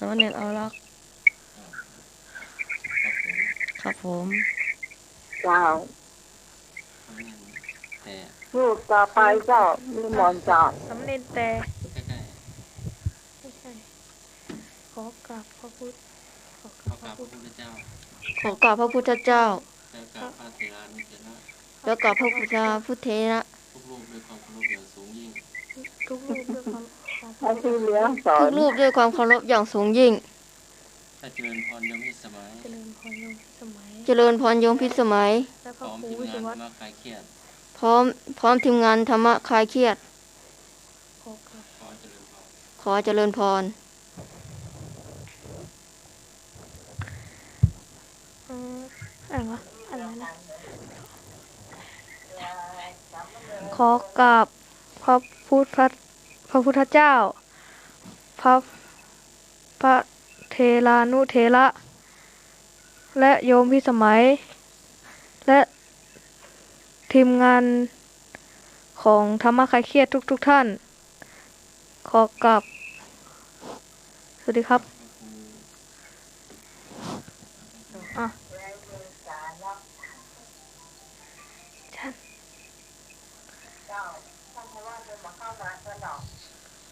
สามเณรเอารักครับผมเจ้าแต่ลูกต่อไปเจ้านิมนต์เจ้าสามเณรแต่ใกล้ไม่ใช่ขอกราบพระพุทธขอก ๆขราบอกราบพระพุทธเจ้าขอกราบพระพุทธเจ้าแล้วกับพระเถรานุเถระแล้วกราบพระพุทธพุทเถระ ทุกรูปด้วยความเคารพอย่างสูงยิ่งทุกรูปด้วยความให้ที่เลี้ยงสอ ทุ น กรูปด้วยความเคารพอย่างสูงยิ่งถ้าเจริญพรยมพิสมัยเจริญพรโยมพิสมัยเจริญพรโยมพิสมัยและพ พร้ ระ อม ครู ทีม วิ งา สุ น วัตร มาคลายเครียดพร้อมทีมงานธรรมะคลายเครียดขอเจริญพรขอเจริญพรอะไรวะอะไรนะขอกราบพระพุทธเจ้าพระเทรานุเถระและโยมพิสมัยและทีมงานของธรรมะคลายเครียดทุกท่านขอกราบสวัสดีครับ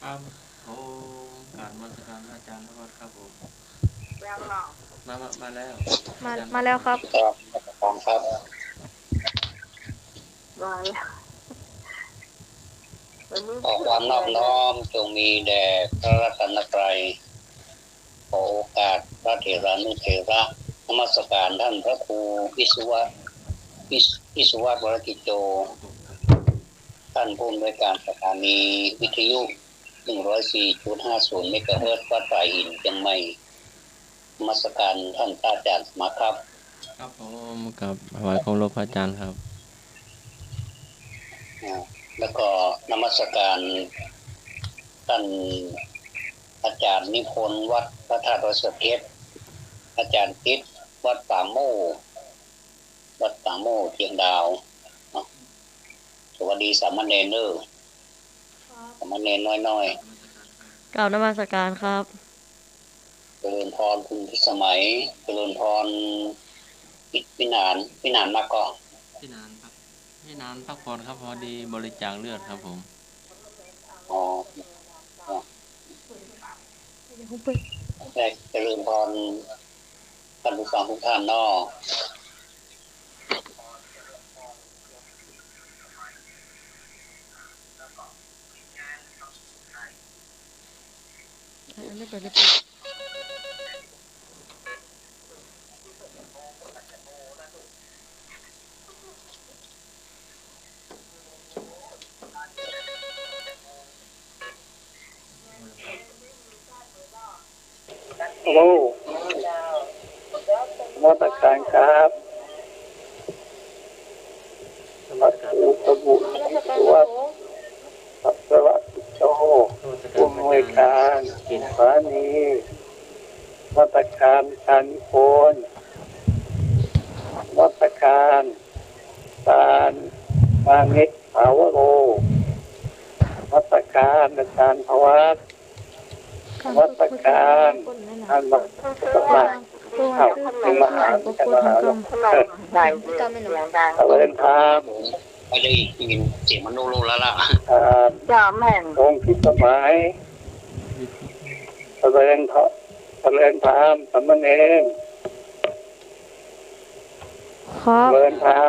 ครับผมการมาสการอาจารย์พระวัดครับผมมาแล้วมาแล้วครับครับขอความนอบน้อมจงมีแด่พระรัตนตรัยขอโอกาสพระเถรานุเถระนมัสการท่านพระครูวิสุวัตรวรกิจโจท่านผู้อำนวยการสถานีวิทยุ 104.50 เมกะเฮิรตซ์วัดป่าหินเชียงใหม่นมัสการท่านอาจารย์สมัครครับครับผมกับถวายเคารพพระอาจารย์ครับแล้วก็นมัสการท่านอาจารย์นิพนธ์วัดพระธาตุดอยสุเทพอาจารย์ติดวัดป่าโมเชียงดาวสวัสดีสามเณรสามเณรน้อยๆกราบนมัสการครับเจริญพรคุณพิสมัยเจริญพรพี่นานมากก็พี่นานพักผ่อนครับพอดีบริจาคเลือดครับผมเจริญพรท่านผู้ฟังทุกท่านเนาะโอ้มาตรการครับมาตรการสมุทรวัดสวัสดิ์โจผู้อำนวยการสถานีมาตรการการนิพนธ์มาตรการการมานิตภาวโรมาตรการอาจารย์ภวัตมาตรการท่านมาสมัครเป็นมหาวิทยาลัยเรียนทามไม่ได้ยินเสียงมันโล่แล้วล่ะจ้าแม่องค์พิสมัยเรียนทามสามเณรครับ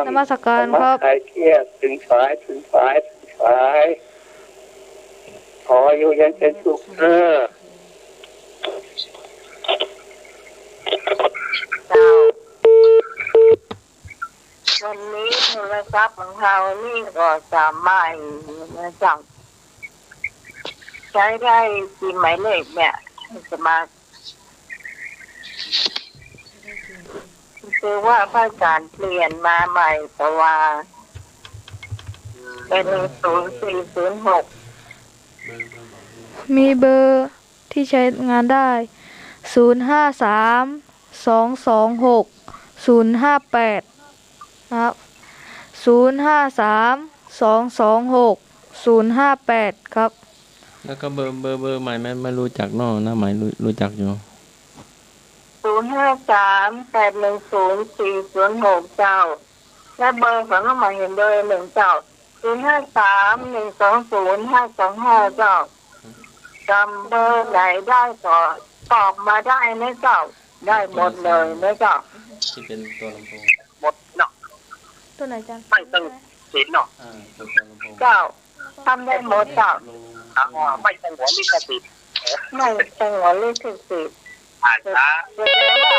นมัสการครับใครเครียดถึงสายขออยู่ยันเป็นสุขวันนี้โทรศัพท์ของเรานี่ก็สามารถจังใช้ได้กี่หมายเลขเนี่ยสมัครคือว่าพระอาจารย์เปลี่ยนมาใหม่แต่ว่าเป็น0406มีเบอร์ที่ใช้งานได้053-226-058ครับ053-226-058ครับแล้วก็เบอร์ใหม่ไม่รู้จักเนาะหน้าใหม่รู้จักอยู่ 053810406เจ้าและเบอร์ของน้องหมายเห็นเบอร์1เจ้า053120525เจ้าจำเบอร์ไหนได้ก็ตอบมาได้นะเจ้าได้หมดเลยนะเจ้าที่เป็นตัวลำโพงหมดเนาะตัวไหนจ้ะไม่ต้องเสียเนาะตัวลำโพงเจ้าทำได้หมดเจ้าไม่ต้องหัวลิขสิทธิ์ไม่ต้องหัวลิขสิทธิ์แสดงว่า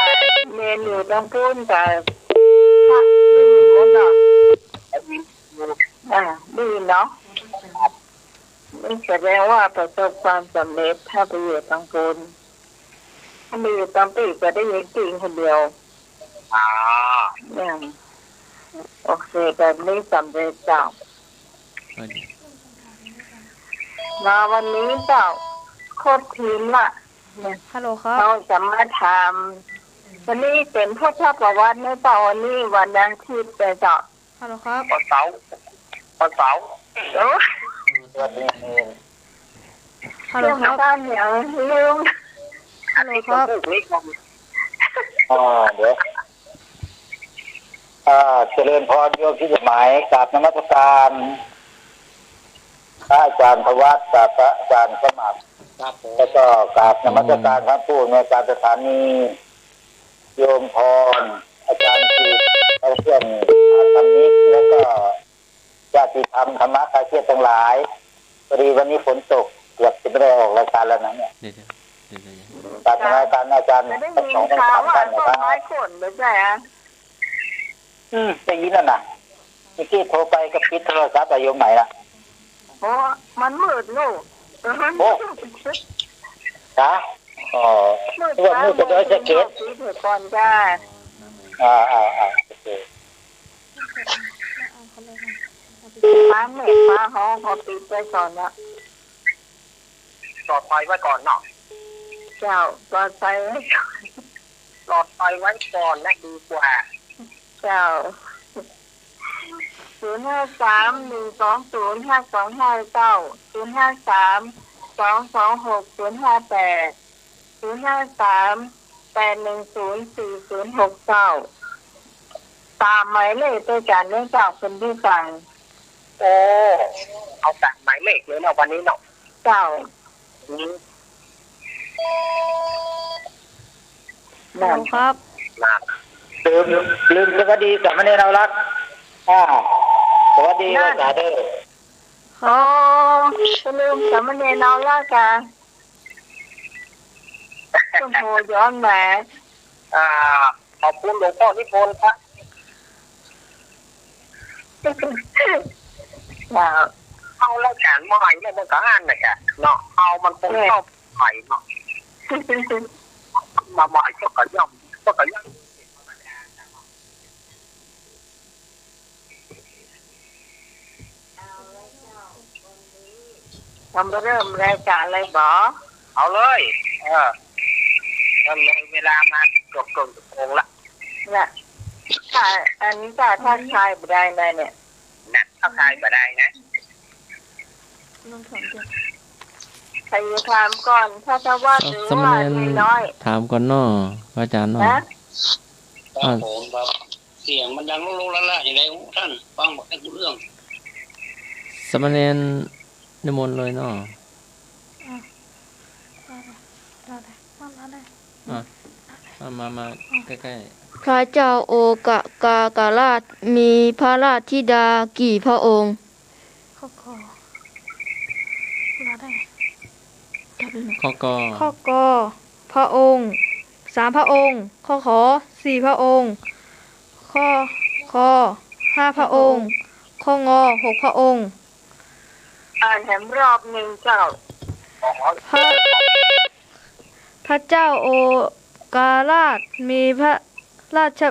เมนอยู่ตรงพูนแต่ถ้าไม่มีหมดเนาะดีเนาะไม่แสดงว่าประสบความสำเร็จถ้าไปอยู่ตรงพูนถ้าไปอยู่ตรงปีก็ได้ยินจริงคนเดียวเนี่ยโอเคแบบนี้สำเร็จเจ้ามาวันนี้เจ้าโคตรทีมละฮัลโหลครับเราจะมาถามวันนี้เป็นพุทธประวัติในตอนนี้วันอาทิตย์เจ้าฮัลโหลครับวันเสาร์ฮัลโหลครับบ้านอย่างลืมฮัลโหลครับเดี๋ยวเจริญพรโยมที่หมายกราบนมัสการพระอาจารย์ธวัฒน์กับพระอาจารย์สมัครแล้วก็กราบนมัสการท่านผู้อำนวยการสถานีโยมพรอาจารย์ชีเพื่อนธรรมิกแล้วก็ญาติธรรมธรรมะคาเชียทั้งหลายพอดีวันนี้ฝนตกเกือบจะไม่ได้ออกรายการแล้วนะเนี่ยกราบนมัสการอาจารย์ทั้งสองท่านนะครับได้ยินแล้วนะเมื่อกี้โทรไปกับปิดโทรศัพท์โยมไหนล่ะโอ้มันมืดลูกโอ้จ้าอ๋อว่ามืดจะได้จะเก็บก่อนจ้าโอเคฟ้าเมฆฟ้าห้องเขาปิดไปก่อนละปลอดไฟไว้ก่อนเนาะเจ้าปลอดไฟไว้ก่อนปลอดไฟไว้ก่อนนะดีกว่าเจ้า053120525เจ้า053226058 053810406เจ้าตามหมายเลขตัวจานเนื่องจากคนที่สั่งโอ้เอาสั่งหมายเลขเลยเนาะวันนี้เนาะเจ้านั่นครับลืมสวัสดีกับมณีเรารักสวัสดีว่าจ่าเด้ออ๋อลืมกับมณีเรารักกันโอ้โหย้อนแหมขอบคุณหลวงพ่อนิพนธ์ครับเอาแล้วแขนใหม่เนี่ยมันก็อ่านนะแกเนาะเอามันคงเข้าใหม่เนาะมาใหม่ก็ย่อมทำเริ่มรายการอะไรบอเอาเลยทำเลยเวลามาจบโกงละเนี่ยถ้าอันนี้ถ้าชายไม่ได้เลยเนี่ยนะถ้าชายไม่ได้นะใครจะถามก่อนถ้าจะว่าหรือว่าน้อยถามก่อนเนาะอาจารย์เนาะครับผมครับเสียงมันดังลงๆละอย่างไรท่านฟังหมดได้ทุกเรื่องสมณเณรนิมนต์เลยเนาะมาใกล้ๆพระเจ้าโอกาการาชมีพระราชธิดากี่พระองค์ข้อกพระองค์3พระองค์ข้อขอ4พระองค์ข้อ5พระองค์ข้องอ6พระองค์อ่านแถมรอบหนึ่งเจ้าพระเจ้าโอการาชมีพระราช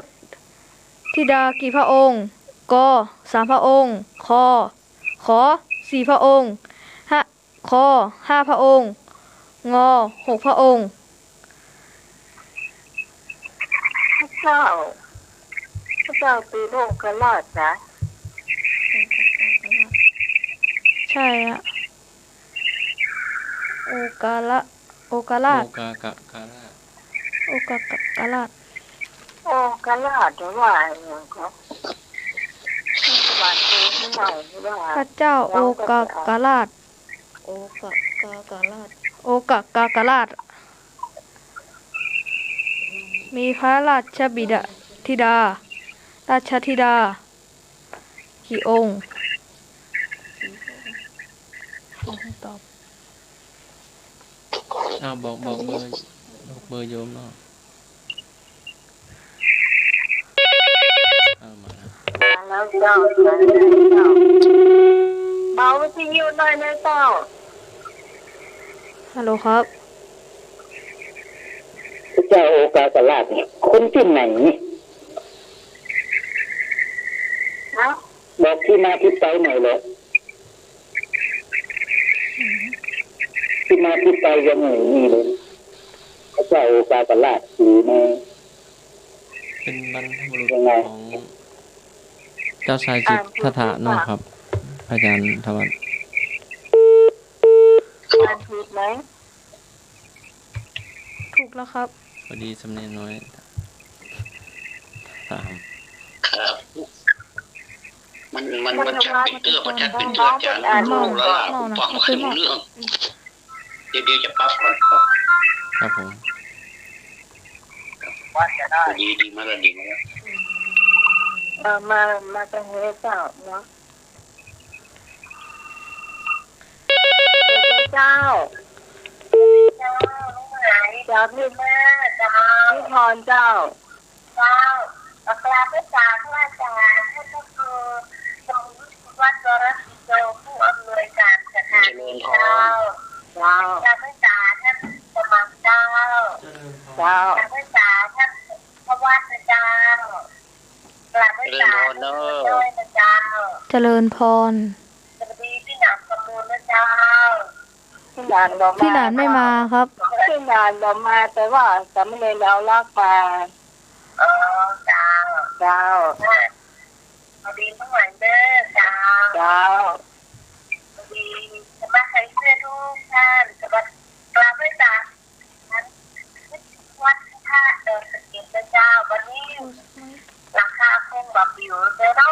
ธิดากี่พระองค์ก3พระองค์ขอ4พระองค์ค5พระองค์งอ6พระองค์พระเจ้าตีโลการาชนะใช่อะโอการาช โอกากาลาด โอ้กะลาดว่าอย่างครับบาดเจ็บไม่ไหวว่า พระเจ้าโอกากาลาดโอกากาลาดโอกากาลาดมีพระราชบิดาธิดาราชธิดากี่องค์ตอบ บอกเบอร์โยมเนาะมาแล้ว แล้วเจ้าเบาวิทยุหน่อยนะเจ้า ฮัลโหลครับ พระเจ้าโอกาสลาดเนี่ยคนที่ไหนบอกที่มาที่ไปหน่อยเลยที่มาที่ไปยังไงนี่เลยพระเจ้าโอกาสลาดอยู่ใน เป็นบรรพบุรุษของเจ้าชายจิตทัตถะเนาะครับ อาจารย์ธวัช อ่านผิดไหม ถูกแล้วครับ พอดีสำเนียงน้อยถาม ครับมันชัดเป็นเตื้อมันชัดเป็นเตื้อจานรู้แล้วล่ะผมฟังไม่รู้เรื่องเดี๋ยวจะปรับก่อนครับ ครับผม ว่าจะได้ ดีมากเลยดีมาก มาจะให้เจ้าเนาะเจ้าเจ้าพี่แม่เจ้าพี่พรเจ้าอัครพระจาพระอาจารย์ท่านก็คือทรงวัดกรสิโกผู้อำนวยการสถานที่เจ้าพระจาท่านสมัครเจ้าพระจาท่านพระวัดเจ้ากราบพระจาด้วยนะเจ้า เจริญพร สวัสดีพี่หนามสมุนนะเจ้าพี่หนามบอก พี่หนานไม่มาครับ พี่หนามบอกมาแต่ว่าจะไม่เลยเอาลากมาเจ้าสวัสดีเมื่อวานเด้อเจ้าสวัสดีสมาชิกเพื่อนทุกท่านสวัสดีกราบพระจาวัดท่าสกิจนะเจ้าวันนี้ราคาคงแบบอยู่แต่เรา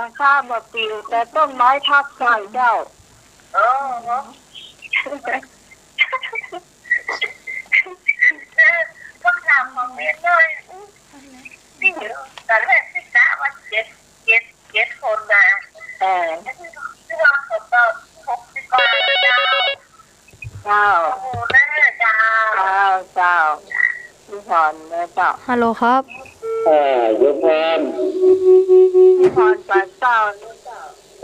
ราคาแบบปิวแต่ต้นไม้ทับใส่เจ้าต้องถามของเมียด้วยที่อยู่ตอนแรกที่กะว่าเจ็ดคนนะที่เราขอต่อ60 กว่าเจ้าโอ้โหน่าเจ้าพี่พรนะเจ้า ฮัลโหลครับ ยมพรพี่พรปากเจ้า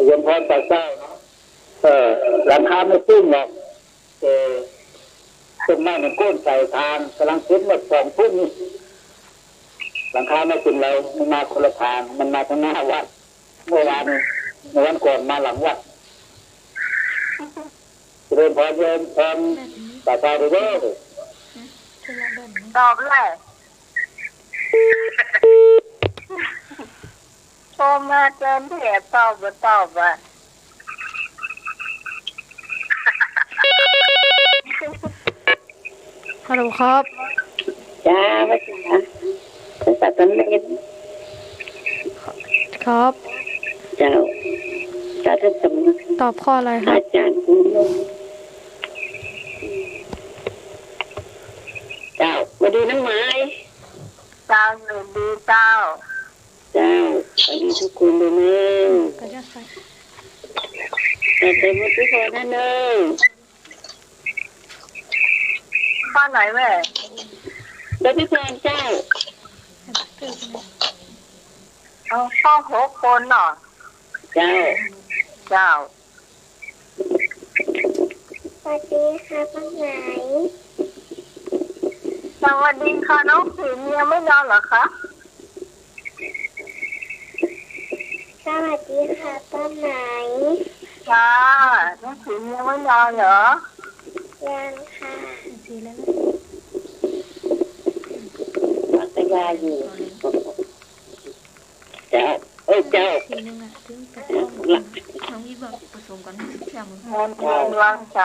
ยมพรปากเจ้าเนาะหลังคาไม่ตึ้งหรอกต้นไม้มันโค่นใส่ทางกำลังขึ้นมา2 ทุ่มนี่หลังคาไม่ตึ้งเรามันมาคนละทางมันมาทางหน้าวัดเมื่อวันก่อนมาหลังวัดเริ่มพรปากเจ้าดูเด้อตอบเลยโทรมาเกินที่แอบตอบอ่ะฮัลโหลครับ จ้าว่าจ้าภาษาตะเม็ด ครับ เจ้าจะสำนัก ตอบข้ออะไรครั อา บ จารย์คุณลุงเจ้ามาดูน้ำไม้เจ้าหนูดีเจ้าไปดูทุกคนดูเนอะ ก็จะใส่ แต่เต็มทุกคนนะเนอะบ้านไหนแม่แล้วพี่แฟนเจ้าเอาพ่อ6 คนเนาะเจ้าสวัสดีค่ะป้าไหนสวัสดีค่ะน้องผิวยังไม่นอนเหรอคะสวัสดีค่ะป้าไหนจ้าน้องผิวยังไม่นอนเหรอยังค่ะสีแล้วปัตยาอยู่เจ้าสีนึงอ่ะถึงไปต้องน้องอีบอกผสมกันให้แข็งมัน ร่างใจ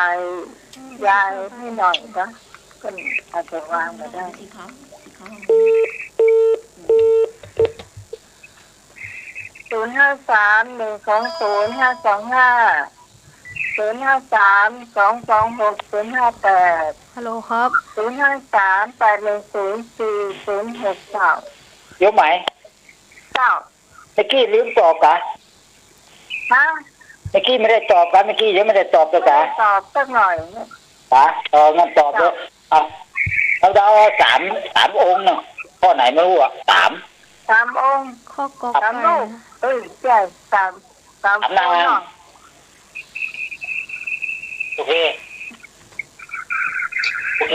ยายให้หน่อยนะ ก็อาจจะวางมาได้053-120-525-053-226-058ฮัลโหลครับ053-810-4069ยกไหมเจ้าเมื่อกี้ลืมตอบกะฮะเมื่อกี้ไม่ได้ตอบกะเมื่อกี้ยังไม่ได้ตอบเลยกะตอบสักหน่อยกะงั้นตอบเลยเราจะเอาสามองค์เนาะข้อไหนไม่รู้อ่ะสามองค์ข้อกอ สาม ไก่ ลูกใช่สามนางโอเคอย่า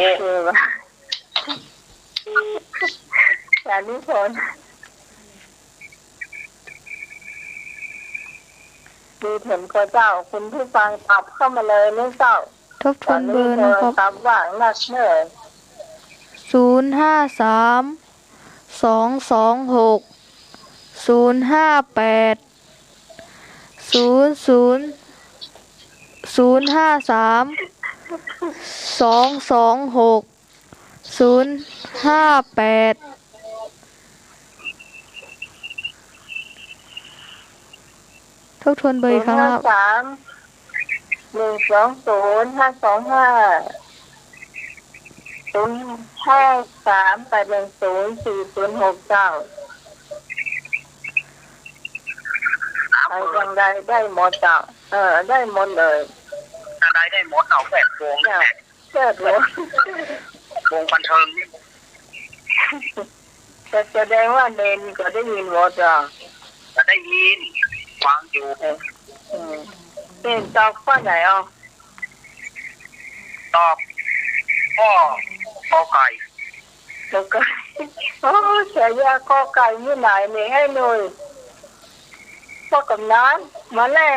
งนี้ผลมีเห็นพระเจ้าคุณผู้ฟังตอบเข้ามาเลยไม่เจ้าทบทวนเบอร์นะครับ ตอบว่างนักเมื่อ053-226-058 000-226-058ทบทวนเบอร์ครับ 053-120-525-053-810-4069อะไรอย่างใดได้หมดเจ้าได้หมดเลยอะไรได้หมดเอาแปดวงแปดวงบันเทิงแต่แสดงว่าเนนก็ได้ยินหมดจ้ะก็ได้ยินฟังอยู่เป็นตอบข้อไหนอ่ะตอบข้อไก่โอ้เสียยาข้อไก่ที่ไหนนี่ให้หน่อยพ่อกำนันมาแน่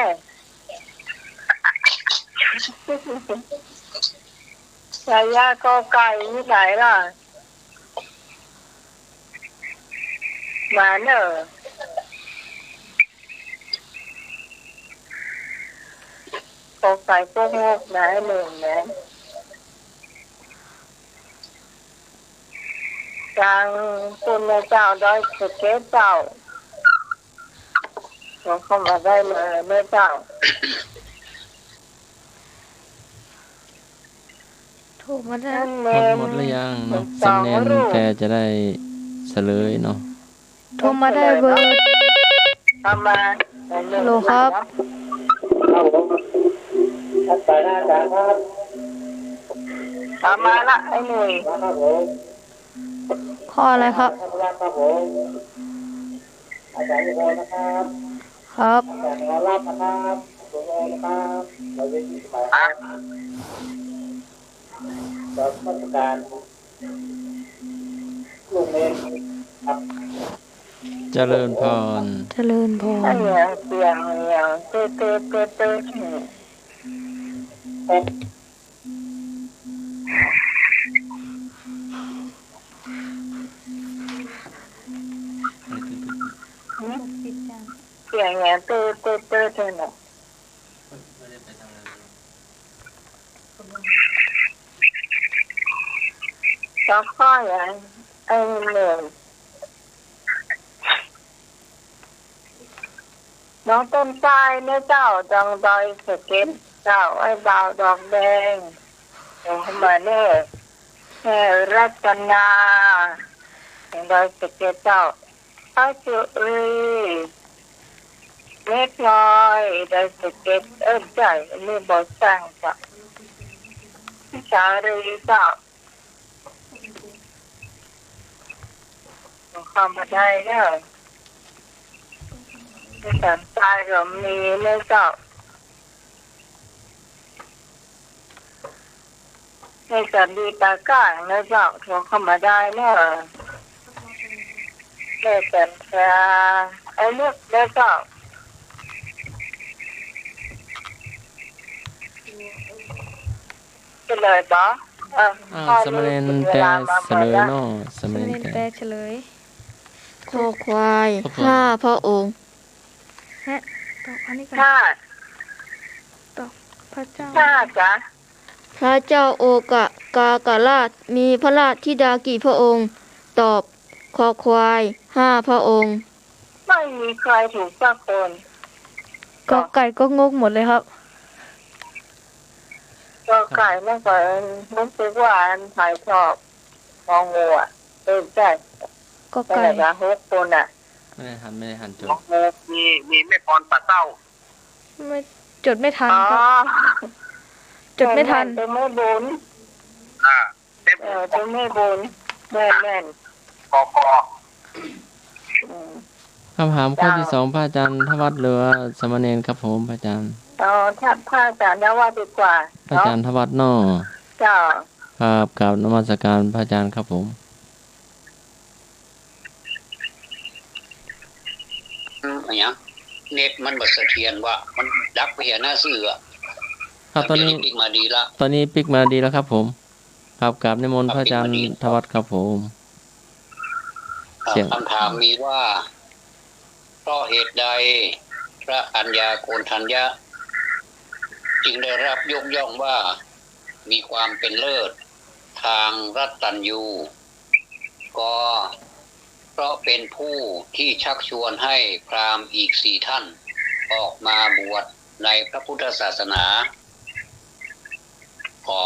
เสียยาข้อไก่ที่ไหนล่ะมาเนอะข้อไก่พวกงกไหนหนึ่งนะทางคุณเจ้าดอยสุเทพเจ้าเข้ามาได้เลยแม่เจ้าถูกมาได้ หมดหรือยังเนาะสำเนียงแต่จะได้เฉลยเนาะโทรมาได้เบอร์ทำมาฮัลโหลครับไปหน้าจานครับทำมาละไอ้หนุ่ยข้ออะไรครับอาจารย์โอนะครับครับอาจารย์ขอรับนะครับคุณโอนะครับเราจะอยู่ที่ไหนครับรับราชการลูกเองครับเจริญพรเจริญพรเสียงเตเสียงเนาะก็ข้ออย่างไอ้เหนื่อยน้องต้นไทรเนี่ยเจ้าดังดอยสะเก็ดเจ้าไอ้บ่าวดอกแดงเข้ามาเนี่ยแค่รัตนาดังดอยสะเก็ดเจ้าอาจุเล็กน้อยดอยสะเก็ดใจไม่บอกสั่งจ้ะสารีเจ้าเข้ามาได้เนี่ยสันตายก็มีเลยเจ้าในสันดีตาก้างนะเจ้าโทรเข้ามาได้เนี่ยในสันตาไอ้เลือกได้เจ้าเฉลยปะสมเด็จแต่เฉลยเนาะสมเด็จแต่เฉลยคอควายห้าพระองค์ตอบอันนี้กันห้าตอบพระเจ้าห้าจ้ะ พระเจ้าโอกาการาชมีพระราชธิดากี่พระองค์ ตอบคอควาย5 พระองค์ ไม่มีใครถูกสักคน กอไก่ก็งกหมดเลยครับ ก็ไก่ไม่เคยรู้สึกว่าอันถ่ายชอบมองงูอ่ะใช่ ก็ แต่ ไก่ ละฮกคนอ่ะ ไม่ได้หันจด ของงูมีแม่พรปัดเต้า ไม่จดไม่ทัน อ๋อ ครับ จดไม่ทัน จะไม่บุญ เต็ม จะไม่บุญแม่น กอ คำถามข้อที่ 2พระอาจารย์ทวัฒน์หรือว่าสมณเณรครับผมพระอาจารย์ ถ้าพระอาจารย์ว่าดีกว่า พระอาจารย์ทวัฒน์เนาะ เจ้า ครับกราบนมัสการพระอาจารย์ครับผม อะไรเงี้ยเน็ตมันบัดเสถียรว่ามันดับไปเห็นหน้าซื่ออ่ะ ครับตอนนี้ ปิกมาดีละ ตอนนี้ปิกมาดีแล้วครับผมครับกราบนิมนต์พระอาจารย์ทวัฒน์ครับผม เสียง คำถามมีว่าเพราะเหตุใดพระอัญญาโกณฑัญญะจึงได้รับยกย่องว่ามีความเป็นเลิศทางรัตตัญญูก็เพราะเป็นผู้ที่ชักชวนให้พราหมณ์อีก4 ท่านออกมาบวชในพระพุทธศาสนาขอ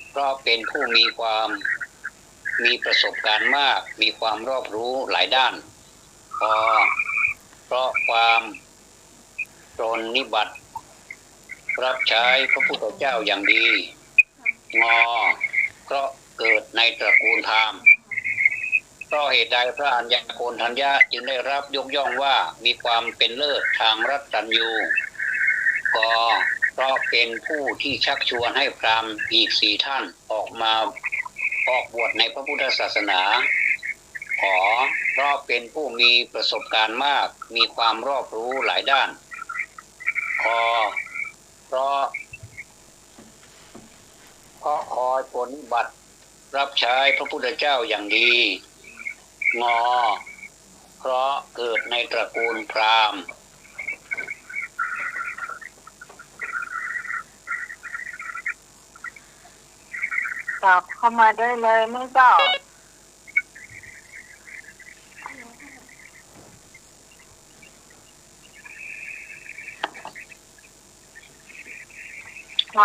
เพราะเป็นผู้มีประสบการณ์มากมีความรอบรู้หลายด้านพอเพราะความตนนิบัติรับใช้พระพุทธเจ้าอย่างดีงอเพราะเกิดในตระกูลพราหมณ์เพราะเหตุใดพระอัญญาโกณฑัญญะจึงได้รับยกย่องว่ามีความเป็นเลิศทางรัตตัญญูก็เพราะเป็นผู้ที่ชักชวนให้พราหมณ์อีก4 ท่านออกบวชในพระพุทธศาสนาขอเพราะเป็นผู้มีประสบการณ์มากมีความรอบรู้หลายด้านขอเพราะคอยปฏิบัติรับใช้พระพุทธเจ้าอย่างดีงอเพราะเกิดในตระกูลพราหมณ์ ตอบเข้ามาได้เลยไม่เจ้า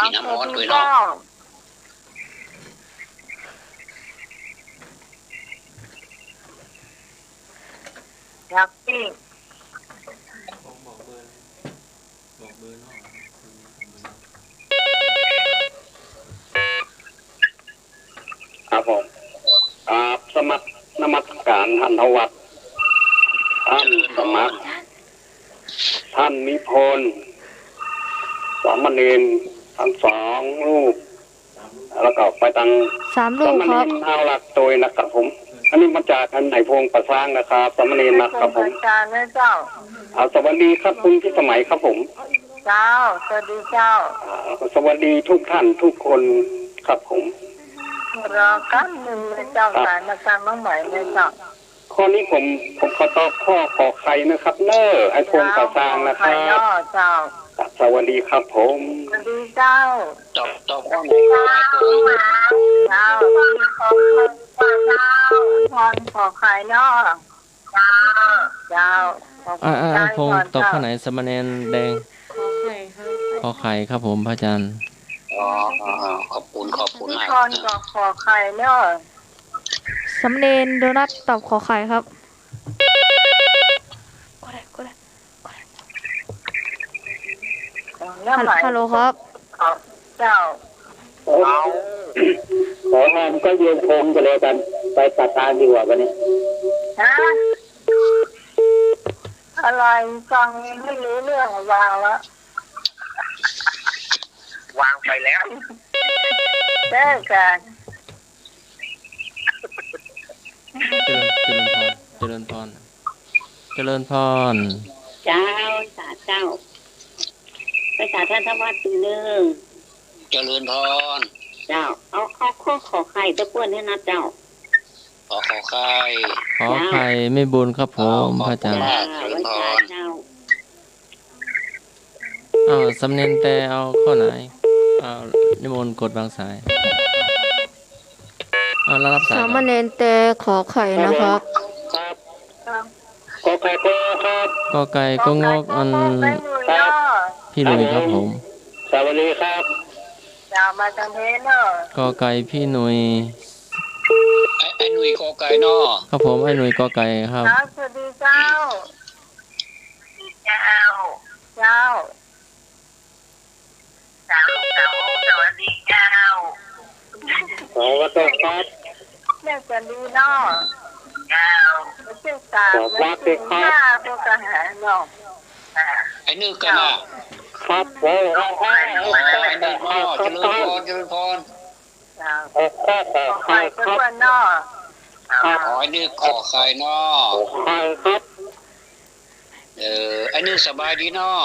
มีน้ำร้อนด้วยเนาะ อยากปิ้ง บอกเบอร์เนาะ ครับผมสมัครนมัสการท่านทวัฒน์ท่านสมัครท่านนิพนธ์สามเณรทั้ง2 รูปแล้วก็ไปตั้ง 3 ลู สาก ม ค เณ รับ รเท่าหลักโดยนะครับผม อันนี้มาจากอันไหนพงประสร้างนะครับสามเณรนะครับผม อาจารย์นะเจ้า สวัสดีครับคุณพิสมัยครับผม เจ้าสวัสดีเจ้า สวัสดีทุกท่านทุกคนครับผม รอกันหนึ่งเลยเจ้าสายมาการน้องใหม่เลยเจ้า ข้อนี้ผมขอตอบข้อขอใครนะครับเนอไอพงประสร้างนะค ใคร รับ ย่อเจ้า สวัสดีครับผม สวัสดีเจ้า ตอบข้อไหนก็ได้ผม เจ้าขอพรขอใครย่อเจ้าขอบคุณเจ้า พงตอบข้อไหนสมณเณรแดงขอไข่ครับผมพระอาจารย์ ขอบคุณมาก พรก็ขอใครย่อ สำเนนโดนัทตอบขอไข่ครับก็ได้ฮัลโหลครับ เจ้า ขอแทนก็ยืนพงกันเลยกันไปตัดตาดีกว่าวันนี้ ฮะอะไรฟังไม่รู้เรื่องวางแล้ว วางไปแล้ว เด้อกัน เจริญพรเเจ้าสาเจ้าไปสาท่านทวัฒน์ตีหนึ่ง เจริญพร เจ้าเอาข้อขอไข่ตะกวนให้นะเจ้า ขอไข่ ขอไข่ไม่บุญครับผมพระอาจารย์ เจ้าวันสาเจ้า สำเนนแต่เอาข้อไหน นิมนต์กดวางสายแล้วรับสาย สามเณรแต่ขอไข่นะครับ ครับกอไก่ก็ครับ กอไก่ก็งอกอัน ครับ พี่หนุ่ยครับผม สวัสดีครับ ยาวมาจังเพนเนอะ กอไก่พี่หนุ่ย ไอ้หนุ่ยกอไก่เนาะ ครับผมไอ้หนุ่ยกอไก่ครับ สวัสดีเจ้าเจ้าเจ้าสวัสดีเจ้า สวัสดีครับ แม่จันดีเนาะเจ้าไม่ใช่สามไม่ใช่ห้าพวกทหารเนาะ ไอ้นึกกันน่ะ ครับผม ไอ้นึกเนาะเจริญพรเจริญพร เจ้า ขอ ขอ ไข่ ไข่ ค ก็ รับ ว่าเนาะ ไอ้นึกขอไข่เนาะ ไข่ครับ ไอ้นึกสบายดีเนาะ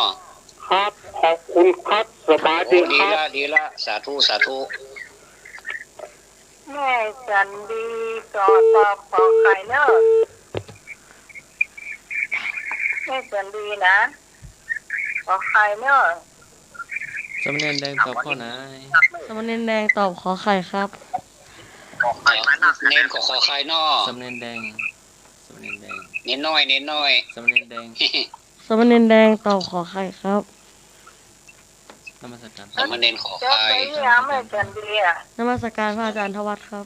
ครับขอบคุณครับสบายดี ดี ครับ ละดีละสาธุสาธุ แม่จันดีก็ตอบขอไข่เนาะแม่จันดีนะขอไข่เนาะ สมเด็จแดงตอบข้อไหน สามเณรแดงตอบขอไข่ครับ เน้นขอไข่เนาะ สมเด็จแดงสมเด็จแดง เน้นน้อยเน้นน้อย สมเด็จแดง สามเณรแดงตอบขอไข่ครับ นมัสการ สามเน้นขอ เจ้า ไข่ ไปยังแม่จันดีอ่ะ นมัสการพระอาจารย์ทวัฒน์ครับ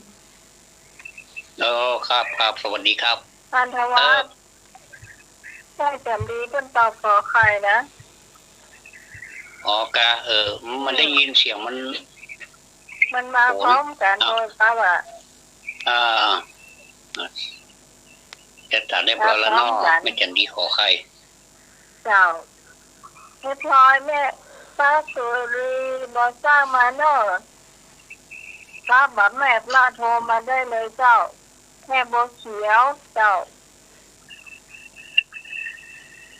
ครับครับสวัสดีครับ พันธวัฒน์แม่จันดีเป็นตอบขอไข่นะ อ๋อกะมันได้ยินเสียงมัน มันมาพร้อมกันโดยป้าว่า จะตัดได้พอแล้วเนาะไม่จันดีขอไข่ เจ้าเรียบร้อยแม่ป้าสุรีบอสร้างมาเนอะป้าบับแม่ปลาโทรมาได้เลยเจ้า แม่โบเขียวเจ้า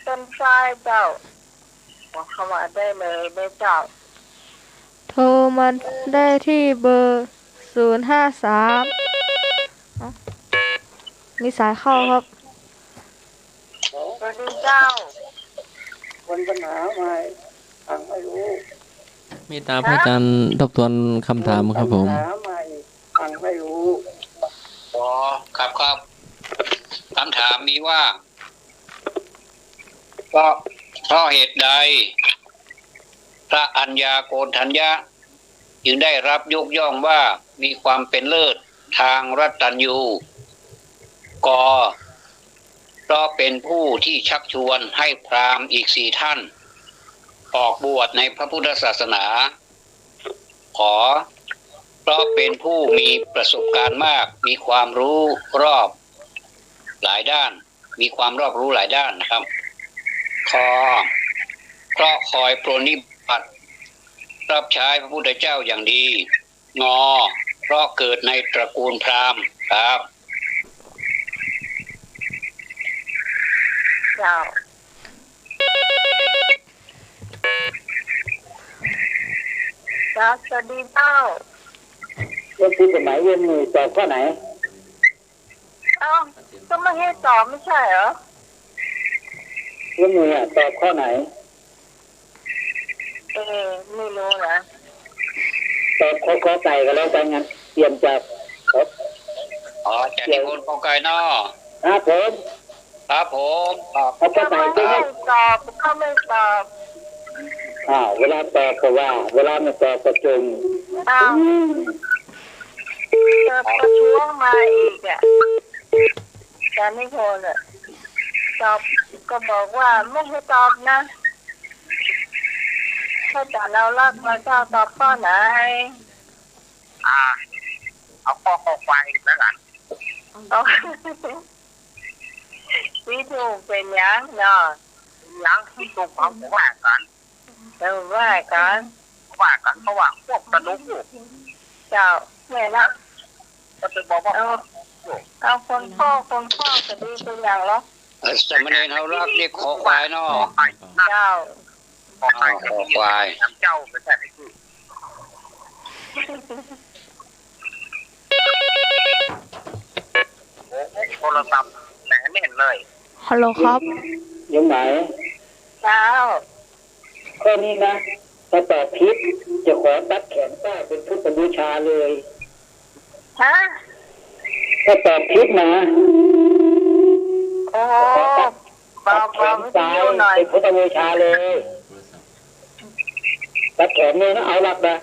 ต้นทรายเจ้าบอกเขามาได้เลยได้เจ้า โทรมาได้ที่เบอร์053มีสายเข้าครับ สวัสดีเจ้า คนปัญหาใหม่ฟังไม่รู้ มีตาพระอาจารย์ทบทวนคำถามครับผม ปัญหาใหม่ฟังไม่รู้ อ๋อครับครับคำถามมีว่าก็เพราะเหตุใดพระอัญญาโกณทัญญะจึงได้รับยกย่องว่ามีความเป็นเลิศทางรัตตัญญูกเพราะเป็นผู้ที่ชักชวนให้พราหมณ์อีก4 ท่านออกบวชในพระพุทธศาสนาขอเพราะเป็นผู้มีประสบการณ์มากมีความรู้รอบหลายด้านมีความรอบรู้หลายด้านนะครับขอเพราะคอยปรนนิบัติรับใช้พระพุทธเจ้าอย่างดีงอเพราะเกิดในตระกูลพราหมณ์ครับ เจ้าสวัสดีเจ้า เรื่องที่สมัยเวียนมือตอบข้อไหน เอ้าก็ไม่ให้ตอบไม่ใช่เหรอ เวียนมือตอบข้อไหน ไม่รู้นะ ตอบข้อไก่ก็แล้วกันงั้นเตรียมจากครับ อ๋อจากนิมนต์กอไก่เนาะ ครับผม ครับผมครับ เขาก็ ก็ ใส่ ไม่ ใช่ไหม ให้ตอบก็ไม่ตอบ เวลาตอบก็ว่า เวลาไม่ตอบก็จม อ้าวจะประท้วงมาอีกอ่ะแต่ไม่โทนอ่ะตอบก็บอกว่าไม่ให้ตอบนะถ้าจะเรารักมาเจ้าตอบข้อไหนเอาข้อควายแล้วกันวิถูกเป็นยังเนาะยังที่ถูกเขาว่ากันเราว่ากันเพราะว่าพวกกระดูกเจ้าแม่ละก็จะบอกว่าเอาคนพ่อจะดีเป็นอย่างหรอ สมณเณรเฮารักเรียกขอควายเนาะ เจ้า ขอควาย เจ้าเป็นแต่ที่โทรศัพท์แหนเน่นเลย ฮัลโหลครับ ยังไหน เจ้า ข้อนี้นะ ถ้าตอบผิดจะขอตัดแขนป้าเป็นพุทธบูชาเลย ฮะ ถ้าตอบผิดนะ โอ้ ตั เบา ดแข เบาน วิท ซ้าย ยุหน่อย เป็นพุทธบูชาเลยตัดแขนเลยนะเอาหลักนะ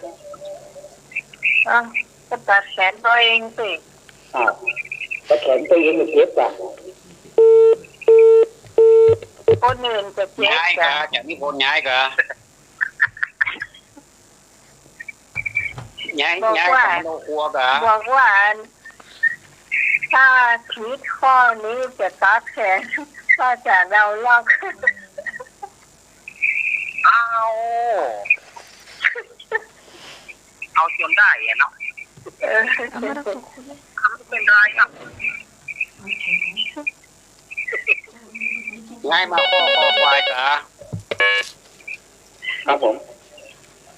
ก็ตัดแขนตัวเองสิ อ้าวตัดแขนตัวเองมันเจ็บป่ะ คนอื่นจะเจ็บ ย้าย กั กะ น จากนิพนธ์ย้ายกะย้ายจากโลครัวกะ บอกว่าถ้าคิดข้อนี้จะตัดแขนก็จะเราลอก เอาจนได้เนาะเป็นไรอ่ะง่ายมาข้อควายกะ ครับผม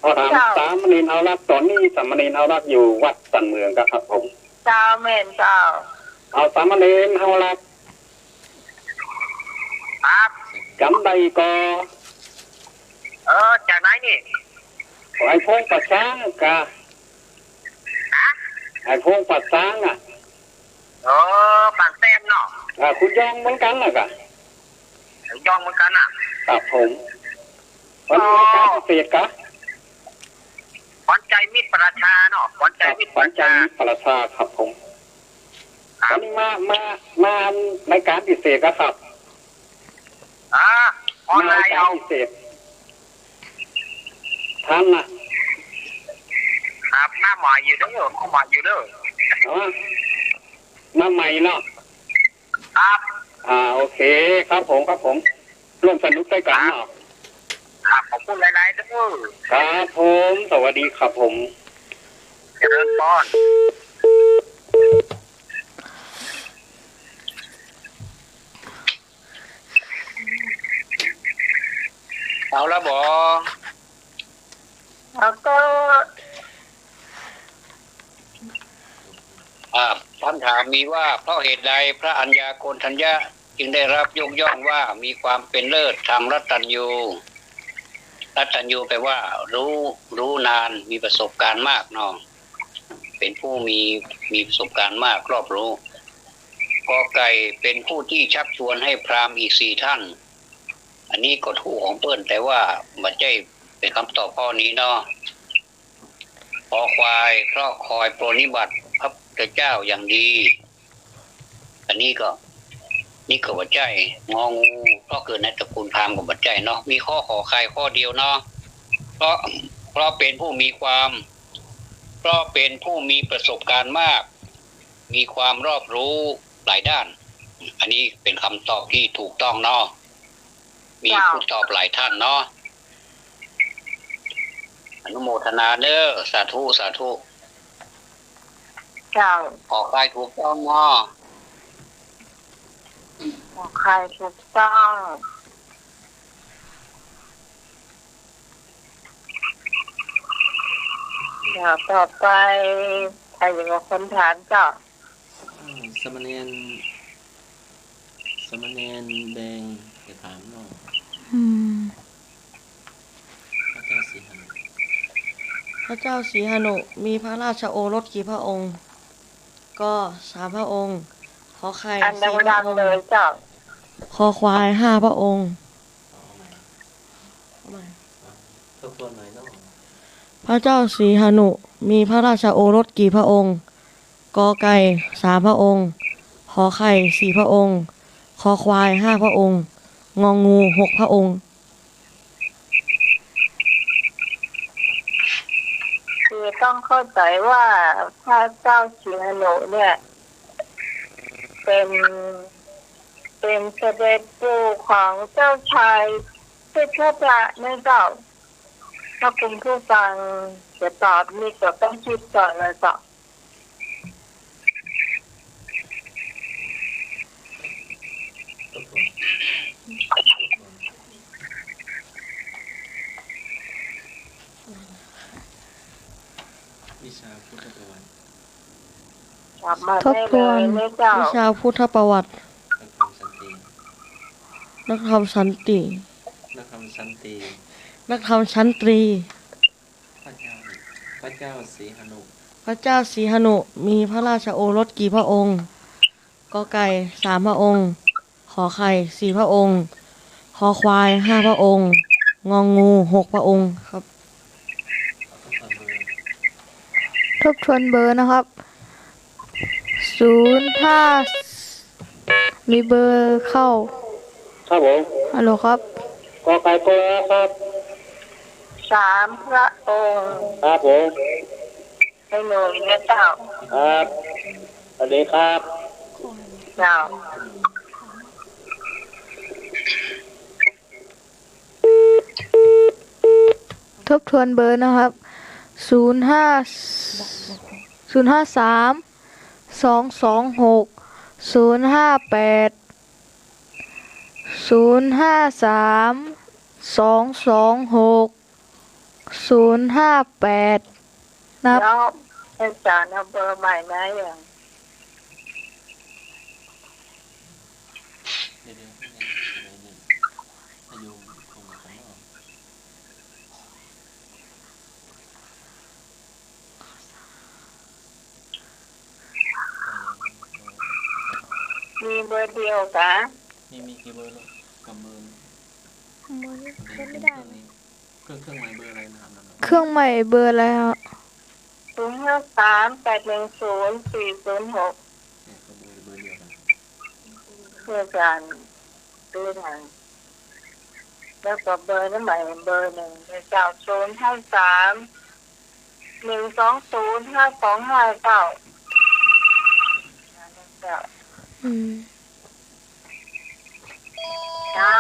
พอถามสามเณรเอารักตอนนี้สามเณรเอารักอยู่วัดสันเมืองครับผม เจ้าแม่นเจ้า เอาสามเณรเอารัก ครับ จำได้ก็ จากไหนนี่ ไอ้พงปัสสางกะไอ้พงปัสสางอ่ะ ปากแซมเนาะ คุณยองเหมือนกันน่ะกะ ยองเหมือนกันอ่ะ ครับผมวันนี้การพิเศษกะ ขวัญใจมิตรประชาเนาะขวัญใจมิตร ข ป วัญ ระ ใจ ชา ประชาครับผมวันนี้มาในการพิเศษครับ ออนไลน์ การ เอา พิเศษท่านน่ะ ครับหน้าหมายอยู่เด้อหน้าหมายอยู่เด้อ มาใหม่เนาะ ครับ โอเคครับผมร่วมสนุกด้วยกันเนาะ ครับขอบคุณหลายๆเด้อ ครับผมสวัสดีครับผม เจริญพรเอาละบ่ แล้วก็ คำถามมีว่าเพราะเหตุใดพระอัญญาโกณฑัญญะจึงได้รับยกย่องว่ามีความเป็นเลิศทางรัตตัญญูรัตตัญญูแปลว่ารู้นานมีประสบการณ์มากเนาะเป็นผู้มีประสบการณ์มากรอบรู้กอไก่เป็นผู้ที่ชักชวนให้พราหมณ์อีก4 ท่านอันนี้ก็ถูกของเปิ้นแต่ว่ามันใช่เป็นคำตอบข้อนี้เนาะคอควายเพราะคอยโปรนิบัติพระพุทธเจ้าอย่างดีอันนี้ก็วัจจัยงองูเพราะเกิดในตระกูลพราหมณ์กับวัจจัยเนาะมีข้อขอใครข้อเดียวเนาะเพราะเป็นผู้มีประสบการณ์มากมีความรอบรู้หลายด้านอันนี้เป็นคำตอบที่ถูกต้องเนาะมีผู้ตอบหลายท่านเนาะอนุโมทนาเด้อสาธุสาธุ เจ้า ออกไปถูกต้องเนาะ บอกใครถูกต้องเดี๋ยวต่อไปใครอยู่กับคนถามเจ้า สมณเณรแดงจะถามเนาะพระเจ้าศรีหนุมีพระราชโอรสกี่พระองค์ก็3 พระองค์ขอไข่ อัน 4 พระ ดัง อง ๆเลย ค์ เจ้า คอควาย5 พระองค์พระเจ้าศรีหนุมีพระราชโอรสกี่พระองค์กอไก่3 พระองค์ขอไข่4 พระองค์คอควาย5 พระองค์งองู6 พระองค์ คือต้องเข้าใจว่าพระเจ้าชินโนเนี่ยเป็นเสด็จปู่ของเจ้าชายพุทธพระนะเจ้าถ้าคุณผู้ฟังจะตอบนี่ก็ต้องคิดก่อนนะเจ้า วิชาพุทธประวัติ ทบทวนวิชาพุทธประวัตินักธรรมชั้นตรีนักธรรมชั้นตรี พระเจ้าสีหนุ พระเจ้าสีหนุมีพระราชโอรสกี่พระองค์กอไก่3พระองค์ขอไข่4พระองค์คอควาย5พระองค์งองู6พระองค์ครับ ทบทวนเบอร์นะครับ05มีเบอร์เข้า ครับผม ฮัลโหลครับ กอไก่ตัวครับ 3 พระองค์ ครับผม ให้หนึ่งนะเจ้า ครับสวัสดีครับ เจ้า ทบทวนเบอร์นะครับ052-226-058นับ แล้วอาจารย์เอาเบอร์ใหม่ไหมอย่าง เดี๋ยวอายุคงของเรา มีเบอร์เดียวกะ มีกี่เบอร์ลูกกับเบอร์ ไม่ได้ เครื่องหมายเบอร์อะไรนะครับ เครื่องใหม่เบอร์อะไรครับ 053-810-406 เนี่ยก็เบอร์เดียวกัน เพื่อการดูหนังแล้วก็เบอร์นั้นใหม่เบอร์หนึ่งเจ้า053-120-5259เจ้า อืม เจ้า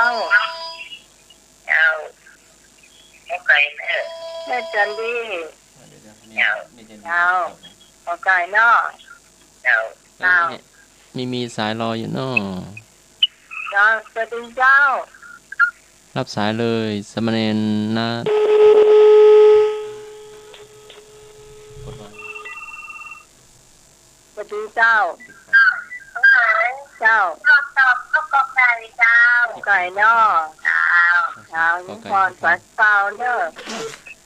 โอเคแม่จันดี เดี๋ยวมีจะ โอเคเนาะเจ้า มีสายรออยู่เนาะ เจ้าสวัสดีเจ้า รับสายเลยสมณเณรนะกดไว้ สวัสดีเจ้าเจ้าไก่เนาะเจ้านิพนธ์ปัสเปล่าเด้อ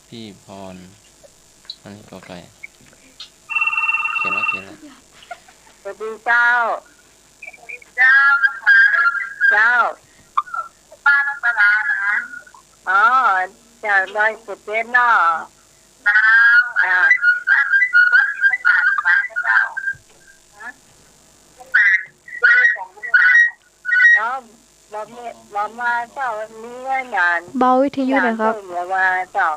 พี่พรอันนี้ก็ไก่เขียนแล้ว สวัสดีเจ้าป้าต้องปลาอ๋อเจ้าน้อยสุดเด็ดเนาะเรามาเจ้าวันนี้งาน เบาวิทยุหน่อยครับ เรามาเจ้า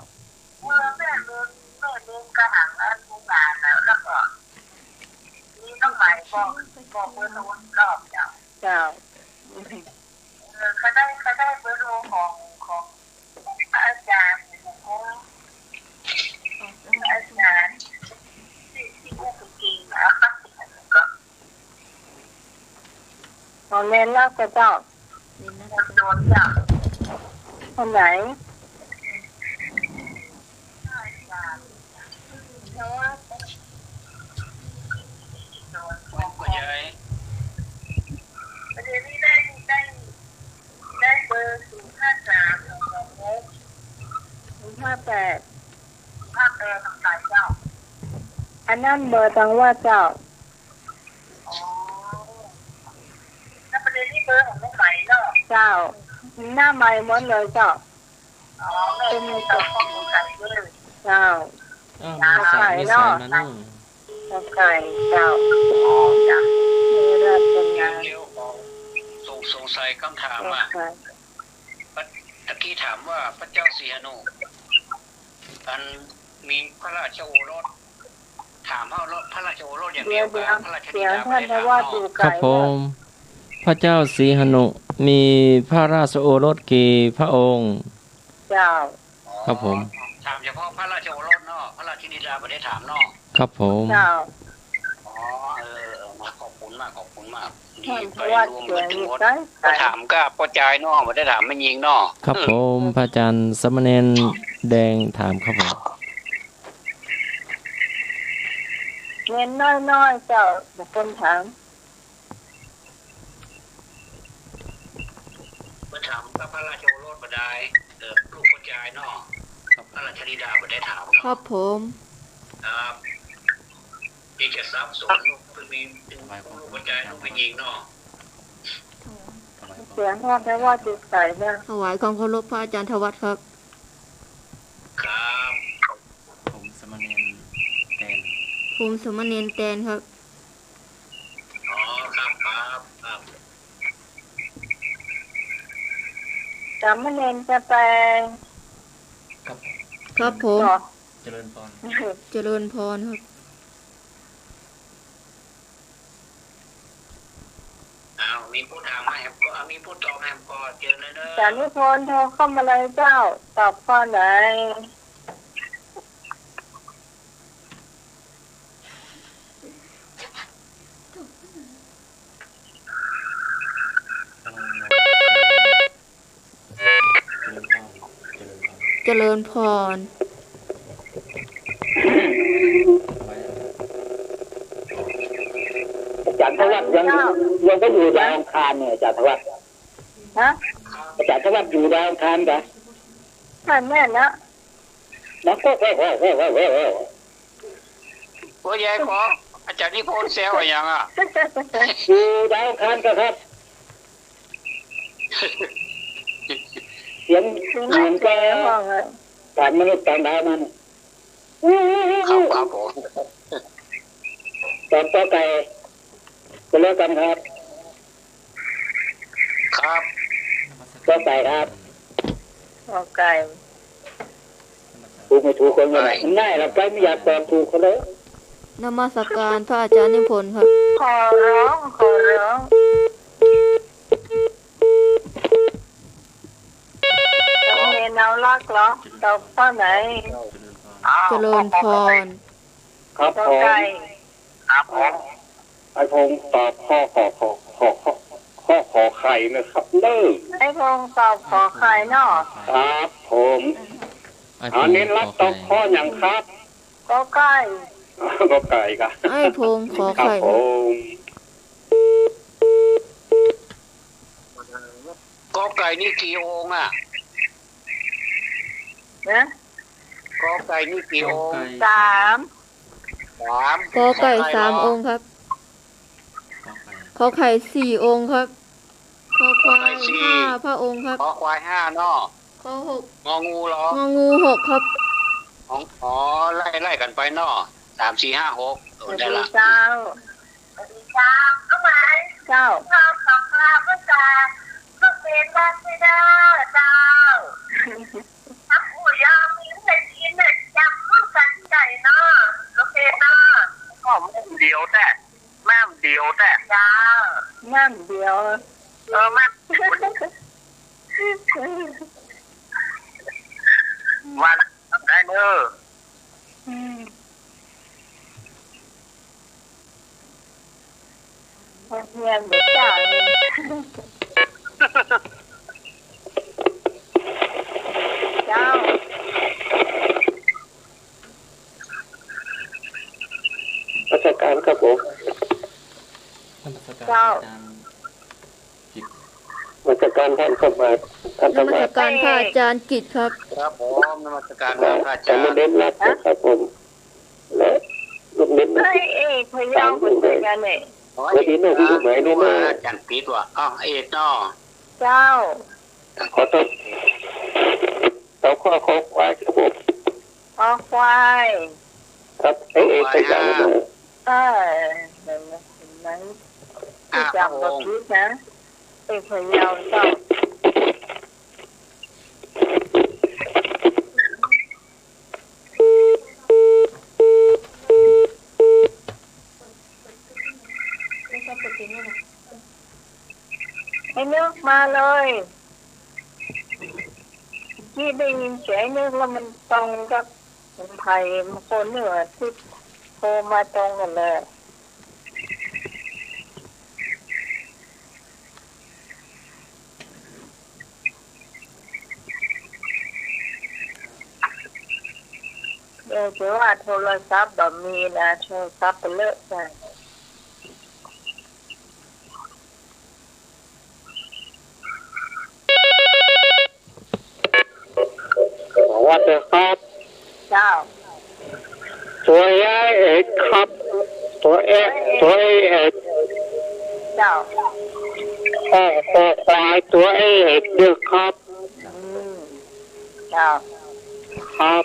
แม่ลืมกระหังแล้วทุกงานแล้วก็นี่ต้องหมายบอกเบอร์โทรรอบเจ้าเขาได้เบอร์โทรของอาจารย์ของอาจารย์ที่ผู้ฝึกจริงนะครับของเน้นแล้วก็เจ้าโดนเจ้าคนไหนประเดี๋ยวนี้ได้เบอร์053-226-058ทางสายเจ้าอันนั้นเบอร์ทางว่าเจ้าอ๋อแล้วประเด็นนี้เบอร์ของน้องใหม่เนาะเจ้าหน้าใหม่หมดเลยเจ้าอ๋อเป็นตัวข้อมูลกันเลยเจ้า มีสายมานั่ง โอเคเจ้าอ๋อจ้ะมีราชงาน สงสัยคำถามว่าตะกี้ถามว่าพระเจ้าสีหนุอันมีพระราชโอรสถามว่ารถพระราชโอรสอย่างเดียวกับพระราชธิดาไม่ได้ถามเนาะ ครับผมพระเจ้าสีหนุมีพระราชโอรสกี่พระองค์ เจ้า ครับผม ถามเฉพาะพระราชโอรสเนาะพระราชธิดาไม่ได้ถามเนาะ ครับผม เจ้า อ๋อมาขอบคุณมากดีไป เพราะว่าร วม เสีย กัน ง ถึง มี หมด ได้ ก็ถามก็ป้าจายเนาะไม่ได้ถามไม่ยิงเนาะ ครับผมพระอาจารย์สมณเณรแดงถามครับผม เงินน้อยๆเจ้าบุคคลถาม มาถามก็พระราชโอรสบ่ได้ลูกป้าจายเนาะพระราชธิดาไม่ได้ถาม ครั เนาะ บผม ครับอีกแค่ทรัพย์สมคือมีลูกหัวใจลูกผู้หญิงเนาะ เสียงพ่อแค่ว่าจิตใจเนี่ย ถวายความเคารพพระอาจารย์ทวัฒน์ครับ ครับ ผมสมณเณรแตน ภูมิสมณเณรแตนครับ อ๋อครับครับครับ จำไม่เน้นจะไป ครับ ครับผม ต่อ เจริญพร เจริญพรครับ อ้าวมีผู้ถามให้ก็มีผู้ตอบให้ก็เจอเลยเนอะ จานิพนธ์โทรเข้ามาเลยเจ้า ตอบข้อไหน เจริญพร เจริญพร อาจารย์ธวัฒน์ยังก็อยู่ดาวอังคารเนี่ยอาจารย์ธวัฒน์ ฮะ อาจารย์ธวัฒน์อยู่ดาวอังคารกะ ไม่แม่นะ แล้วก็ โอ้ยายขออาจารย์นิพนธ์แซวอย่างอ่ะ อยู่ดาวอังคารกะครับเสียงเหมือนกับการมนุษย์ต่างดาวมัน ครับครับผม ตอบต่อไก่ก็แล้วกันครับ ครับ ต่อไก่ครับ โอเค ถูกไม่ถูกคนละมันง่ายเราไปไม่อยากตอบถูกเขาเลย นมัสการพระอาจารย์นิพนธ์ครับ ขอร้องขอร้องจำเน้นเอาลักเหรอ ตอบข้อไหน เจริญพร ครับ ต่อ ผม ไก่ ครับผม ไอ้พงตอบข้อขอไข่นะครับเลิก ไอ้พงตอบขอใครเนาะ ครับผมอันนี้รักตอบข้ออย่างครับ ก็ใกล้ ก็ไก่กัน ไอ้พงขอ ครับ ไข่ ผม กอไก่นี่กี่องค์อ่ะ นะ กอไก่นี่กี่องค์ สาม สาม กอไก่3 องค์ครับ ขอไข่4 องค์ครับขอควาย5 พระองค์ครับ ขอควาย5เนาะ ขอ6 งองูเหรอง องู6 ครับ อ๋อไล่กันไปเนาะ3 4 5 6 สวัส ได้ ดี ละ เจ้าสวัสดีเจ้าเข้ามาเจ้าข้าวขับลาพระจาก็เป็นบ้านไม่ได้เจ้าถ้าผู้ยามมีแต่กินเนี่ยจำมั่งกันใจเนาะโอเคเนาะ ก็เดียวแต่แม่เดียวแต่ เจ้านั่นเดียว แม่วันทำได้เนอะ เงียบเหมือนเจ้าเจ้า ราชการครับผม เจ้า ราชการท่านเข้ามาท่าน น ทำ มั มา สการพระอาจารย์กิจครับ ครับผมนมัสการพระอา แต่ จาร ไม่ ย์ เน้นรักนะครับผมและลูกเน้น เฮ้ยเอกพยาวเป็นยังไง วันนี้น้องผู้ใหม่นี่นะ อาจารย์ปิดว่ะอ้าวเอกเนาะ เจ้า ขอโทษเราข้อควายครับผม ออควาย ครับเอกไปจังเลย นั้นที่จำก็คิดนะเอกพยาวเจ้าให้นึกมาเลยที่ได้ยินเสียงนึกแล้วมันตรงกับคนไทยมันคนเหนือที่โทรมาตรงกันเลยเดี๋ยวจะว่าโทรศัพท์แบบมีนะโทรศัพท์ไปเลอะใช่วัดนะครับ เจ้า ตัวเอกครับตัวเอกเจ้าควายตัวเอกเด้อครับเจ้าครับ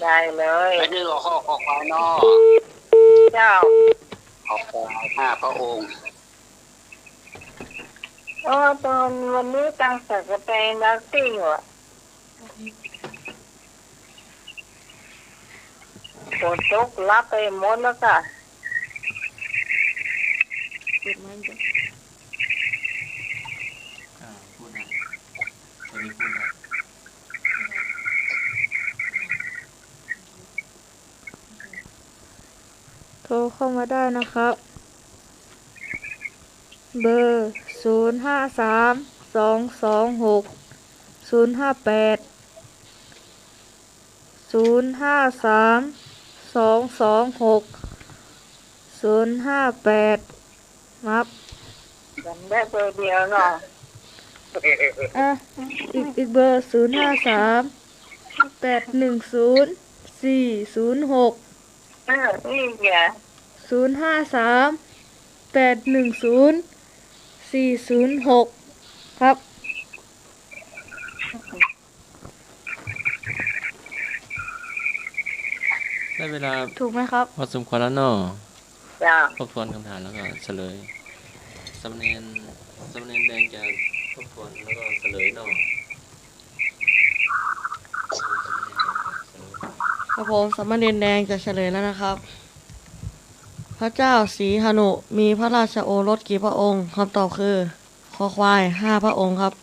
ได้เลยไปนึกข้อควายนอเจ้าขอควาย5พระองค์ตอนวันนี้ตั้งแต่จะไปนักติ้งอ่ะฝนตกรับไปหมดแล้วค่ะโทรเข้ามาได้นะครับเบอร์ครับจำได้เบอร์เดียวเนาะอีกเบอร์0538104406นี่ไง0538104406ครับได้เวลาถูกไหมครับพอสมควรแล้วเนาะจ้าทบทวนคำถามแล้วก็เฉลยสำเนียงแดงจะทบทวนแล้วก็เฉลยเนาะครับผมสามเณรแดงจะเฉลยแล้วนะครับพระเจ้าศรีหนุมีพระราชโอรสกี่พระองค์คำตอบคือคอควาย5พระองค์ครับ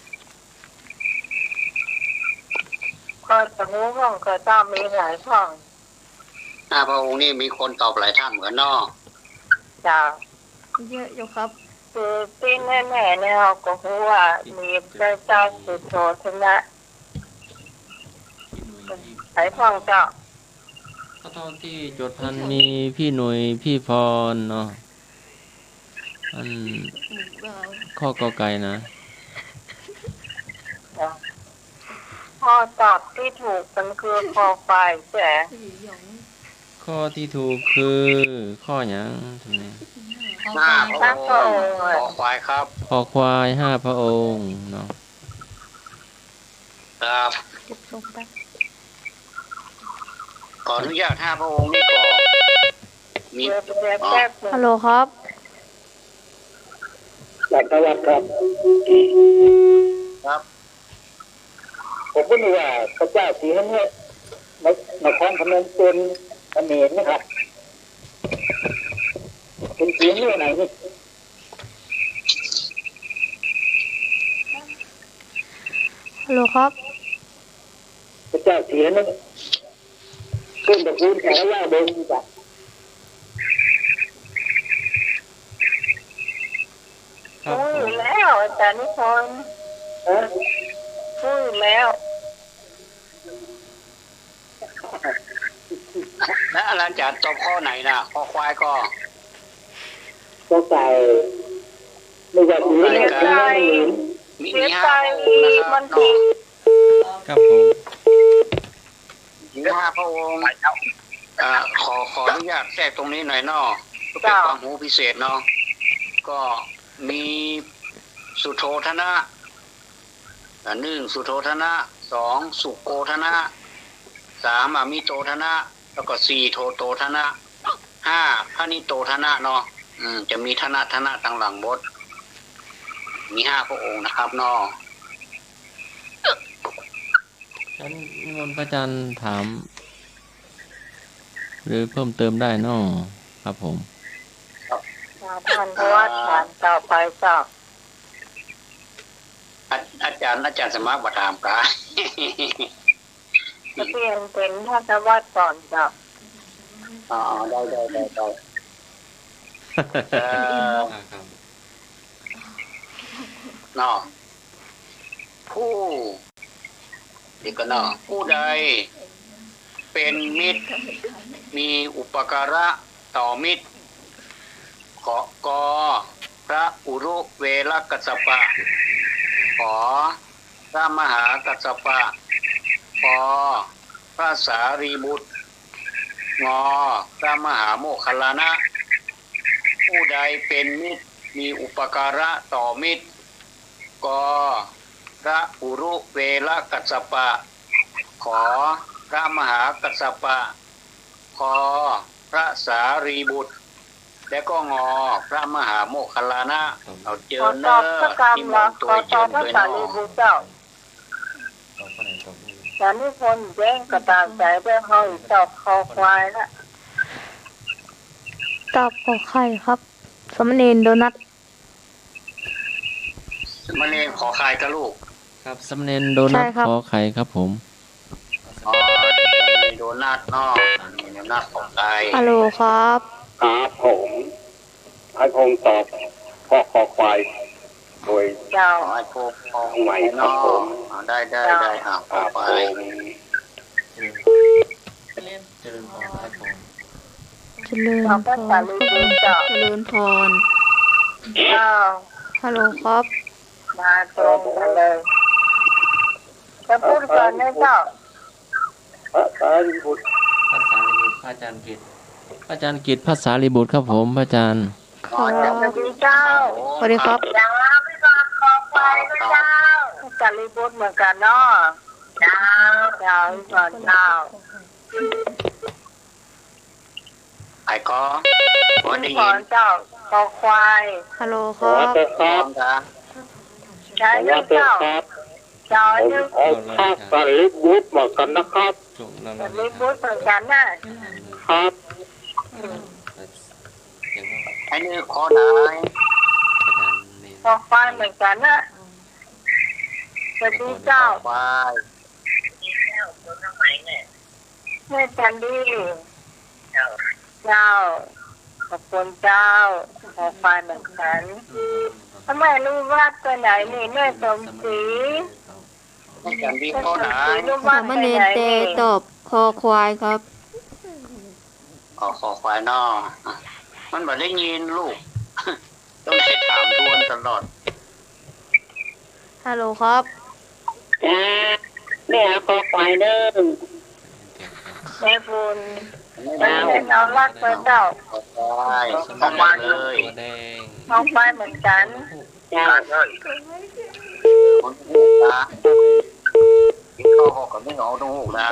ก็จะรู้ว่าก็ต้องมีหลายช่อง5พระองค์นี่มีคนตอบหลายท่านเหมือนเนาะจ้าเยอะอยู่ครับคือที่แน่ๆเนี่ยเราก็รู้ว่ามีพระเจ้าสุโธทนะสายพ่องเจ้าก็ตอนที่จดพันมีพี่หนุ่ยพี่พรเนาะข้อกอไก่นะข้อตอบที่ถูกมันคือคอควายใช่ข้อที่ถูกคือข้อหยังทำไม5พระองค์คอควายครับคอควาย5พระองค์เนาะครับขออนุญาต5พระองค์นี่ก็มีฮัลโหลครับสวัสดีครับครับผมก็รู้ว่าพระเจ้าศรีหนุนครพนมเป็นเขมรนะครับเป็นศรีหนุไหนนี่ฮัลโหลครับพระเจ้าศรีหนุขึ้นตระกูลแขกย่าเดินจ้ะพูดแล้วอาจารย์นิพนธ์พูดแล้วและอาจารย์ตอบข้อไหนนะข้อควายก็ไก่ไม่ใช่ผีไม่ใช่มี5พระองค์นะครับเนาะครับผมมี5พระองค์ขออนุญาตแทรกตรงนี้หน่อยเนาะก็เป็นความรู้พิเศษเนาะก็มีสุโธทนะ1สุโธทนะ2สุโกทนะ3อมิโตทนะแล้วก็4โทโตทนะ5พระนิโตทนะเนาะจะมีทนะต่างหลังบทมี5พระองค์นะครับเนาะฉันนิมนต์พระอาจารย์ถามหรือเพิ่มเติมได้เนาะครับผมท่านเพราะว่าถามต่อไปจ้ะอาจารย์สมาบัติถามกาจะเปลี่ยนเป็นท่านวัดก่อนจ้ะได้เนาะผู้นี่ก็เนาะผู้ใดเป็นมิตรมีอุปการะต่อมิตรขอกอพระอุรุเวลกัสสปะขอพระมหากัสสปะขอพระสารีบุตร งอพระมหาโมคคัลลานะผู้ใดเป็นมิตรมีอุปการะต่อมิตรกพระอุรุเวลกัสสปะขอพระมหากัสสปะขอพระสารีบุตรและก็งอพระมหาโมคคัลลานะเอาเจอเนอที่มองตัวเจอด้วยนอแต่นี่คนแย่งกระตามใจเพื่อเขาเจ้าคอควายละ ตอบขอไข่ครับสมณเณรโดนัท มะเร็งขอคายกับลูก ครับสำเนนโดนัทขอไข่ครับผม อ๋อโดนัทเนาะโดนัทขอคาย ฮัลโหลครับ ครับผมให้คงตอบข้อคอควายโดย เจ้า ขอให้พวกพอง ใหม่ครับ เนาะ ผม ได้ครับ ค ขอ รับ ไป ผม เจริญพรครับผม เจริญ เรา พ ก็สาร ลีบุเจ้า เจริญพร เจ้า ฮัลโหลครับ มาตรงกันเลยจะพูดก่อนนะเจ้า พระสารีบุตร พระสารีบุตรพระอาจารย์กิตพระอาจารย์กิตพระสารีบุตรครับผมพระอาจารย์ ครั ส บ วัสดีเจ้า สวัสดีครับ อย่างเราพี่บอลคอควายนะเจ้าสารลีบุตรเหมือนกันเนาะเจ้าพี่บอลเจ้า ไอ้ก็วัน พี่ นี้ บอลเจ้าคอควาย ฮัลโหลค ขอ รับ เตอร์ค พร้ รั อบ มครับ ใช่ ขอ ยัง เตอร์ เจ้า ครับ เจ้า ผม ยัง เอาภาพสารีบุตรมากันนะครับ จุกแล้ว สารลีบุตรเหมือนกันน่ะ ครับ ไอ้นี่ขอได้ คอควายเหมือนกันน่ะสวัสดีเจ้า ไป แม่จันดีเจ้าขอบคุณเจ้าขอควายเหมือนกันทำไมรู้ว่าตัวไหนนี่แม่สมศรี ให้กันดี แม่ ขอ สม ได้ ศรีรู้ว่า สาม ตัว เณ ไห ร น เต นี่ ตอบคอควายครับ ขอควายนอมันบ่ได้ยินลูก ต้องให้ถามทวนตลอด ฮัลโหลครับ จ้าแม่คอควายเด้อ แม่บุญ ไม่ แม่ ได้ เป็นเอารักตัวเจ้า ขอควายขอควายเลย ตัวแดง ขอควายเหมือนกัน จ้า คนหูนะกินข้าวหอกกับไม่หนอตรงหูนะ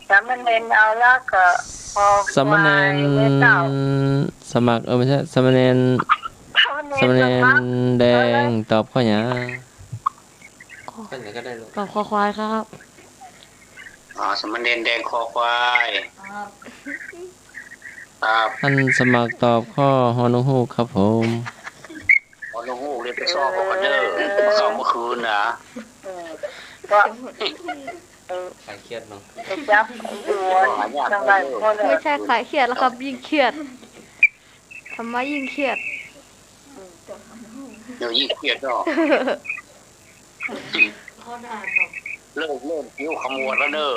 สามเณรเอารักก็ขอ สามเณร เจ้า สมัครไม่ใช่สามเณรสามเณรแดงตอบข้อหยังข้อไหนก็ได้ลูก ตอบคอควายครับ สมณเณรแดงคอควายครับ ท่านสมัครตอบข้อฮอนุฮูกครับผม พอลงหูเรียนไปสอบบอกกันเด้อมาเข้าเมื่อคืนนะ ก็ ใครเครียดเนาะ ไปจับดวนจังไรคนเลย ไม่ใช่ขายเครียดแล้วครับ ยิ่งเครียดทำไมยิ่งเครียด เดี๋ยวยิ่งเครียดเนาะเริ่มคิ้วขมวดแล้วเด้อ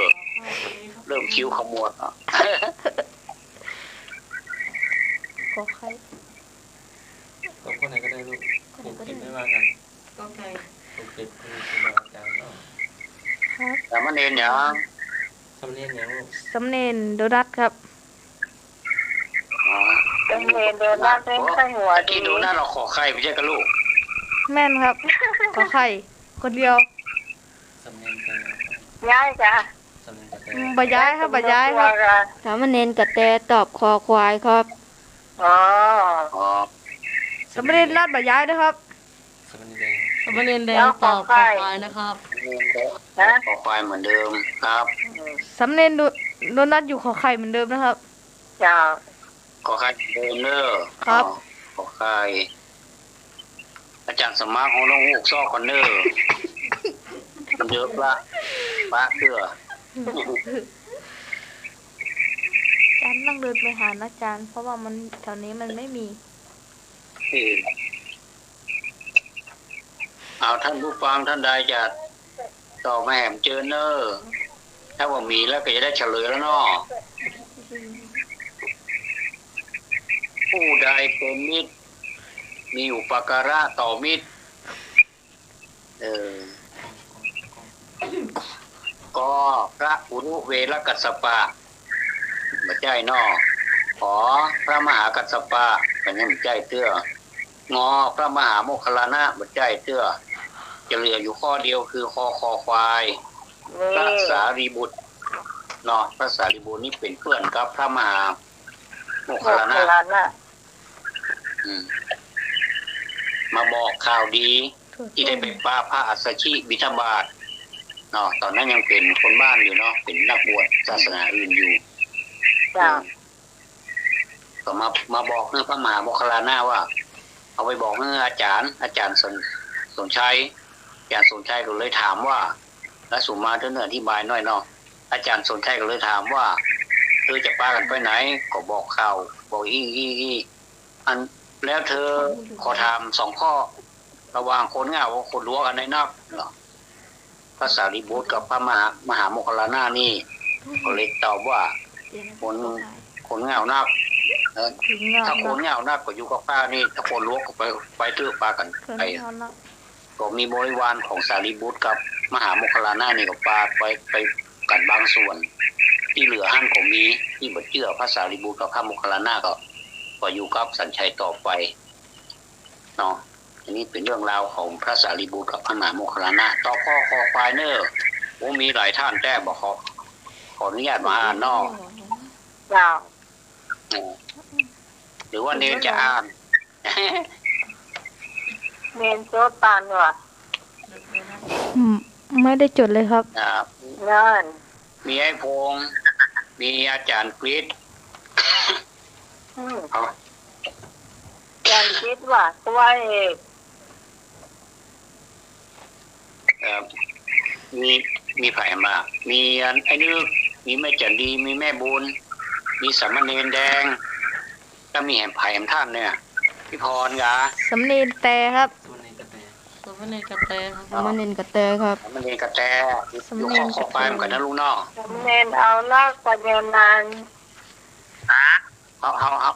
เริ่มคิ้วขมวดอ่ะ ขอไข่ ตอบข้อไหนก็ได้ลูกถูกผิดไม่ว่ากันถูกผิดคือครูบาอาจารย์เนาะ แต่มันเองเนี่ย สำเนียงอย่างลูก สมณเณรโดนัทครับ เป็นเมนโดนัทเป็นไข้หัวดี ที่ดูหน้าเราขอไข่ไม่ใช่กับลูก แม่นครับ ขอไข่คนเดียว สำเนียงแต่ ย้ายจ้ะ สำเนียงแต่ บย้ายครับบย้ายครับ สามเณรกระแตตอบคอควายครับ อ๋อ อ๋อ สมณเณรนัดบย้ายนะครับ สำเนียงแดง สามเณรแดงตอบคอควายนะครับ นะ ขอควายเหมือนเดิมครับ สมณเณรโดนัทอยู่ขอไข่เหมือนเดิมนะครับ จ้า ขอไข่เดิมเด้อ ครับ ขอไข่อาจารย์สมาร์ทของน้องหูกซอกคอนเนอร์มันเยอะละป้าเสื้อ อาจารย์ต้องเดินไปหาอาจารย์ เพราะว่ามันแถวนี้มันไม่มี เอาท่านผู้ฟังท่านใดจะต่อมาแหมเจอเนอร์ถ้าว่ามีแล้วก็จะได้เฉลยแล้วเนาะผู้ใดเป็นมิตรมีอุปการะต่อมิตรก็พระอุรุเวลกัสสปะ บัดใจนอขอพระมหากัสสปะเป็นยังบัดใจเตื้องอพระมหาโมคคัลลานะบัดใจเตื้อจะเหลืออยู่ข้อเดียวคือคอควายพระสารีบุตรเนาะพระสารีบุตรนี่เป็นเพื่อนกับพระมหาโมคคัลลานะมาบอกข่าวดีที่ได้ไปป้าพระอัสสชิบิณฑบาตเนาะตอนนั้นยังเป็นคนบ้านอยู่เนาะเป็นนักบวชศาสนาอื่นอยู่ก็มาบอกเรื่องพระมหาโมคคัลลานะว่าเอาไปบอกเรื่องอาจารย์สนชัยอาจารย์สนชัยก็เลยถามว่าแล้วสุมาเธออธิบายหน่อยเนาะอาจารย์สนชัยก็เลยถามว่าเธอจะพากันไปไหนก็บอกข่าวบอกอันแล้วเธอขอถาม2 ข้อระหว่างคนเหงากับคนรั้วกันในนักเนาะพระสารีบุตรกับพระมหาโมคคัลลานะนี่ก็เลยตอบว่าคนเหงานักถ้าคนเหงานักก็อยู่กับป้านี่ถ้าคนรั้วก็ไปเทือกปากันไปก็มีบริวารของสารีบุตรกับมหาโมคคัลลานะนี่ก็ปาไปกันบางส่วนที่เหลือหั่นก็มีที่บ่เชื่อพระสารีบุตรกับพระโมคคัลลานะก็อยู่กับสัญชัยต่อไปเนาะอันนี้เป็นเรื่องราวของพระสารีบุตรกับพระมหาโมคคัลลานะต่อข้อควายเนอร์โอ้มีหลายท่านแต่บอกขออนุญาตมาอ่านนอกหรือว่าเนนจะอ่านเนนโจตานว่ะไม่ได้จดเลยครับนั่นมีไอ้พงษ์มีอาจารย์กฤษอาจารย์กฤษว่าตัวเอกมีไผ่มามีไอ้นึกมีแม่จันดีมีแม่บุญมีสามเณรแดงก็มีแหมไผ่แหมท่านเนี่ยพี่พรกะสำเนียงแต่ครับสมณเณรกระแตครับ สมณเณรกระแตครับสมณเณรกระแตอยู่ขอไปเหมือนกันนะลูกน้องสมณเณรเอาลากปัญญานานเอา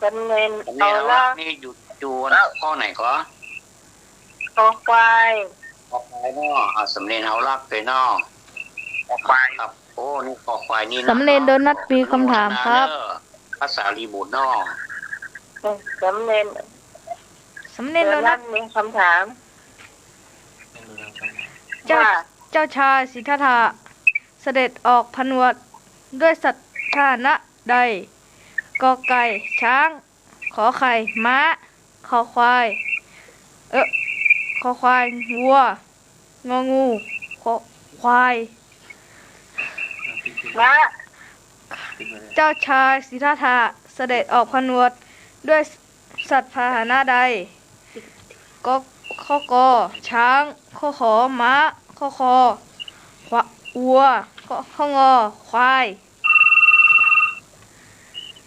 สมณเณรเอาลากนี่อยู่ข้อไหนก็คอควายเนาะสมณเณรเอาลากไปเนาะคอควายครับโอ้นี่คอควายนี่สำเณรโดนัทมีคำถามครับภาษาลีบุตรเนาะสำเณรโดนัทมีคำถามเจ้าชายสิทธัตถะเสด็จออกผนวดด้วยสัตว์พาหนะใดกอไก่ช้างขอไข่ม้าคอควายวัวงองูควายม้าเจ้าชายสิทธัตถะเสด็จออกผนวดด้วยสัตว์พาหนะใดข้อกอช้างข้อขอม้าข้อคอวัวข้องอควาย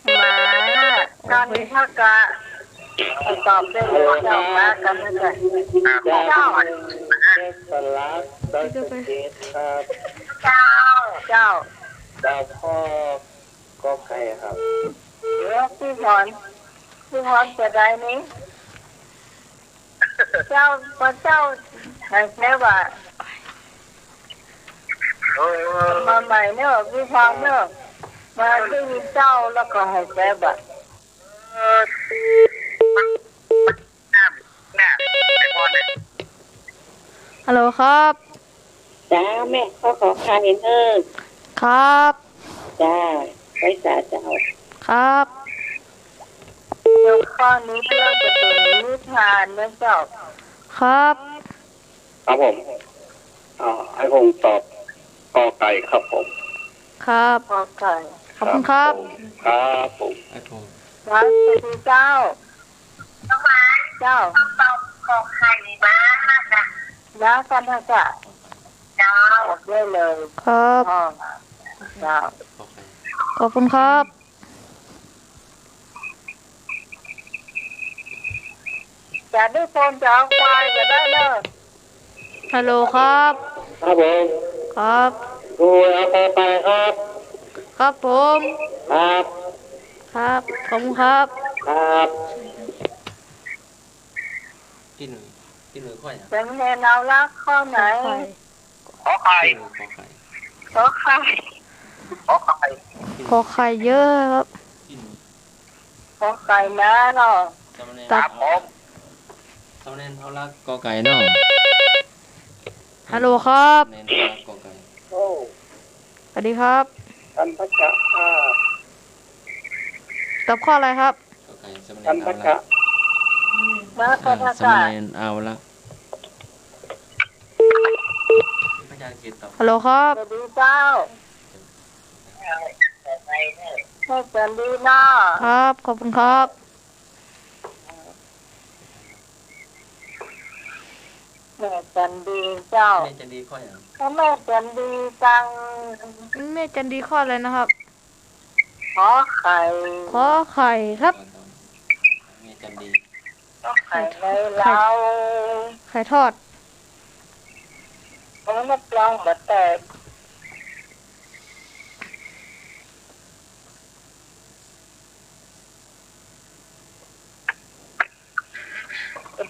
ม้าการนิทากะตอบได้เลยเจ้าม้ากันไม่ได้เจ้าข้อก็ไก่ครับพี่พรจะได้นี้เจ้าพระเจ้าให้แค่ว่ามาใหม่เนอะพี่พรเนอะมาที่มีเจ้าแล้วก็ให้แค่แบบฮัลโหลครับจ้าแม่ขอคาเห็นครับจ้าไว้สาเจ้าครับเดี๋ยวข้อนี้เราจะเป็นนิทานนะเจ้าครับผมไอ้พงตอบกอไก่ครับผมครับกอไก่ขอบคุณครับครับผมไอ้พงรักคุณเจ้าเจ้าตอบกอไข่บ้านนะกันนะจ๊ะเจ้าได้เลยครับเจ้าขอบคุณครับจะได้โฟนจะเอาควายจะได้เลย ฮัลโหลครับครับผมครับดูเอาไปครับครับผมครับครับขอบคุณครับครับที่หนึ่งข้อไหนเป็นเงินเอาละข้อไหนขอไข่ขอไข่ขอ อไข่เยอะครับ ขอไก่นะเนาะ สามเณร ครับผม สามเณรเอาละกอไก่เนาะ ฮัลโหลครับ สามเณรเอาละกอไก่ โอ้ สวัสดีครับ ท่านพระกะ ตอบข้ออะไรครับ กอไก่สามเณ ท่าน ร พ เอา ระ ละ กะ นะขอพระ สาม กา เณรเอาละพระยาเกตตอบ ฮัลโหลครับ สวัสดีเจ้าให้เสริมดีเนาะ ครับ ขอบคุณครับ แม่จันดีเจ้า แม่จะดีข้ออย่าง แม่จันดีจัง แม่จันดีข้ออะไรนะครับ ขอไข่ ขอไข่ครับ แม่จันดี ขอไข่ในเรา ไข่ทอด เพราะนักร้องมาแตก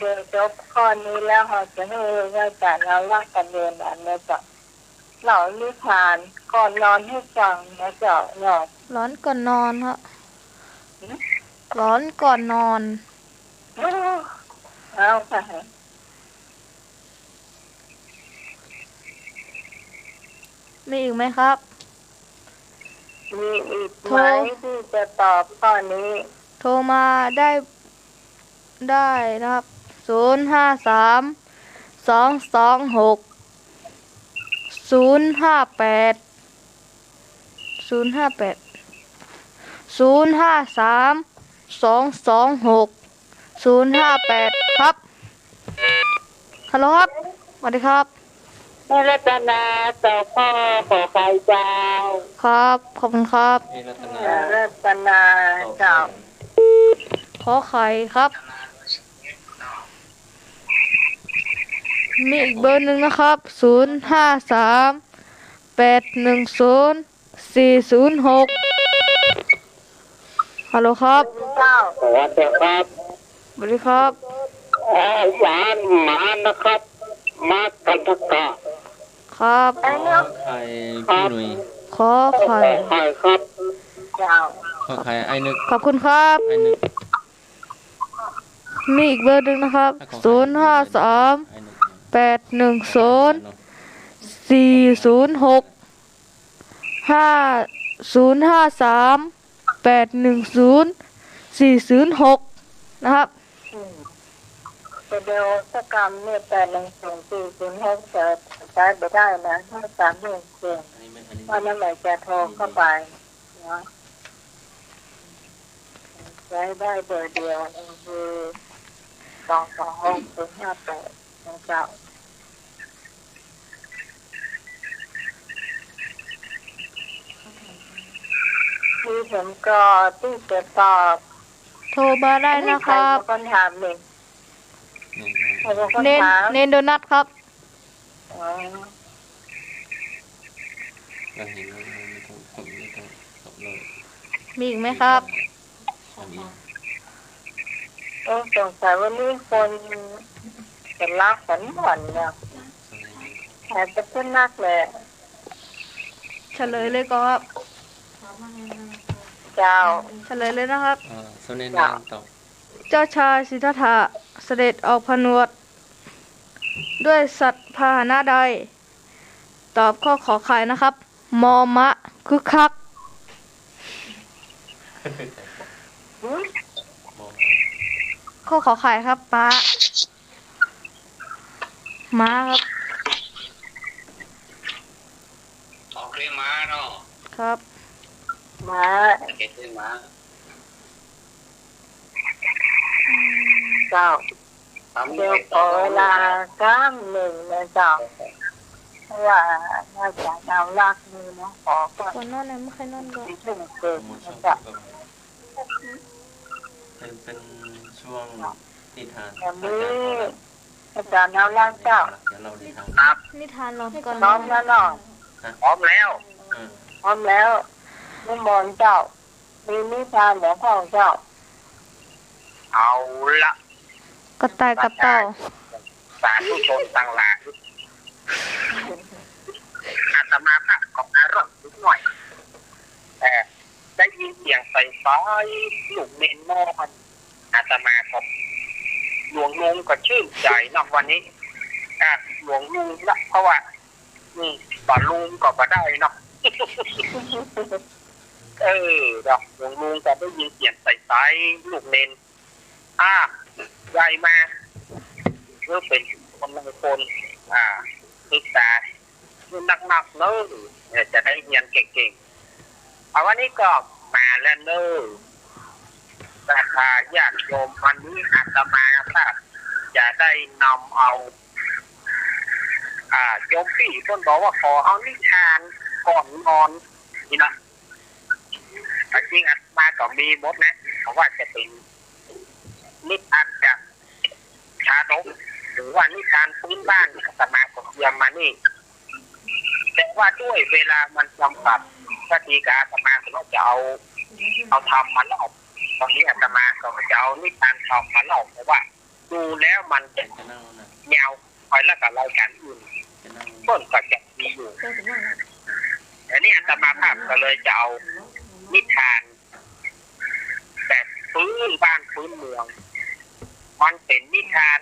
เดี๋ยวจบข้อนี้แล้วเราจะให้อาจารย์เราลักกันเรียนอันนี้จ้ะเล่านิทานก่อนนอนให้ฟังนะเจ้าเนาะ ร้อนก่อนนอนครับร้อนก่อนนอน เอาค่ะ มีอีกไหมครับ มีอีกไหมที่จะตอบข้อนี้ โทรมาได้นะครับ053 226 058 ครับ ฮัลโหลครับ สวัสดีครับ แม่รัตนาต่อพ่อขอใครเจ้า ครับ ขอบคุณครับ เอรัตนา แม่รัตนาเจ้า ขอไข่ครับ มีอีกเบอร์หนึ่งนะครับ053 810 406 ฮัลโหลครับ เจ้า สวัสดีครับ สวัสดีครับ หวานหมานะครับ มากันทกะ ครับ ขอไข่พี่หนุ่ย ขอไข่ ใช่ครับ เจ้า ขอไข่ไอ้นึก ขอบคุณครับ ไอ้นึก มีอีกเบอร์หนึ่งนะครับ053 ไอ้นึก 810 406 5053 810 406 นะครับ เดี๋ยวสกรรมเนี่ย810 406จะใช้ไปได้นะถ้า3เดือนเกิน อันนี้ไม่อันนี้ ว่านั่นแหละจะโทรเข้าไปนะใช้ได้เบอร์เดียวคือ226 058นะเจ้าที่ผมก็ที่จะตอบ โทรมาได้นะครับ ใครเป็นคนถามหนึ่งใครเป็นคน เนน ถาม เนนโดนัทครับ อ๋อ เราเห็นแล้วไม่ต้องตอบเลย มีอีกไหมครับ อันนี้ สงสัยว่านี่คนเป็นรักสันหวนเนี่ยแต่จะเป็นนักเลย เฉลยเลยก็ครับ เจ้า เฉลยเลยนะครับ สำเนียงแดงตอบ เจ้าชายสิทธัตถะเสด็จออกผนวด ด้วยสัตว์พาหนะใด ตอบข้อขอไข่นะครับ มอมะคึกคัก ข้อขอไข่ครับป้าม้าครับ ออกเรียมาเนาะ ครับ มา เก็ตเรียมา เจ้าเดี๋ยวขอเวลา1นะเจ้าเพราะว่าน่าจะเอารักมือน้องขอก่อน ก่อนนอนนะไม่เคยนอนก่อน ที่ถึงเกิด โม นะ ชั่น เจ้า เป็นช่วงนิทาน วันนี้อาจารย์เอารักเจ้า เดี๋ยวเรานิทาน นิทานนอนก่อน พร้อมแล้วเนาะ พร้อมแล้ว พร้อมแล้วนิมนต์เจ้ามีนิทานของพ่อเจ้า เอาละ กระต่ายกับเต่า สาธุชนตั้งหลายอาตมาพระของอารมณ์นิดหน่อยแต่ เสียงใส่ไฟลูกเน้นนอนอาตมาครับหลวงลุงก็ชื่นใจนอกวันนี้หลวงลุงละเพราะว่าบ่ลุงก็บ่ได้เนาะดอกหลวงลุงก็ได้ยินเสียงใส่ไฟลูกเน้นใหญ่มาเพื่อเป็นคนบางคนศึกษาหนักๆเนอะจะได้เรียนเก่งๆเอาวันนี้ก็มาแล้วเนอะราคาญาติโยมวันนี้อาตมาครับจะได้นำเอาโยมพี่ต้นบอกว่าขอเอานิทานก่อนนอนนี่นะจริงอาตมาก็มีหมดนะเพราะว่าจะเป็นนิทานจากชาดกหรือว่านิทานพื้นบ้านอาตมาก็เตรียมมานี่แต่ว่าด้วยเวลามันจำกัดสักทีกับอาตมาก็จะเอาทำมาเล่าตอนนี้อาตมาก็จะเอานิทานทำมาเล่าเพราะว่าดูแล้วมันจะยาวคอยแล้วกับรายการอื่นต้นก็จะมีอยู่อันนี้อาตมาภาพก็เลยจะเอานิทานแบบพื้นบ้านพื้นเมืองมันเป็นนิทาน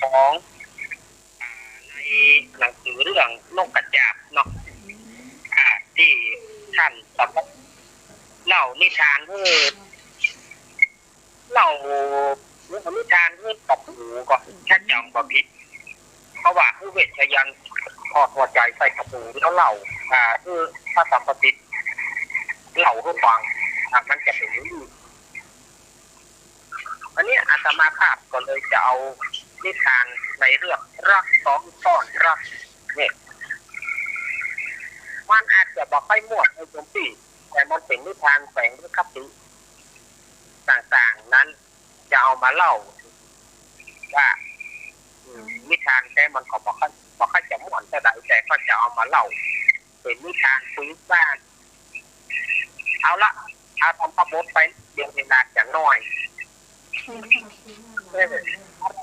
ของในหนังสือเรื่องนกกระจาบเนาะที่ท่านสมมติเล่านิทานเล่านิทานกับหูก็แค่จำก็ผิดเพราะว่าผู้เวชยันพอหัวใจใส่กระปูแล้วเล่าคือพระสัมปติเล่าให้ฟังมันจะเป็นอย่างนี้อันนี้อาตมาภาพก็เลยจะเอานิทานในเรื่องรักสองซ่อนรักเนี่ยมันอาจจะบอกให้หมวดในตรงที่แต่มันเป็นนิทานแฝงด้วยคติต่างๆนั้นจะเอามาเล่าว่านิทานแต่มันก็บอกให้จะม่วนแต่ใดแต่ก็จะเอามาเล่าเป็นนิทานพื้นบ้านเอาละเอาทำพระบทไปเดี๋ยวเวลาจะน้อย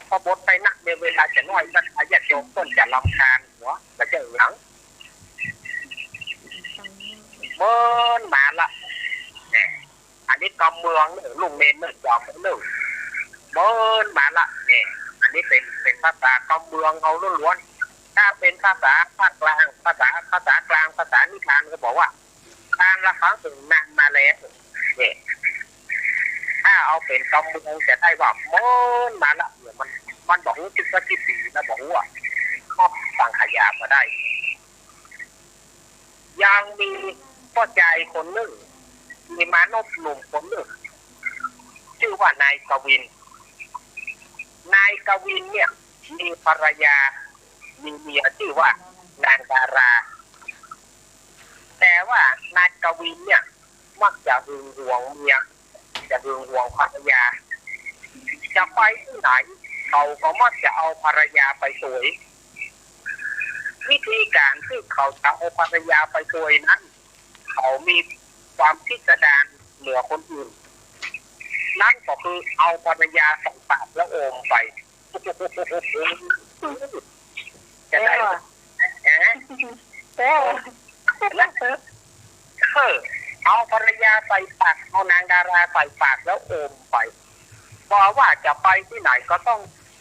พระบทไปนักเดี๋ยวเวลาจะน้อยก็อาญาโยมต้นจะรำคาญหัวจะเจอหลังเมื่อมาละอันนี้กำเมืองลุงเมนเมื่อจอมหนึ่งเมื่อมาละเนี่ยอันนี้เป็นภาษากำเมืองเอาล้วนๆถ้าเป็นภาษาภาคกลางภาษากลางภาษานิทานก็บอกว่าการละครั้งถึงนานมาแล้วเนี่ยถ้าเอาเป็นกำเมืองจะได้ว่าเมื่อมาละเนี่ยมันบอกว่าจุดที่สี่นะบอกว่าครอบสังขยามาได้ยังมีพ่อใจคนหนึ่งมีมานพหนุ่มคนหนึ่งชื่อว่านายกวินเนี่ยมีภรรยามีเมียชื่อว่านางดาราแต่ว่านายกวินเนี่ยมักจะหึงหวงเมียจะหึงหวงภรรยาจะไปที่ไหนเขาก็มักจะเอาภรรยาไปสวยวิธีการที่เขาจะเอาภรรยาไปสวยนั้นเขามีความพิสดารเหนือคนอื่นนั่นก็คือเอาภรรยาสองปากแล้วโอมไปจะได้เอาภรรยาใส่ปากเอานางดาราใส่ปากแล้วโอมไปบอกว่าจะไปที่ไหนก็ต้อง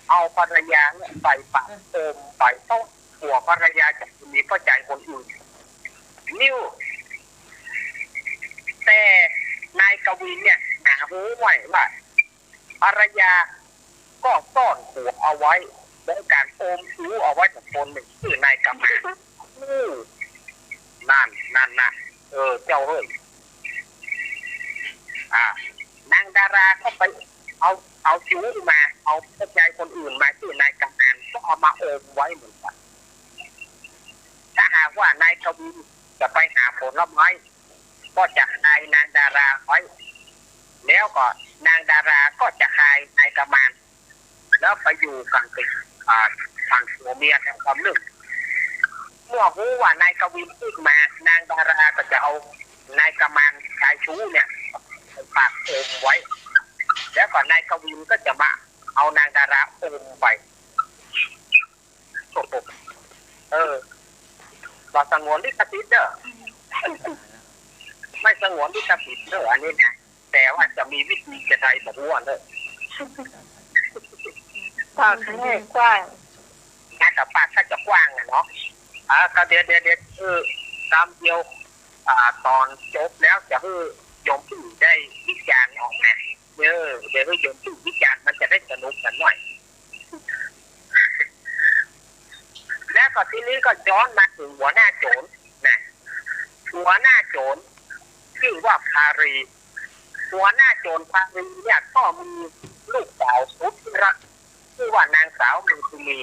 เอาภรรยาใส่ปากโอมไปต้องหัวภรรยาจะมีเข้าใจคนอื่นนิ้วแต่นายกวินเนี่ยหาหูไว้ว่าภรรยาก็ซ่อนหัวเอาไว้โดยการโอมชู้เอาไว้กับคนหนึ่งชื่อนายกำมันนั่นนะเจ้าเฮ้ยนางดาราก็ไปเอาชู้มาเอาเข้าใจคนอื่นมาชื่อนายกำมันก็เอามาโอมไว้เหมือนกันถ้าหากว่านายกวินจะไปหาผลไม้ก็จะคายนางดาราไว้แล้วก็นางดาราก็จะคายนายกำมันแล้วไปอยู่กันติดทางผัวเมียทั้งความหนึ่งเมื่อรู้ว่านายกวินพูดมานางดาราก็จะเอานายกำมันชายชู้เนี่ยปากโอมไว้แล้วก็นายกวินก็จะมาเอานางดาราโอมไปเราสงวนลิขสิทธิ์เด้อ ไม่สงวนลิขสิทธิ์เนอะอันนี้นะแต่ว่าจะมีวิธีจะใดบอกว่าเนอะปากให้กว้างงานกับปากถ้าจะกว้างเนาะก็เดี๋ยวตามเดียวตอนจบแล้วจะให้โยมผู้ได้วิจารณ์ออกมาเดี๋ยวให้โยมผู้วิจารณ์มันจะได้สนุกกันหน่อยแล้วก็ทีนี้ก็ย้อนมาถึงหัวหน้าโจรนะหัวหน้าโจรชื่อว่าพารีหัวหน้าโจรพารีเนี่ยก็มีลูกสาวสุดรักชื่อว่านางสาวเมธุนี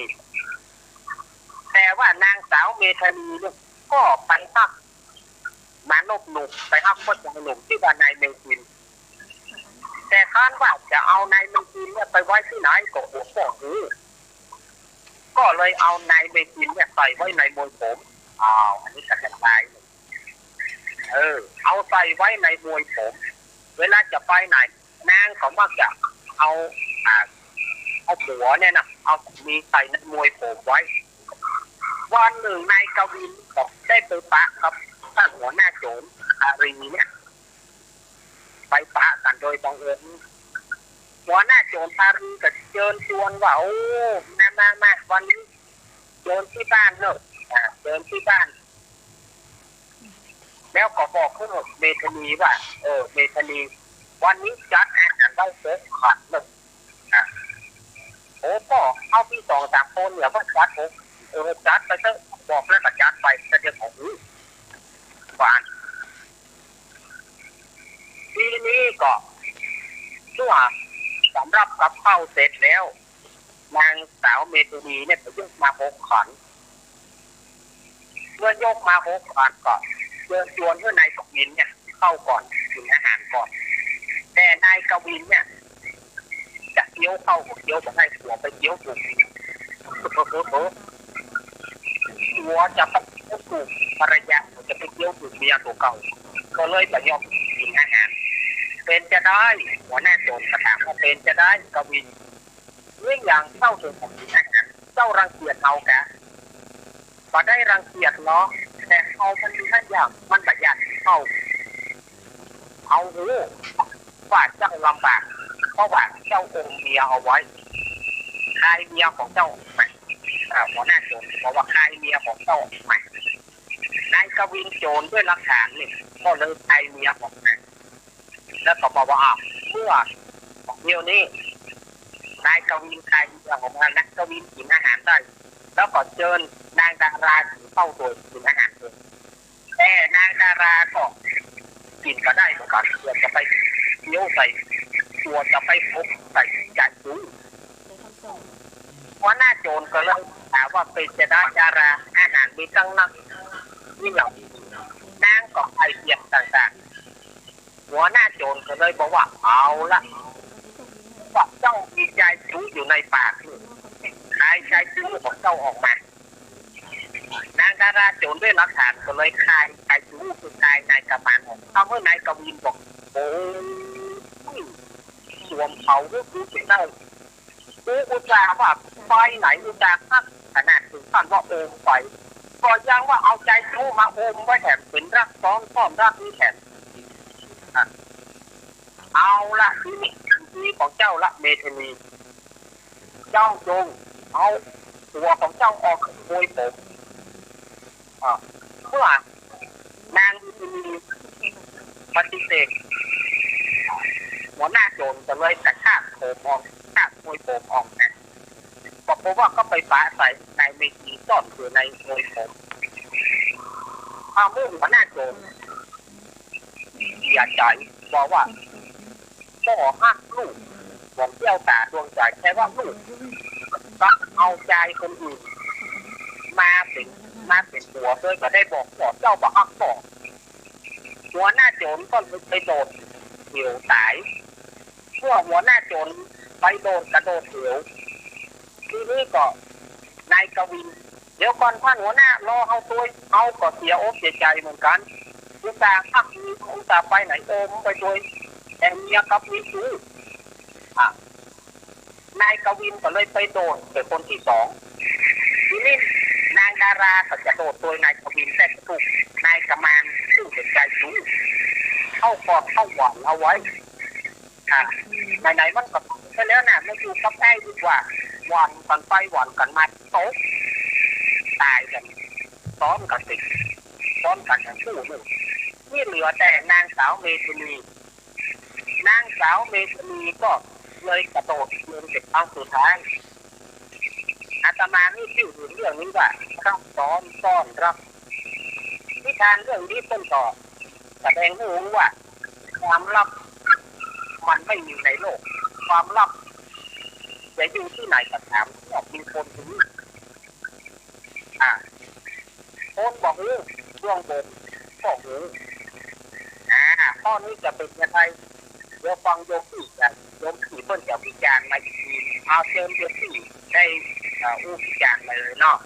แต่ว่านางสาวเมธานีเนี่ยก็ไปฮักมานบหนุ่มไปฮักคนชายหนุ่มที่ว่านายเมธินแต่ท่านว่าจะเอานายเมธินเนี่ยไปไว้ที่ไหนก็หัวข้อหูก็เลยเอานายเมธินเนี่ยใส่ไว้ในมวยผมอันนี้จะเป็นไปเอาใส่ไว้ในมวยผมเวลาจะไปไหนนางเขามักจะเอาหัวเนี่ยนะเอามีใส่ในมวยผมไว้วันหนึ่งนายกวินก็ได้ไปปะครับท่านหัวหน้าโจรอารีเนี่ยไปปะกันโดยบังเอิญหัวหน้าโจรอารีก็เชิญชวนว่าโอ้มาวันนี้โจรที่บ้านเนอะเดินที่บ้านแล้วก็บอกขึ้นเมธานีว่าเมธานีวันนี้จัดอาหารได้เสร็จขัดเลยก็เอาพี่2-3คนเนี่ยว่าจัดจัดไปเถอะบอกแล้วก็จัดไปแต่เดี๋ยวของฝานทีนี้ก็ชั่วสำหรับกับข้าวเสร็จแล้วนางสาวเมธุนีเนี่ยก็ยกมา6 ขันเมื่อยกมา6 ขันก็เชิญชวนให้นายกวินเนี่ยเข้าก่อนกินอาหารก่อนแต่นายกวินเนี่ยจะเคี้ยวเข้าเคี้ยวจะให้หัวไปเคี้ยวถูกหัวจะไปเคี้ยวถูกภรรยาจะไปเคี้ยวถูกเมียตัวเก่าก็เลยจะยอมกินอาหารเป็นจะได้หัวหน้าโจรกระถางว่าเป็นจะได้กวินเรื่องอย่างเจ้าถึงของกินอาหารเจ้ารังเกียจเราแกก็ได้รังเกียจเนาะแต่เขามันมีท่านอย่างมันประหยัดเอาหูว่าเจ้าลำบากเพราะว่าเจ้าองเมียเอาไว้คายเมียของเจ้าใหม่หัวหน้าโจรบอกว่าคายเมียของเจ้าใหม่นายกวินโจรด้วยหลักฐานนี่ก็เลยคายเมียของนายแล้วก็บอกว่าเมื่อเดี๋ยวนี้นายกวินคายเมียของนายกวินกินอาหารได้แล้วก็เชิญนางดาราเข้าตัวกินอาหารเลยแต่นางดาราก็กินก็ได้เหมือนกันเพื่อจะไปเลี้ยวใส่ตัวจะไปพบใส่ใจสูงหัวหน้าโจรก็เลยถามว่าเป็นจะได้ดาราอาหารมีตั้งนักนี่เหรอนางก็ไปเสียงต่างๆหัวหน้าโจรก็เลยบอกว่าเอาละว่าเจ้ามีใจสูงอยู่ในปากนายใจสูงของเจ้าออกมานางดาราโจรด้วยหลักฐานก็เลยคายใจสูงคือคายนายกำมันทำให้นายกวินบอกโอ้สวมเขาด้วยผู้เป็นได้อุตส่าห์ว่าไฟไหนอุตส่าห์ขนาดถึงขั้นว่าโอมไฟก็ยังว่าเอาใจสู้มาโอมไว้แถมเป็นรักซ้อนซ่อมรักนี้แถมเอาละที่ของเจ้าละเมธานีเจ้าจงเอาตัวของเจ้าออกขโมยผมเมื่อนางเมธานีปฏิเสธหัวหน้าโจรจะเลยกระชากโผมออกกระชากมวยผมออกนะก็เพราะว่าก็ไปปาใส่ในเมธีซ่อนอยู่ในมวยผมเมื่อหัวหน้าโจรเสียใจบอกว่าพ่อฮักลูกผมเที่ยวตาดวงใจแค่ว่าลูกก็เอาใจคนอื่นมาเป็นหัวเลยก็ได้บอกพ่อเจ้าบอกฮักพ่อหัวหน้าโจรก็ไปโดดเหวตายเมื่อหัวหน้าโจรไปโดนกระโดดเหวทีนี้ก็นายกวินเดี๋ยวก่อนท่านหัวหน้ารอเอาตัวเอาก็เสียอกเสียใจเหมือนกันอุตส่าห์พักอุตส่าห์ไปไหนโอมไปโดยแต่เมียกับมีชู้นายกวินก็เลยไปโดนเป็นคนที่2ทีนี้นางดาราก็จะโดดโดยนายกวินแต่ถูกนายกำมานซึ่งเป็นใจชู้ เข้ากอดเข้าหวานเอาไว้ค่ะไหนๆมันก็ไปแล้วน่ะไม่อยู่กับแม่ดีกว่าหวานกันไปหวานกันมาโต๊ะตายกันซ้อนกันติดซ้อนกันทั้งคู่หนึ่งนี่เหลือแต่นางสาวเมตุนีนางสาวเมตุนีก็เลยกระโดดลงจากเอาสุดท้ายอาตมานี่ชื่อเรื่องนี้ว่าข้าวซ้อนซ่อนรับนิทานเรื่องนี้ต้นต่อแสดงให้รู้ว่าความลับมันไม่มีในโลกความลับจะอยู่ที่ไหนก็ตามก็มีคนรู้คนบอกรู้ดวงบนบอกรู้ข้อนี้จะเป็นยังไงเดี๋ยวฟังโยมพี่กันโยมพี่เพิ่นจะวิจารณ์มาอีกทีเอาเชิญโยมพี่ได้วิจารณ์มาเลยเนาะ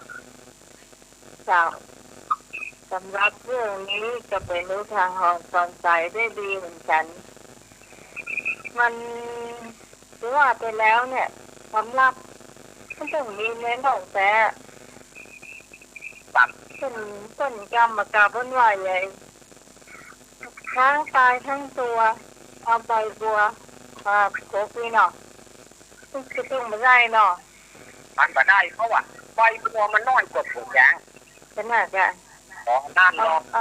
เจ้าสำหรับเรื่องนี้จะเป็นรู้ทางหอนสอนใจได้ดีเหมือนกันมันถือว่าไปแล้วเนี่ยความลับมันต้องมีในโลกแต่ต้นกรรมกาบนว่าใหญ่ทั้งตายทั้งตัวเอาใบบัวมาโขกนี่เนาะต้องมาได้เนาะมันมาได้เพราะว่าใบบัวมันน้อยกว่าผงยางเป็นน่ะจ้ะด้านรอบเอ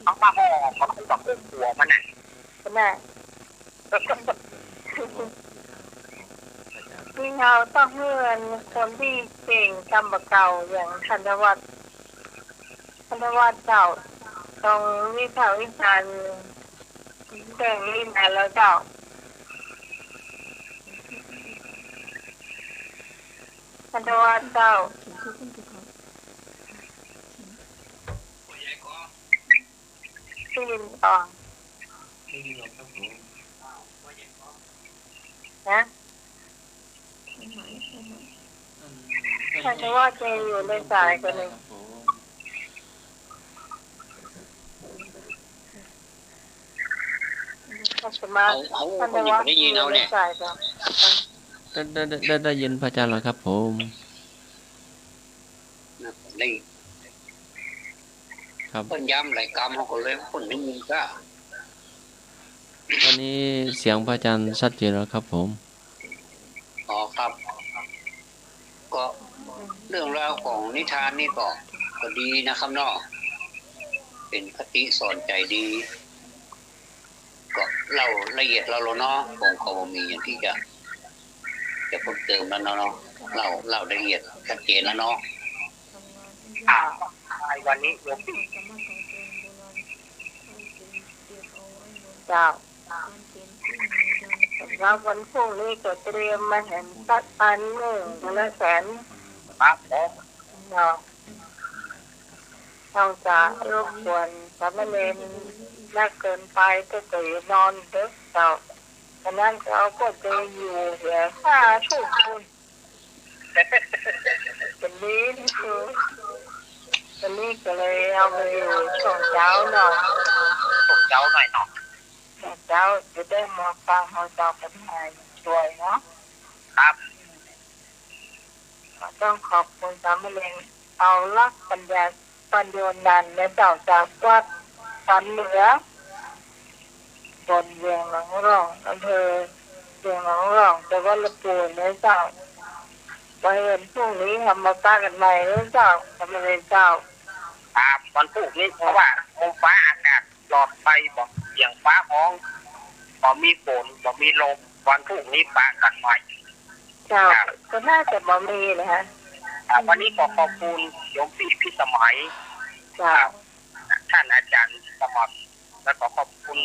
ามาห่อเขาต้องตัดหัวมันน่ะเป็นน่ะที่เราต้องเพื่อนคนที่เก่งกรรมเก่าอย่างธัญวัฒน์เจ้าต้องวิพากษ์วิจารณ์เรื่องนี้มาแล้วเจ้าธัญวัฒน์เจ้าได้ยินต่อนะถ้าจะว่าจะอยู่ในสายกันเลยถ้าจะมาท่านจะว่าอยู่ในสายกันได้ยินพระอาจารย์หรอครับผมได้ครับคนย้ำหลายกรรมเขาก็เลยคนไม่มีก็ตอนนี้เสียงพระอาจารย์ชัดเจนแล้วครับผมครับก็เรื่องราวของนิทานนี่ก็ดีนะครับเนาะเป็นคติสอนใจดีก็เล่าละเอียดเราเนาะของเขามีอย่างที่จะเพิ่มเติมแล้วเนาะเล่าละเอียดชัดเจนแล้วเนาะวันนี้โยมเจ้าสำหรับวันพรุ่งนี้ก็เตรียมมาเห็นตัดอันหนึ่งละแสนครับผมเนาะเราจะรบกวนสามเณรมากเกินไปก็จะนอนดึกเจ้าฉะนั้นเราก็จะอยู่เพียง5 ชั่วโมงวันนี้ก็เลยเอาไปอยู่ช่วงเช้าหน่อยช่วงเช้าหน่อยเนาะเจ้าจะได้มาฟังเราต่อกันใหม่ด้วยเนาะครับต้องขอบคุณสามเณรเอาลักปัญญานันและเจ้าจากวัดสันเหนือบนเวียงหลังร่องอำเภอเวียงหลังร่องจังหวัดลำพูนนะเจ้าไปเห็นพรุ่งนี้ทำมาตั้งกันใหม่นะเจ้าสามเณรเจ้าครับวันพรุ่งนี้เพราะว่ามุมฟ้าอากาศหลอดไฟบอกเสียงฟ้าห้องบ่มีฝนบ่มีลมวันพรุ่งนี้ฟ้ากันใหม่เจ้าก็น่าจะบ่มีนะฮะวันนี้ขอขอบคุณโยมพี่สมัยท่านอาจารย์สมัครและขอขอบคุณ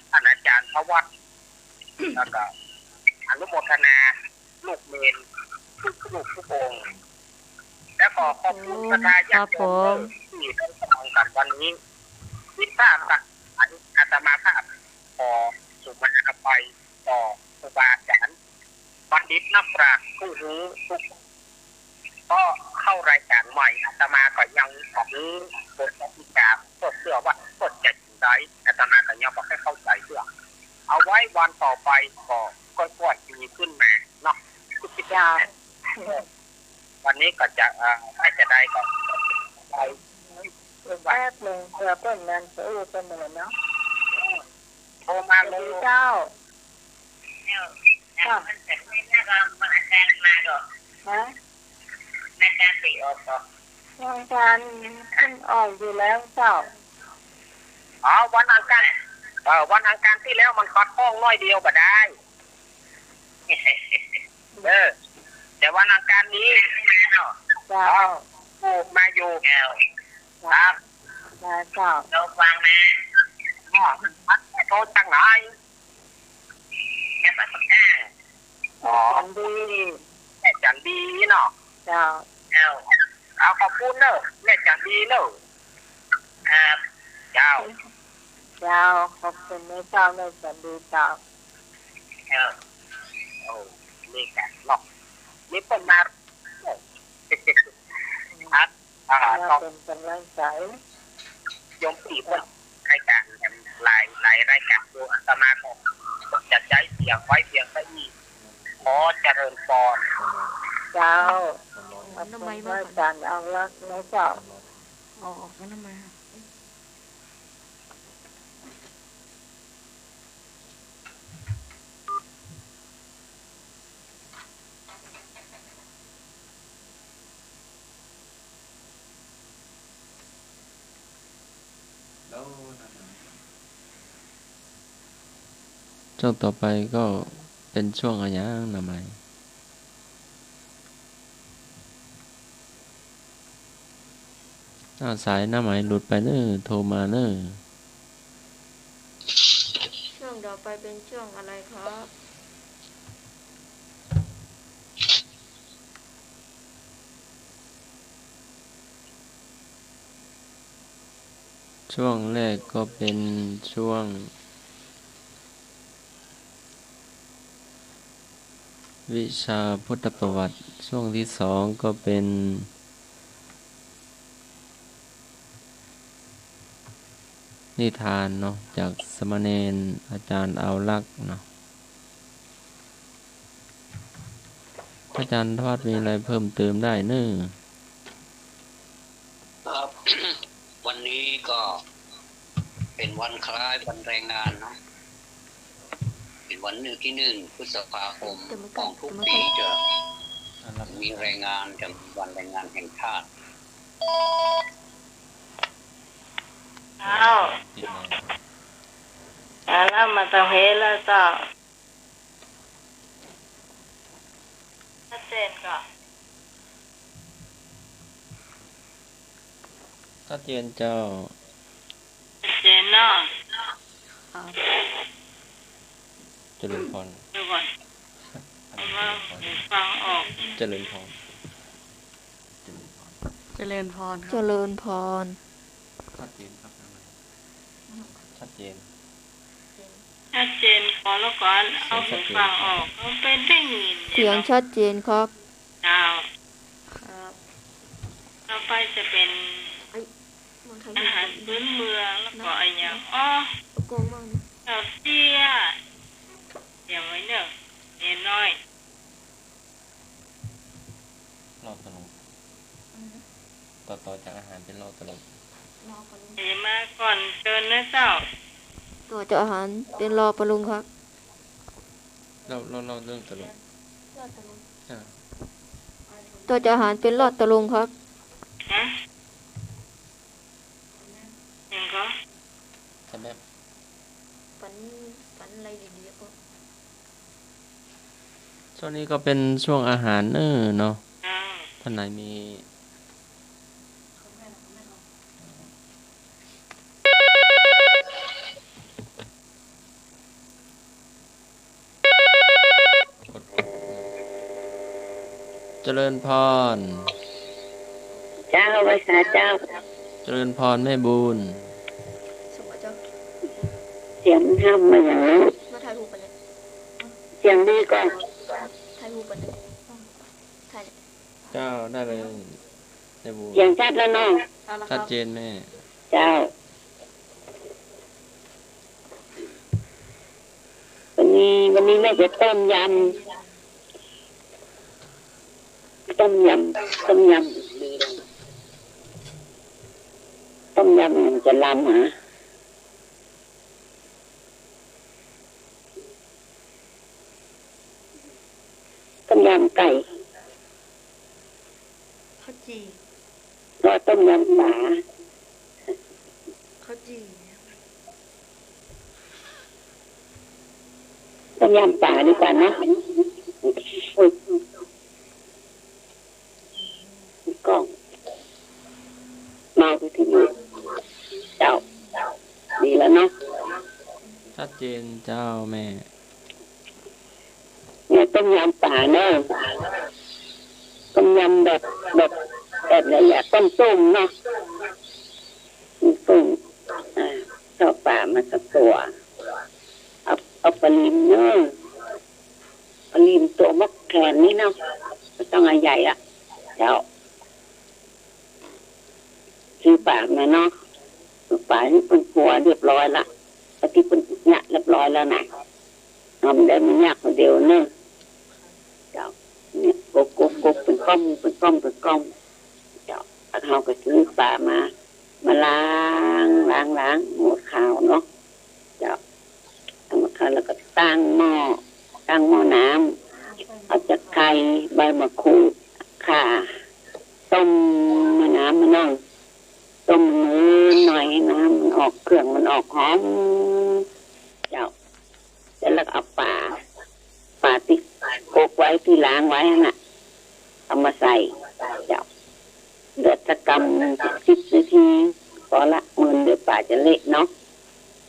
ท่านอาจารย์พระวัฒน์แล้วก็อนุโมทนาลูกเมนทุกองค์และขอขอบคุณพระทายาทที่ได้ฟังกันวันนี้ที่ทราบกันอาตมาภาพขอสุมาณไปต่อครูบาอาจารย์บัณฑิตนักปราชญ์ผู้รู้ทุกก็เข้ารายการใหม่อาตมาก็ยังของบทวิจารณ์ก็เชื่อว่าก็จะอยู่ได้อาตมาก็ยังบอกให้เข้าใจเพื่อเอาไว้วันต่อไปก็ค่อยๆดีขึ้นมาเนาะพิจารณาวันนี้ก็จะได้ก็ไป แป๊บหนึ่งเพื่อเปิ้ลนั้นเพื่อเสมอเนาะ โทรมาเลย เจ้า มันเสร็จไม่ได้ก็มันอาจารย์มาก็ ฮะ อาจารย์ติออกก็ งานการขึ้นออกอยู่แล้วเจ้า อ๋อวันอังคารที่แล้วมันคัดห้องน้อยเดียวก็ได้แต่วันอังคารนี้เนาะ เจ้า มาอยู่ครับ มาเจ้า เราฟังนะโทษตั้งไหนแค่มาสักหน้าอ๋อ จันดี แม่จันดีเนาะ เจ้า เอาขอบคุณเนอะแม่จันดีเนอะครับเจ้า เจ้าขอบคุณแม่เจ้าแม่จันดีเจ้า โอ้นี่กันเนาะนี่เป็นมาครับเราต้อง เป็นกำลังใจ ยมปีเพื่อรายการหลายรายการดูอัตมาของจัดใจเสียงไว้เพียงแค่นี้ขอเจริญพร เจ้าขอบคุณพระอาจารย์เอาละแม่เจ้า ออกมาทำไม ช่วงต่อไปก็เป็นช่วงอะไรอย่างนะไหมสายหน้าไหมหลุดไปเนอะโทรมาเนอะช่วงต่อไปเป็นช่วงอะไรครับ ช่วงแรกก็เป็นช่วงวิชาพุทธประวัติช่วงที่สองก็เป็นนิทานเนาะจากสมณเณรอาจารย์เอาลักษ์เนาะอาจารย์ทอดมีอะไรเพิ่มเติมได้เนอะครับ วันนี้ก็เป็นวันคล้ายวันแรงงานเนาะเป็นวันที่1 พฤษภาคมของทุกปีจะมีแรงงานจะมีวันแรงงานแห่งชาติแล้วมาตะเพแล้วเจ้าชัดเจนก่อน ชัดเจนเจ้า ชัดเจนเนาะ เจริญพร ดูก่อนว่าฟังออก เจริญพร เจริญพร เจริญพร ชัดเจนครับชัดเจน ชัดเจนขอแล้วก่อนเอาหูฟังออกเอาเป็นได้ยิน เสียงชัดเจนครับ ดาวต่อไปจะเป็นอาหารพื้นเมืองแล้วก็อะไรอย่างโกงมากนะ เต่าเตี้ยอย่างไว้เนอะเน้นน้อย เล่าตลกต่อจากอาหารเป็นเล่าตลก เดี๋ยวมาก่อนเชิญนะเจ้า ตัวจะอาหารเป็นรอปรุงครับ เล่าเรื่องตลก ตัวจะอาหารเป็นรอดตะลุงครับ ฮะยังก็ ใช่ไหม ฝันอะไรดีๆก็ ช่วงนี้ก็เป็นช่วงอาหารเนาะท่านไหนมีเจริญพร เจ้าภาษาเจ้า เจริญพรแม่บุญ สวัสดีเจ้า เสียงทำมาอย่างนั้น มาถ่ายรูปไปเลย เสียงดีก่อน ถ่ายรูปไปเลยถ่ายเลย เจ้าได้เลยแม่บุญ เสียงชัดแล้วน้อง ชัดเจนแม่ เจ้าวันนี้แม่จะต้มยำ ต้มยำมันจะลำหะต้มยำไก่ข้าวจี ก็ต้มยำปลา ข้าวจี ต้มยำปลาดีกว่านะอุ้ยกล้องมาไปที่นี่เจ้าดีแล้วเนาะ ชัดเจนเจ้าแม่ เนี่ยต้มยำป่าเนอะต้มยำแบบอะไรอย่างต้มเนาะต้มชอบป่ามาสักตัวเอาปลาลิมเนอะปลาลิมตัวมักแขนนี่เนาะไม่ต้องเอาใหญ่ละเจ้าซื้อป่ามาเนาะป่านี่เป็นหัวเรียบร้อยละปฏิเป็นหยักเรียบร้อยแล้วนะทำได้ไม่ยากคนเดียวเนอะเจ้าเนี่ยกบเป็นก้อมเจ้าเขาก็ซื้อปลามาล้างหมดขาวเนาะเจ้าทำมาข้าวแล้วก็ตั้งหม้อน้ำเอาจากไก่ใบมะกรูดข่าต้มน้ำมันนั่งต้มเนื้อหน่อยน้ำมันออกเครื่องมันออกหอมเจ้าแล้วก็เอาปลาที่โขลกไว้ที่ล้างไว้น่ะเอามาใส่เจ้าเดือดสักกำ10 นาทีพอละมือเดือดปลาจะเละเนาะ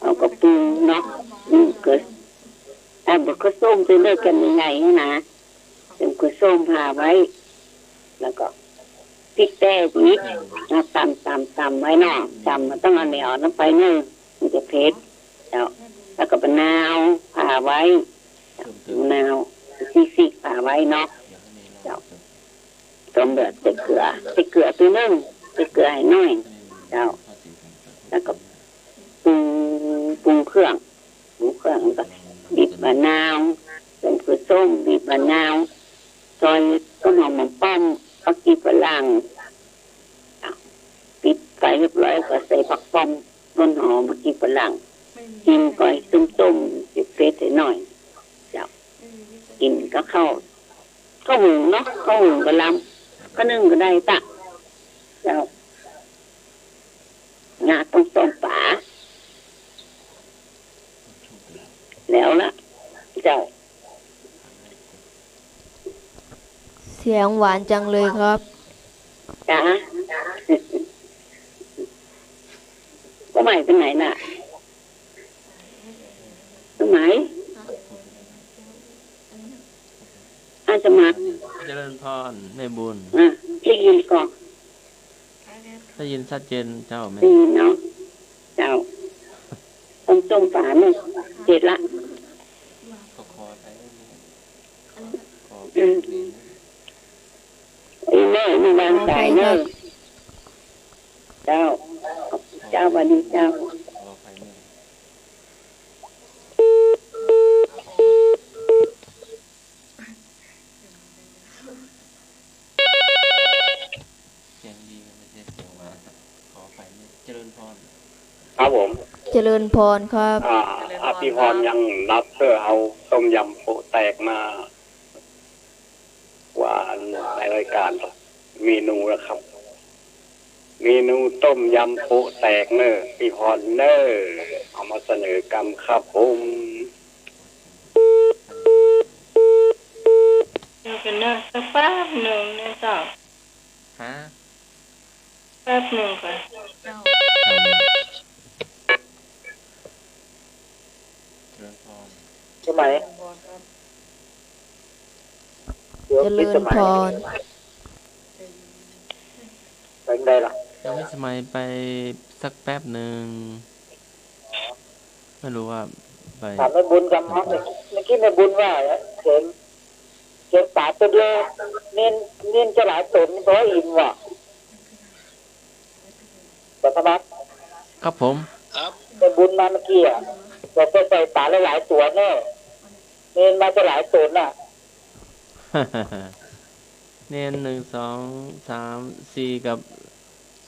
เอากระปูเนาะเกิดบุกส้มไปเลิกกันยังไงนะเป็นกุส้มผ่าไว้แล้วก็พริกแต้นิดเอาตำไว้เนาะตำมันต้องเอาเหนียวน้ำไปนึ่งมันจะเผ็ดเจ้าแล้วก็มะนาวผ่าไว้มะนาวซีกผ่าไว้เนาะเจ้าต้มเดือดใส่เกลือตัวนึงใส่เกลือให้น้อยเจ้าแล้วก็ปรุงเครื่องแล้วก็บีบมะนาวเป็นคือส้มบีบมะนาวซอยต้นหอมป้อมผักชีฝรั่งปิดไฟเรียบร้อยก็ใส่ผักป้อมต้นหอมผักชีฝรั่งกินก่อยต้มเผ็ดๆหน่อยเจ้ากินก็เข้าหุงเนาะเข้าหุงก็ลำก็นึ่งก็ได้ตะเจ้างาต้องต้มป่าแล้วละเจ้า เสียงหวานจังเลยครับ จ้าก็ใหม่เป็นไหนน่ะสมัยอาจจะมา เจริญพรแม่บุญ ได้ยินก่อน ได้ยินชัดเจนเจ้าแม่ ได้ยินเนาะเจ้าต้มฝาหนึ่งเสร็จละแม่มีวางสายเนอะเจ้าวันนี้เจ้าเสียงดีไม่ใช่เสียงมาขอไปเจริญพร ครับผม เจริญพรครับ อภิพรยังรับเพื่อเอาต้มยำโปะแตกมาว่าในรายการเมนูนะครับ เมนูต้มยำโปะแตกเนอร์พี่พรเนอร์เอามาเสนอกรรมครับผม ดูกันนะสักแป๊บหนึ่งนะเจ้า ฮะ แป๊บหนึ่งค่ะ เจริญพร ใช่ไหม เจริญพร เป็นได้ล่ะ ยังไม่สมัยไปสักแป๊บหนึ่งไม่รู้ว่าไป ถามแม่บุญกันเนาะเมื่อกี้แม่บุญว่าเขียนป่าตัวเดียวเน้นจะหลายตนเพราะอินว่ะแต่ธรรมะ ครับผม แม่บุญมาเมื่อกี้อ่ะเราไปใส่ป่าหลายตัวเนาะเน้นมาจะหลายตนน่ะ เน้น1 2 3 4กับ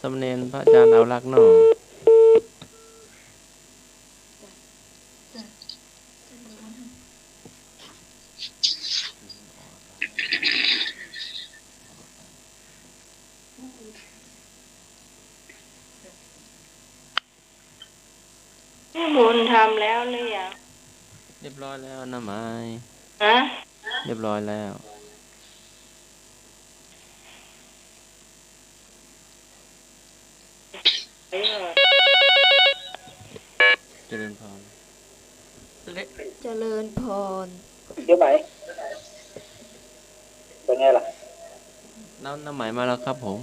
สามเณรพระอาจารย์เอารักเนาะ บุญทำแล้วหรือยัง เรียบร้อยแล้วนะไม้ ฮะ เรียบร้อยแล้วเจริญพร เจริญพร เยอะไหมเป็นไงล่ะ น้ำไหมมาแล้วครับผม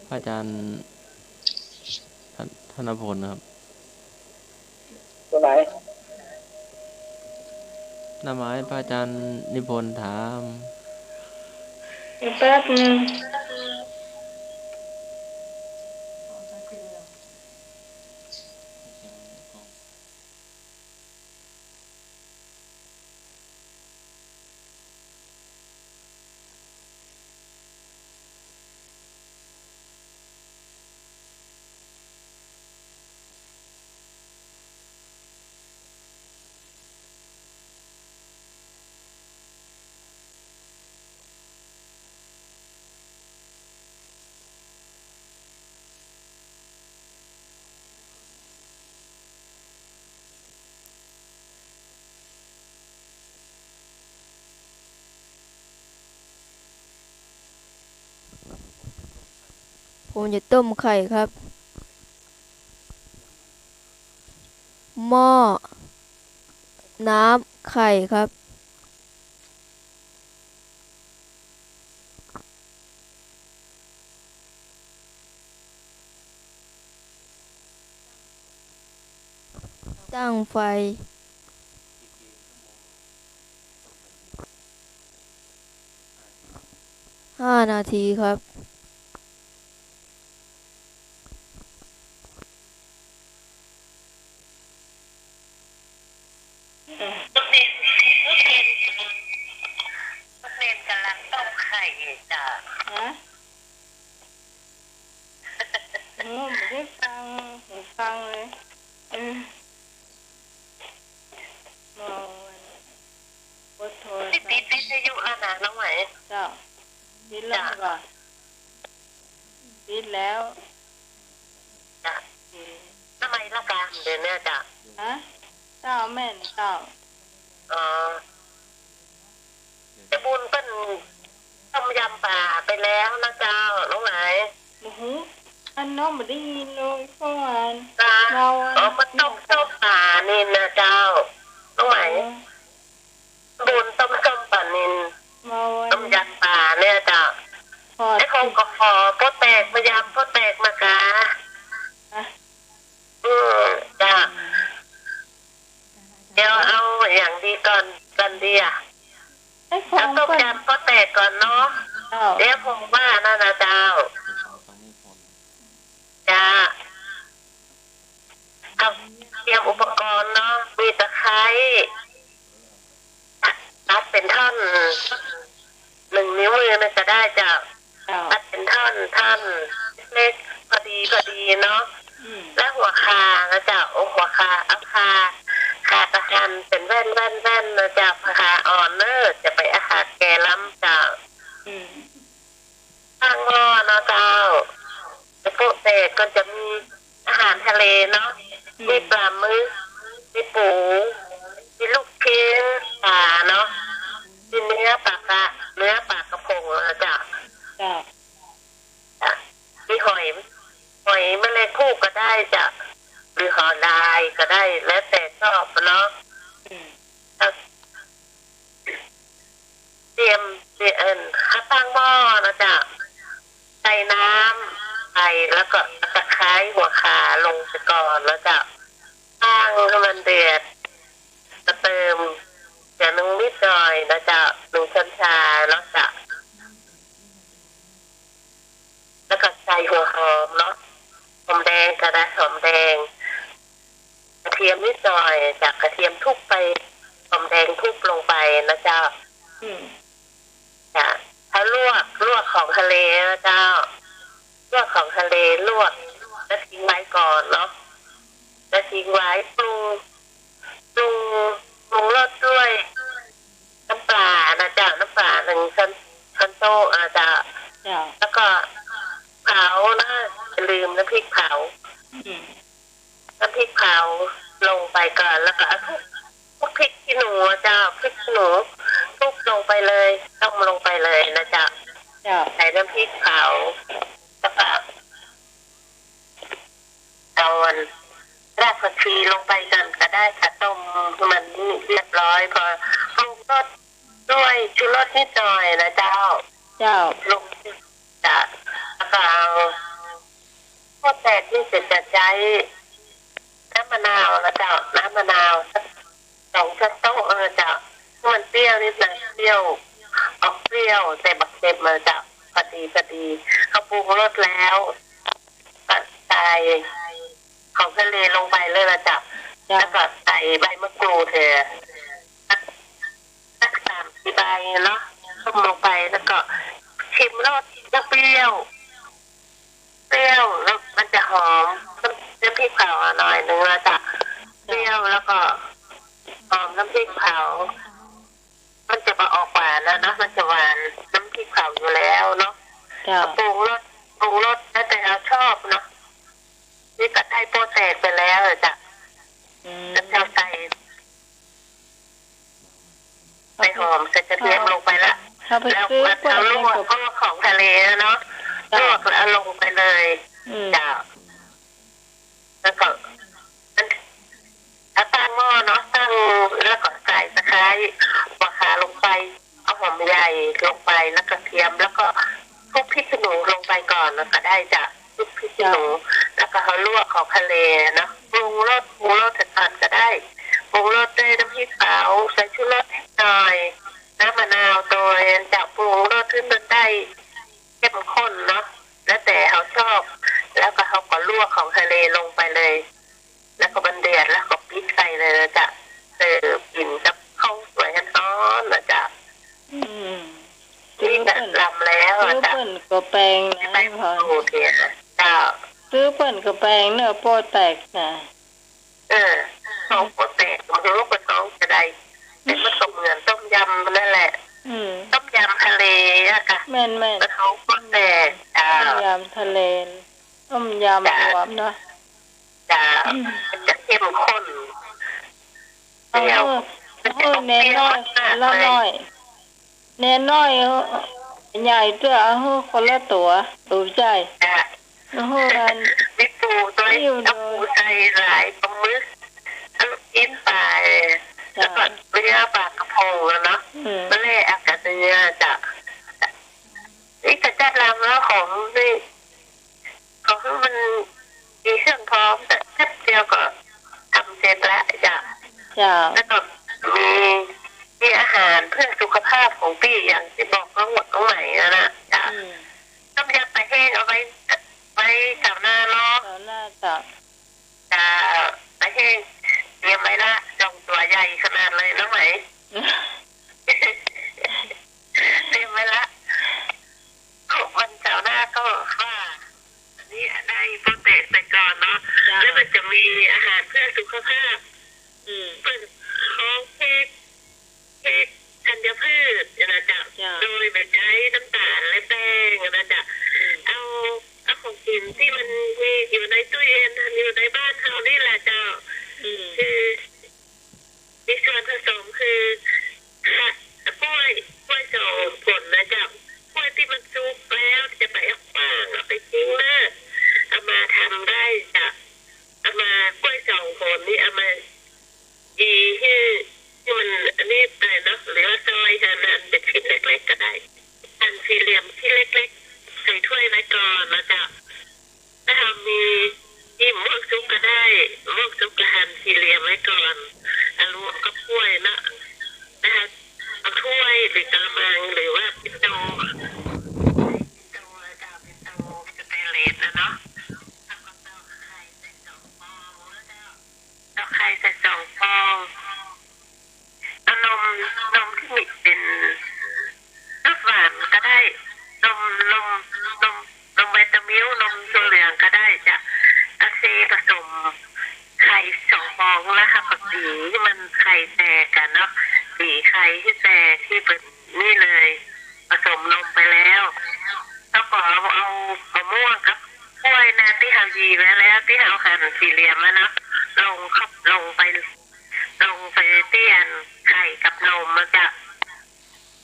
พระอาจารย์ธนพลนะครับ ตัวไหน น้ำไหมพระอาจารย์นิพนธ์ถาม แป๊บนึง ผมจะต้มไข่ครับ หม้อน้ำไข่ครับ ตั้งไฟ 5 นาทีครับ นักเรียนกำลังต้มไข่จ้ะ ฮะไม่ได้ฟังหูฟังเลยมองวัดโทร ติดวิทยุแล้วนะน้องไหม เจ้าดิดแล้วก่อนดิดแล้ว จ้ะทำไมละกันเดี๋ยวนี้จ้ะ ฮะเจ้าแม่นเจ้า อ๋อจะบุญเป็นต้มยำป่าไปแล้วนะเจ้าน้องไหม โอ้โหอันน้องไม่ได้ยินเลยเพราะว่า จ้ะอ๋อมันต้มป่านี่นะเจ้าน้องไหมบุญต้มป่านิน มาวัน ต้มยำป่าเนี่ยจ้ะ พอ ไอ้คงก็ขอพ่อแตกมายำพ่อแตกมากาจ้ะเดี๋ยวเอาอย่างดีก่อนกันดีอ่ะ ไอ้ขอ เอา ง ต้ม ก็ ยำพ่อแตกก่อนเนาะ เจ้า เดี๋ยวผมว่านั่นนะเจ้าจ้ะเอาเตรียมอุปกรณ์เนาะมีตะไคร้ตัดเป็นท่อน1 นิ้วมือมันจะได้จ้ะ เจ้า ตัดเป็นท่อนเล็กพอดีเนาะและหัวคานะจ๊ะโอ้หัวคาเอาคาตะหันเป็นแว่นนะจ๊ะคาอ่อนเนอร์จะไปอาหารแกล้ำจ้ะข้างงอนะเจ้าจะพวกเศษก็จะมีอาหารทะเลเนาะมีปลาหมึกมีปูมีลูกชิ้นปลาเนาะมีเนื้อปลากระพงนะจ๊ะ เจ้า มีหอยแมลงภู่ก็ได้จ้ะหรือหอลายก็ได้แล้วแต่ชอบเนาะเตรียมข้าวตั้งหม้อนะจ๊ะใส่น้ำใส่แล้วก็ตะไคร้หัวขาลงไปก่อนแล้วจ้ะตั้งให้มันเดือดจะเติมอย่างนึงนิดหน่อยนะจ๊ะ1 ช้อนชาแล้วจ้ะแล้วก็ใส่หัวหอมเนาะหอมแดงก็ได้หอมแดงกระเทียมนิดหน่อยจากกระเทียมทุบไปหอมแดงทุบลงไปนะเจ้าจ้ะถ้าลวกของทะเลนะเจ้า ลวกของทะเลลวกแล้วทิ้งไว้ก่อนเนาะแล้วทิ้งไว้ปรุงรสด้วยน้ำปลานะจ๊ะน้ำปลา1 ช้อนโต๊ะนะจ๊ะแล้วก็เผานะอย่าลืมน้ำพริกเผาน้ำพริกเผาลงไปก่อนแล้วก็พวกพริกขี้หนูจ้ะพริกขี้หนูทุบลงไปเลยต้มลงไปเลยนะจ๊ะใส่น้ำพริกเผาแล้วก็เอารากผักชีลงไปกันก็ได้ค่ะต้มมันเรียบร้อยพอปรุงรสด้วยชูรสนิดหน่อยนะเจ้าลงจ้ะแล้วก็เอาพวกแตกนี่จะใช้น้ำมะนาวนะเจ้าน้ำมะนาว2 ช้อนโต๊ะเจ้ามันเปรี้ยวนิดหน่อยเปรี้ยวออกเปรี้ยวแต่บักเค็มมาเจ้าพอดีเขาปรุงรสแล้วใส่ของทะเลลงไปเลยนะจ๊ะแล้วก็ใส่ใบมะกรูดเถอะสัก3-4 ใบเนาะต้มลงไปแล้วก็ชิมรสเปรี้ยวแล้วมันจะหอมน้ำพริกเผาหน่อยนึงนะจ๊ะเปรี้ยวแล้วก็หอมน้ำพริกเผามันจะมาออกหวานนะมันจะหวานน้ำพริกเผาอยู่แล้วเนาะปรุงรสแล้วแต่เราชอบเนาะนี่ก็ได้โปรแตกไปแล้วจ้ะแล้วเราใส่หอมใส่กระเทียมลงไปละแล้วเราลวกเพราะของทะเลเนาะลวกแล้วลงไปเลยจ้ะแล้วก็ตั้งหม้อเนาะตั้งแล้วก็ใส่ตะไคร้หัวขาลงไปเอาหอมใหญ่ลงไปแล้วกระเทียมแล้วก็พวกพริกขี้หนูลงไปก่อนแล้วก็ได้จ้ะพริกขี้หนูแล้วก็เขาลวกของทะเลเนาะปรุงรสก่อนก็ได้ปรุงรสด้วยน้ำพริกเผาใส่ชูรสนิดหน่อยน้ำมะนาวโดยจะปรุงรสที่มันได้เข้มข้นเนาะแล้วแต่เขาชอบแล้วก็เขาก็ลวกของทะเลลงไปเลยแล้วก็บันเดือดแล้วก็พริกใส่เลยนะจ๊ะเสิร์ฟกินกับข้าวสวยร้อนนะจ๊ะนี่ก็ลำแล้วอ่ะจ้ะซื้อเปิ่นก็แปลงนะพอ โอเคนะจ้าซื้อเปิ่นก็แปลงเนื้อโปรแตกนะท้องโปรแตกมันรู้ว่าท้องจะได้แต่มันก็เหมือนต้มยำนั่นแหละต้มยำทะเลอะค่ะแม่นท้องโปรแตกต้มยำทะเลต้มยำรวมเนาะจ้ามันจะเข้มข้นเน้นน้อยละน้อยเน้นน้อยใหญ่ตัวคนละตัวดูใจกันมีปูตัวนี้เอาปูใส่หลายปลาหมึกอินปลาแล้วก็เนื้อปลากระพงเนาะไม่เละอากาศเนื้อจ้ะนี่จะจัดรำแล้วของนี่ของมันมีเครื่องพร้อมแต่แค่เดียวก็ทำเสร็จแล้วจ้ะแล้วก็มีอาหารเพื่อสุขภาพของพี่อย่างที่บอกน้องหมดน้องใหม่นะจ้ะต้มยำปลาแห้งเอาไว้แถวหน้าเนาะจ้ะปลาแห้งเตรียมไว้ละจองตัวใหญ่ขนาดเลยน้องใหม่เตรียมไว้ละวันเสาร์หน้าก็ว่าอันนี้ได้โปรตีนไปก่อนเนาะแล้วมันจะมีอาหารเพื่อสุขภาพเป็นของเพศธัญพืชนะจ๊ะโดยแบบใช้น้ำตาลและแป้งนะจ๊ะเอาของกินที่มันมีอยู่ในตู้เย็นอยู่ในบ้านเรานี่แหละเจ้าคือมีส่วนผสมคือกล้วย2 ผลนะเจ้ากล้วยที่มันสุกแล้วจะไปเอาฟางเอาไปทิ้งนะเอามาทำได้จ้ะเอามากล้วย2 ผลนี่เอามายีที่มันอันนี้ไปเนาะหรือว่าซอยกันนั่นเป็นชิ้นเล็กๆก็ได้อันสี่เหลี่ยมที่เล็กๆใส่ถ้วยไว้ก่อนนะจ๊ะถ้าทำมีหมวกซุปก็ได้หมวกซุปกระหั่นสี่เหลี่ยมไว้ก่อนรวมกับถ้วยนะนะคะเอาถ้วยหรือกระมังหรือว่าปิโตสเตนเลสนะเนาะเอาไข่ใส่2 ฟองแล้วก็เอาไข่ใส่2 ฟองเอานมที่มีเป็นรสหวานก็ได้นมไวตามิลนม มนมไปแล้วแล้วก็เอามะม่วงกับกล้วยนะที่เรายีไว้แล้วที่เราหั่นสี่เหลี่ยมแล้วนะลงไปเตี้ยนไข่กับนมมาจาก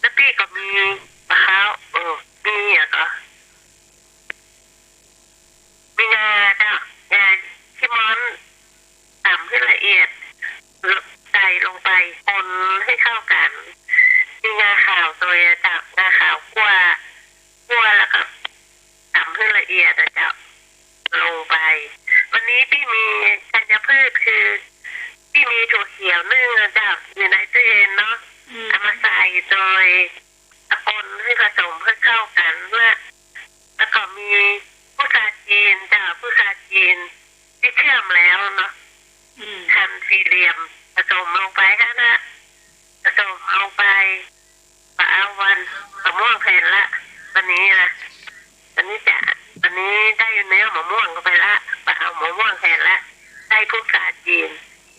แล้วพี่ก็มีมะพร้าวมีอะก็มีงาจ้ะงาที่ม้อนตำให้ละเอียดใส่ลงไปคนให้เข้ากันมีงาขาวตัวจากงาขาวคั่วแล้วก็ตำให้ละเอียดนะจ๊ะลงไปวันนี้พี่มีธัญพืชคือพี่มีถั่วเขียวนึ่งนะจ๊ะอยู่ในตู้เย็นเนาะเอามาใส่โดยคนให้ผสมเพื่อเข้ากันแล้วก็มีพุทราจีนจ้ะพุทราจีนที่เชื่อมแล้วเนาะหั่นสี่เหลี่ยมผสมลงไปนะผสมลงไปเอาวันมะม่วงแผ่นละวันนี้นะวันนี้ได้เนื้อมะม่วงก็ไปละเอามะม่วงแผ่นละได้พุทราจีน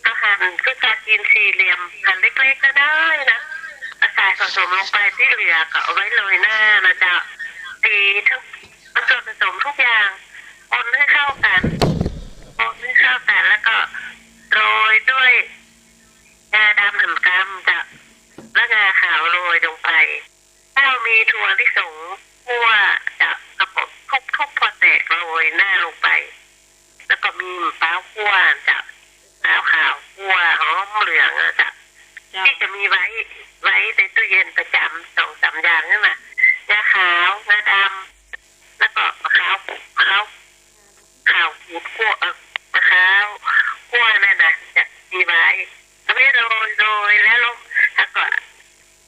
ก็หั่นพุทราจีนสี่เหลี่ยมหั่นเล็กๆก็ได้นะใส่ผสมลงไปที่เหลือก็เอาไว้โรยหน้านะจ๊ะตีทั้งส่วนผสมทุกอย่างคนให้เข้ากันแล้วก็โรยด้วยงาดำ1 กรัมจ้ะแล้วงาขาวโรยลงไปถ้ามีถั่วลิสงคั่วจะกระป๋องทุบพอแตกโรยหน้าลงไปแล้วก็มีมะพร้าวคั่วจ้ะมะพร้าวขาวคั่วหอมเหลืองจ้ะที่จะมีไว้ในตู้เย็นประจำ2-3 อย่างนั่นแหละงาขาวงาดำแล้วก็มะพร้าวขาวขูดคั่วมะพร้าวคั่วนั่นนะจะมีไว้เอาไว้โรยแล้วแล้วก็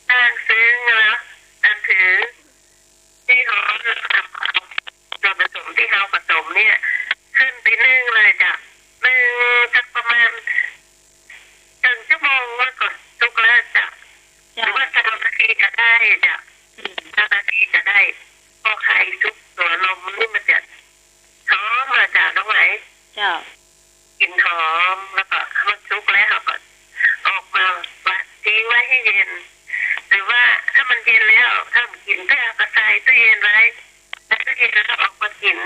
ตั้งซึ้งแล้วตั้งถือที่เขาส่วนผสมที่เขาผสมเนี่ยขึ้นไปนึ่งเลยจ้ะนึ่งสักประมาณ1 ชั่วโมงว่าก่อนสุกแล้วจ้ะหรือว่า3 นาทีจะได้จ้ะ3 นาทีจะได้พอไข่สุกตัวนมนี่มันจะหอมมาจากตรงไหนจ้ะกลิ่นหอมแล้วก็มันสุกแล้วเขาก็ออกมาทิ้งไว้ให้เย็นหรือว่าถ้ามันเย็นแล้วถ้ามันกินก็เอากระใส่ตู้เย็นไว้แล้วตู้เย็นแล้วออกมากิน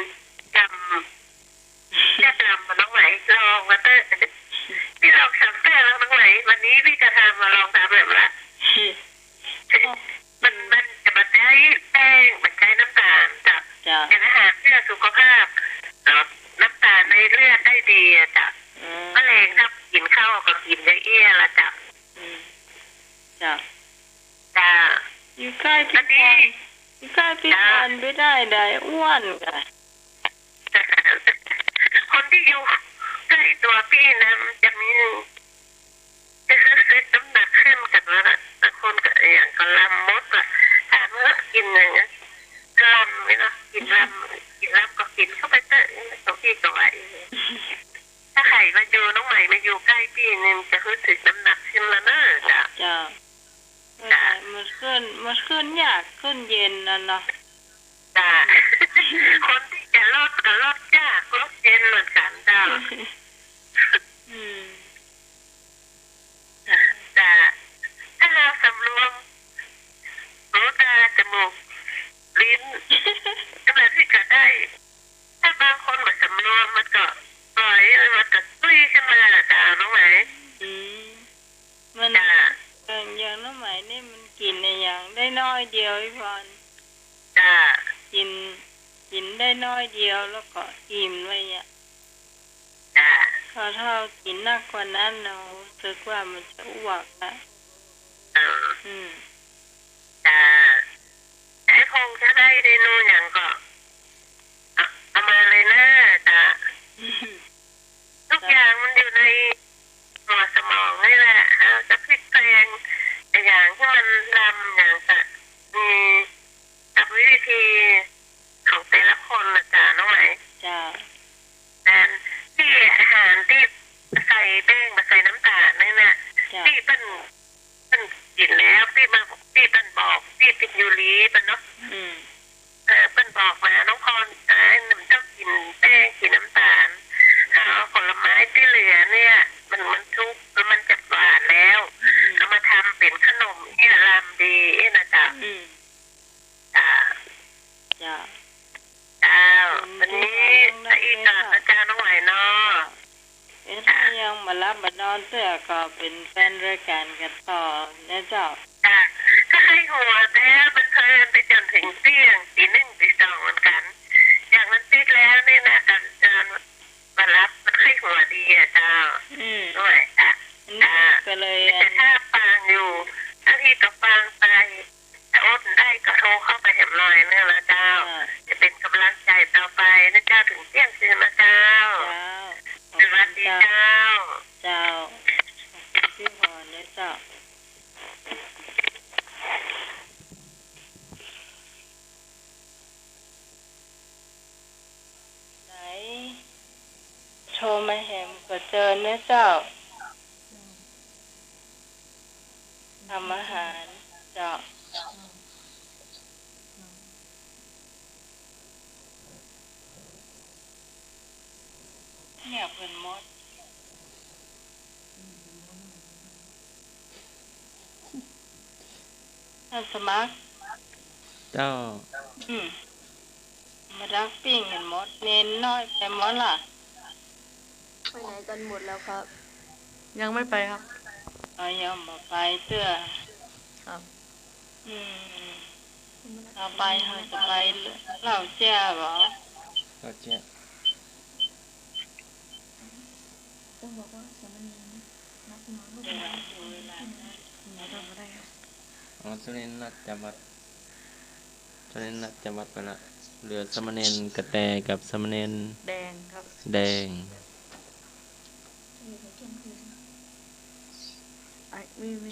จำมาน้องไหมลองมาเตอร์พี่ลองทำเตอร์แล้วน้องไหมวันนี้พี่จะทำมาลองทำแบบละมันจะมาใช้แป้งมันใช้น้ำตาลจ้ะเป็นอาหารเพื่อสุขภาพลดน้ำตาลในเลือดได้ดีจ้ะมะเร็งถ้ากินข้าวก็กินได้เอี้ยละจ้ะจ้ะอยู่ใกล้พี่พรไม่ได้อ้วนกันคนที่อยู่ใกล้ตัวพี่นะจะมีจะคือน้ำหนักขึ้นกันแล้วนะแต่คนก็อย่างก็ลำมดอ่ะถามว่ากินอย่างเงี้ยลำไม่เนาะกินลำก็กินเข้าไปเตอะตัวพี่ก็ไว้ถ้าไข่มาอยู่น้องใหม่มาอยู่ใกล้พี่เนี่ยจะรู้สึกน้ำหนักขึ้นแล้วนะจ้ะมันขึ้นยากขึ้นเย็นนะเนาะจ้ะคนที่จะลดยากลดเย็นเหมือนกันจ้ะจ้ะถ้าเราสำรวมหูตาจมูกลิ้นอะไรที่จะได้ถ้าบางคนมาสำรวมมันก็ปล่อยมันก็ตุ้ยขึ้นมาจ้ะรู้ไหมมันอย่างน้ำไหมนี่มันกินในอย่างได้น้อยเดียวพี่พรจ้ะกินได้น้อยเดียวแล้วก็อิ่มเลยอ่ะจ้ะพอถ้ากินนักกว่านั้นเราสึกว่ามันจะอ้วกนะจ้ะไอ้คงจะได้เมนูอย่างก็เอามาเลยนะจ้ะทุกอย่างมันอยู่ในหัวสมองนี่แหละจะพลิกแปลงอย่างที่มันลำอย่างจะมีกับวิธีของแต่ละคนนะจ๊ะน้องไหมจ้ะนั้นที่อาหารที่ใส่แป้งมาใส่น้ำตาลนี่นะที่เป็นกินแล้วพี่เป็นบอกพี่เป็นยูรีเป็นเนาะเป็นบอกมาน้องพรมันต้องกินแป้งกินน้ำตาลเอาผลไม้ที่เหลือเนี่ยมันทุกแล้วมันจะหวานแล้วเอามาทำเป็นขนมที่รำดีนะจ๊ะจ้ะ มานอนเสื้อก็เป็นแฟนรายการกันต่อนะเจ้าก็ให้หัวแต่มันเพลินไปจนถึงเที่ยงตีหนึ่งตีสองเหมือนกันอย่างมันติดแล้วนี่นะการมารับมันให้หัวดีอ่ะเจ้าด้วยก็เลยแต่ถ้าฟังอยู่ถ้าที่ก็ฟังไปถ้าอดได้ก็โทรเข้าไปแหมลอยเนี่ยละเจ้าจะเป็นกำลังใจต่อไปนะเจ้าถึงเที่ยงคืนนะเจ้าสวัสดีเจ้าพี่พรเนี่ยเจ้าไหนโชว์มาแหมก็เจอเนี่ยเจ้าทำอาหารเจ้าเนี่ยเพิ่นมดท่านสมัครเจ้ามารักปิ้งเห็นมดเน้นน้อยไปมดล่ะไปไหนกันหมดแล้วครับ ยังไม่ไปครับยังบ่ไปเตื้อครับเราไปเราจะไปเล่าเจ้าบ่ก็เจ้าต้องบอกว่าสมณีนัดนอนลูกน้ำอยู่เวลาเราทำอะไรตอนนี้นัดจะวัดไปละเหลือสมณเณรกระแตกับสมณเณรแดงครับแดง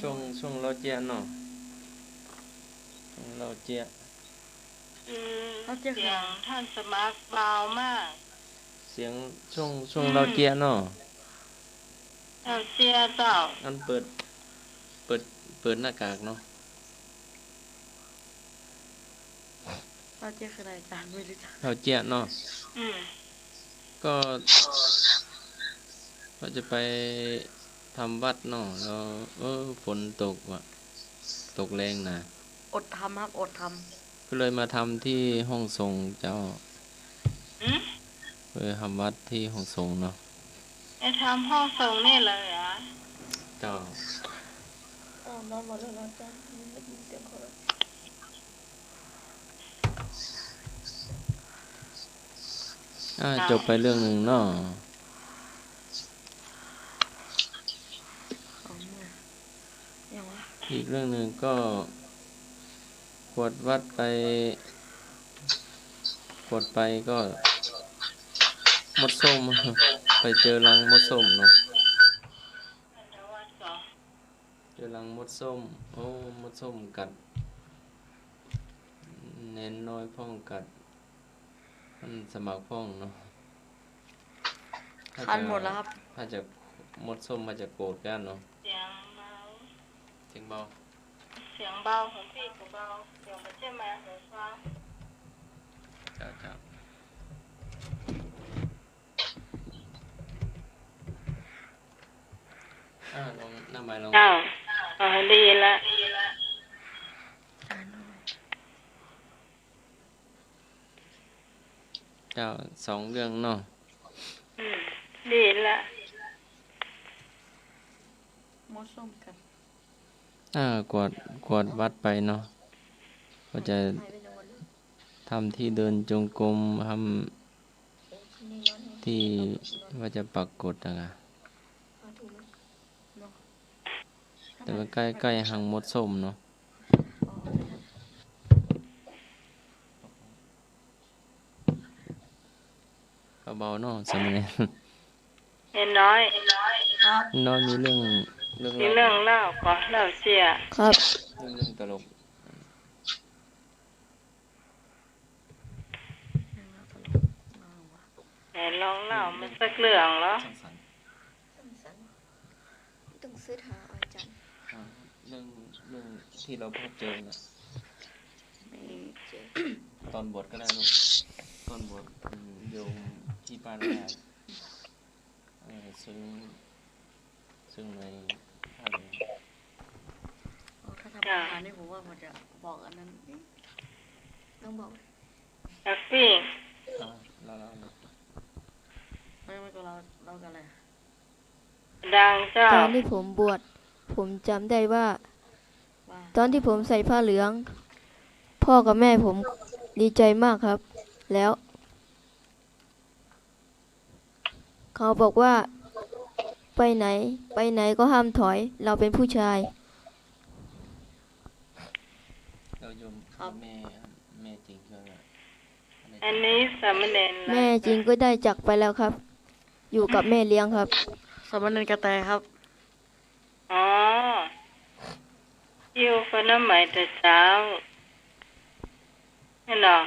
ช่วงเราเจียเนาะเราเจียเสียงท่านสมัครเบามากเสียงช่วงเราเจียเนาะเราเจียเจ้าอันเปิดหน้ากากเนาะเราเจียคืออะไรอาจารย์ไม่รู้จักเราเจียเนาะก็จะไปทำวัดเนาะแล้วฝนตกว่ะตกแรงนะอดทำครับอดทำก็เลยมาทำที่ห้องทรงเจ้าทำวัดที่ห้องทรงเนาะไปทำห้องทรงนี่เลยเหรอเจ้ามาหมดแล้วอาจารย์ไม่ได้ยินเสียงเขาจบไปเรื่องหนึ่งเนาะอีกเรื่องหนึ่งก็กวดวัดไปก็มดส้มไปเจอรังมดส้มเนาะเจอรังมดส้มมดส้มกัดเน้นน้อยพ่องกัดมันสมัครพ่องเนาะคันหมดแล้วครับถ้าจะมดส้มมาจะโกรธกันเนาะเสียงเบาเสียงเบาของพี่ก็เบาเสียงมันใช่ไหมหรือว่าจ้าลงหน้าไม้ลงดีละเจ้า2 เรื่องเนาะดีละมดส้มกันกวดวัดไปเนาะก็จะทำที่เดินจงกรมทำที่ว่าจะปักกฎนะแต่ว่าใกล้หางมดส้มเนาะเบาๆเนาะสมัยนี้น้อยมีเรื่องเล่าก็เล่าเสียครับเรื่องตลกแต่ลองเล่ามันสักเรื่องเหรอต้องซื้อหาอาจารย์เรื่องที่เราพบเจอนะตอนบวชก็ได้ลูกตอนบวชโยมที่บ้านแรกซึ่งในถ้าทำอาหารนี่ผมว่ามันจะบอกอันนั้นต้องบอกปิ้งเราไม่ก็เรากันเลย ดังเจ้า ตอนที่ผมบวชผมจำได้ว่า ตอนที่ผมใส่ผ้าเหลือง พ่อกับแม่ผมดีใจมากครับ แล้วเขาบอกว่าไปไหนก็ห้ามถอย เราเป็นผู้ชาย เราโยมแม่จริงก็ อันนี้สามเณร แม่จริงก็ได้จากไปแล้วครับ อยู่กับแม่เลี้ยงครับ สามเณรกระแตครับ อ๋ออยู่คนละใหม่แต่เช้านั่นเหรอ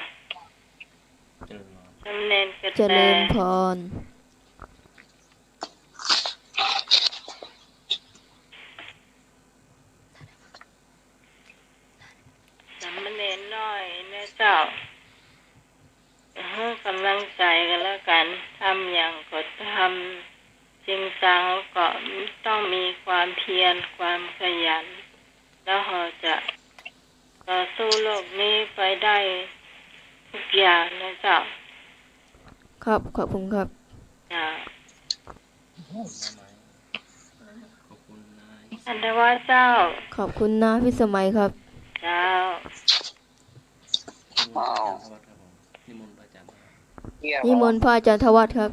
สามเณรกระ เจ แต ริญพร สามเณรน้อยนะเจ้าให้กำลังใจกันแล้วกันทำอย่างก็ทำจริงจังก็ต้องมีความเพียรความขยัน แล้วเราจะต่อสู้โลกนี้ไปได้ทุกอย่างนะเจ้า ครับขอบคุณครับ จ้าอันเดว่าเจ้า ขอบคุณนะพี่สมัยครับ เจ้า อ้าว นิมนต์พระอาจารย์ทวัฒน์ครับ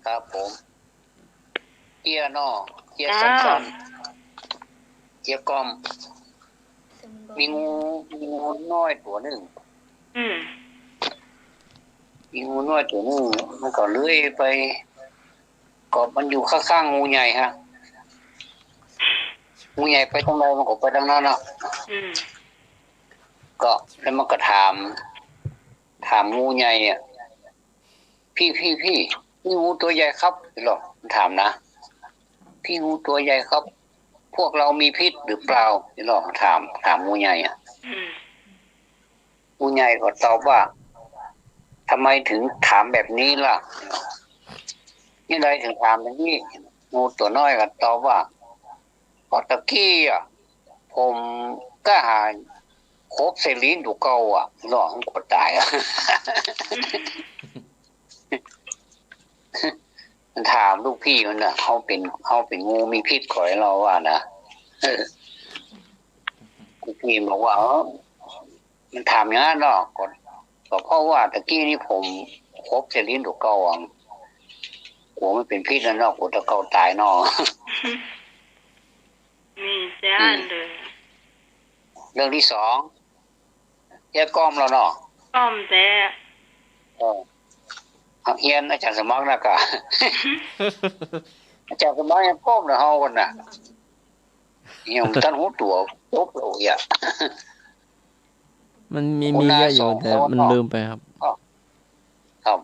ครับผมเกียร์นอเกียร์สั้นๆเกียร์กลมมีงูน้อยตัวหนึ่ง อืม มีงูน้อยตัวหนึ่งมันก็เลื้อยไปก็มันอยู่ข้างๆงูใหญ่ฮะงูใหญ่ไปทางไหนมันก็ไปทางนั้นเนาะ อืม ก็แล้วมันก็ถามงูใหญ่อ่ะพี่งูตัวใหญ่ครับหรอมันถามนะพี่งูตัวใหญ่ครับ พวกเรามีพิษหรือเปล่าหรอถามงูใหญ่อ่ะ อืม งูใหญ่ก็ตอบว่าทำไมถึงถามแบบนี้ล่ะนี่ใดถึงถามแบบนี้งูตัวน้อยก็ตอบว่าก็ตะกี้อ่ะผมก็หาโคบเซลีนอยู่เก่าอ่ะหรอมันก็ตายอ่ะ มันถามลูกพี่มันน่ะเขาเป็นงูมีพิษขอให้เราว่านะลูกพี่บอกว่ามันถามอย่างนั้นเนาะก็เพราะว่าตะกี้นี่ผมคบเซลินถูกเก่าอ่ะหัวมันเป็นพิษแล้วเนาะกูตะเก่าตายเนาะ มีจ้าเลย เรื่องที่สองแยกก้อมแล้วเนาะ ต้มแต่ เฮียนอาจารย์สมัครนะกะ อาจารย์สมัครยังก้มนะเฮากันน่ะยังตั้งหัวตัวจบแล้วอ่ะ มันมีเยอะอยู่แต่มันลืมไปครับ ครับ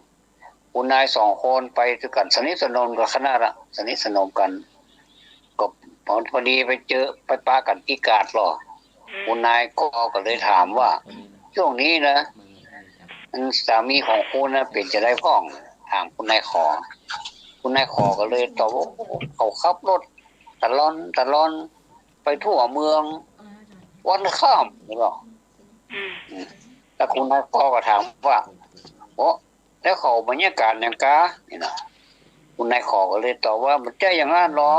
คุณนายสองคนไปด้วยกันสนิทสนมกับคณะละสนิทสนมกันก็พอดีไปเจอไปปากันที่กาดหรอคุณนายก็เลยถามว่าช่วงนี้นะสามีของคุณนะเป็นจะได้พ้องถามคุณนายขอก็เลยตอบว่าเขาขับรถตะลอนไปทั่วเมืองวันข้ามหรอแล้วคุณนายก็ถามว่าโอ้แล้วเขาบรรยากาศอย่างกะนี่นะคุณนายขอก็เลยตอบว่ามันใจอย่างนั้นหรอ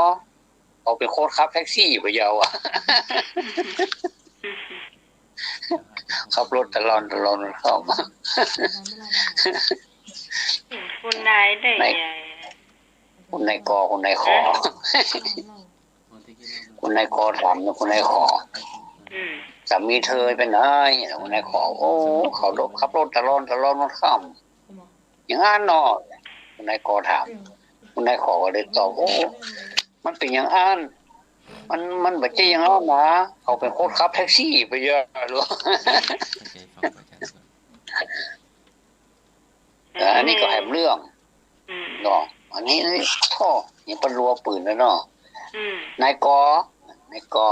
เขาเป็นโค้ชขับแท็กซี่ไปยาวอ่ะ ขับรถตลอดเข้ามา คุณนายได้ใหญ่ คุณนายขอคุณนายขอถามนะคุณนายขอสามีเธอเป็นไงคุณนายขอโอ้เขาขับรถตลอดมันข้ามอย่างนั้นเนาะคุณนายขอถามคุณนายขอก็เลยตอบโอ้มันเป็นอย่างนั้นมันแบบจะอย่างนั้นนะเขาเป็นโค้ชขับแท็กซี่ไปเยอะหรอ อันนี้ก็แหมเรื่องเนาะอันนี้ท่อยังเป็นรัวปืนแล้วเนาะนายกก็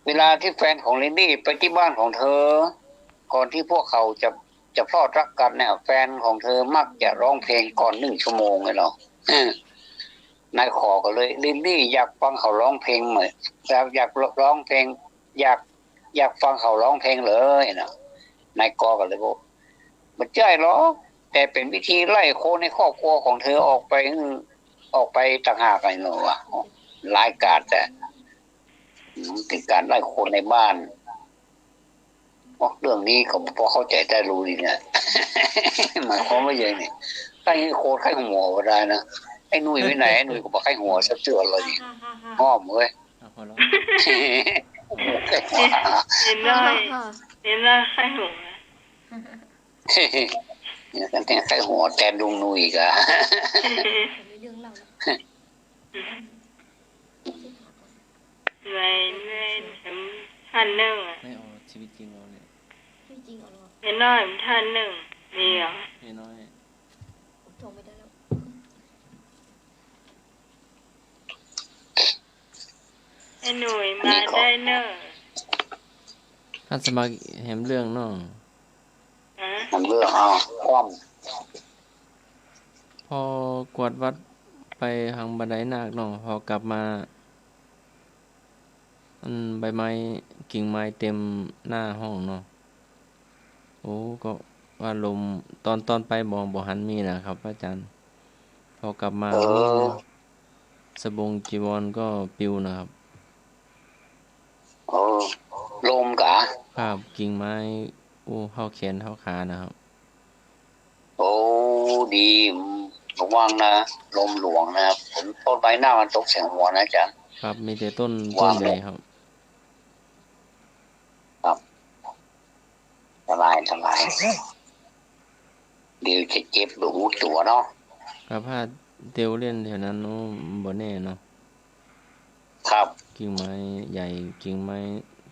เวลาที่แฟนของลินดี้ไปที่บ้านของเธอก่อนที่พวกเขาจะพลอดรักกันเนี่ยแฟนของเธอมักจะร้องเพลงก่อน1 ชั่วโมงเลยเนาะนายขอก็เลยลินดี้อยากฟังเขาร้องเพลงเหมือนอยากร้องเพลงอยากฟังเขาร้องเพลงเลยนะนายก็เลยบอกมันใจหรอ แต่เป็นวิธีไล่โคในครอบครัวของเธอออกไปต่างหากไอ้หนูอ่ะรายการแต่เป็นการไล่โคนในบ้านเรื่องนี้ก็พอเข้าใจได้รู้ดีเนี่ยหมายความว่าอย่างนี้ใครโคตรใครหัวก็ได้นะไอ้หนุ่ยไปไหนไอ้หนุ่ยก็บอกใครหัวสักเจือเลยอ้อมเว้ยเห็นได้ใครหัวเนี่ยกันแต่ใครหัวแทนลุงหนุ่ยกะในท่านหนึ่งไม่เอาชีวิตจริงเอาเนี่ยเห็นน้อยท่านหนึ่งมีเหรอเห็นน้อยโทรไม่ได้แล้วไอ้หนุ่ยมาได้เนอะท่านสมัครแหมเรื่องน้องแหมเรื่องเอาความพอกวดวัดไปทางบันไดนาคน้องพอกลับมาใบไม้กิ่งไม้เต็มหน้าห้องเนาะโอ้ก็ว่าลมตอนไปบ่หันมีนะครับอาจารย์พอกลับมาสบงจีวรก็ปิวนะครับลมกะครับกิ่งไม้เข้าแขนเข้าขานะครับโอ้ดีระวังนะลมหลวงนะครับฝนต้นไม้หน้ามันตกเสียงหัวนะจ๊ะครับมีแต่ต้นใหญ่ครับทลายเดี๋ยวจะเจ็บหลูตัวเนาะครับถ้าเตียวเล่นแถวนั้นบ่แน่เนาะครับกิ่งไม้ใหญ่กิ่งไม้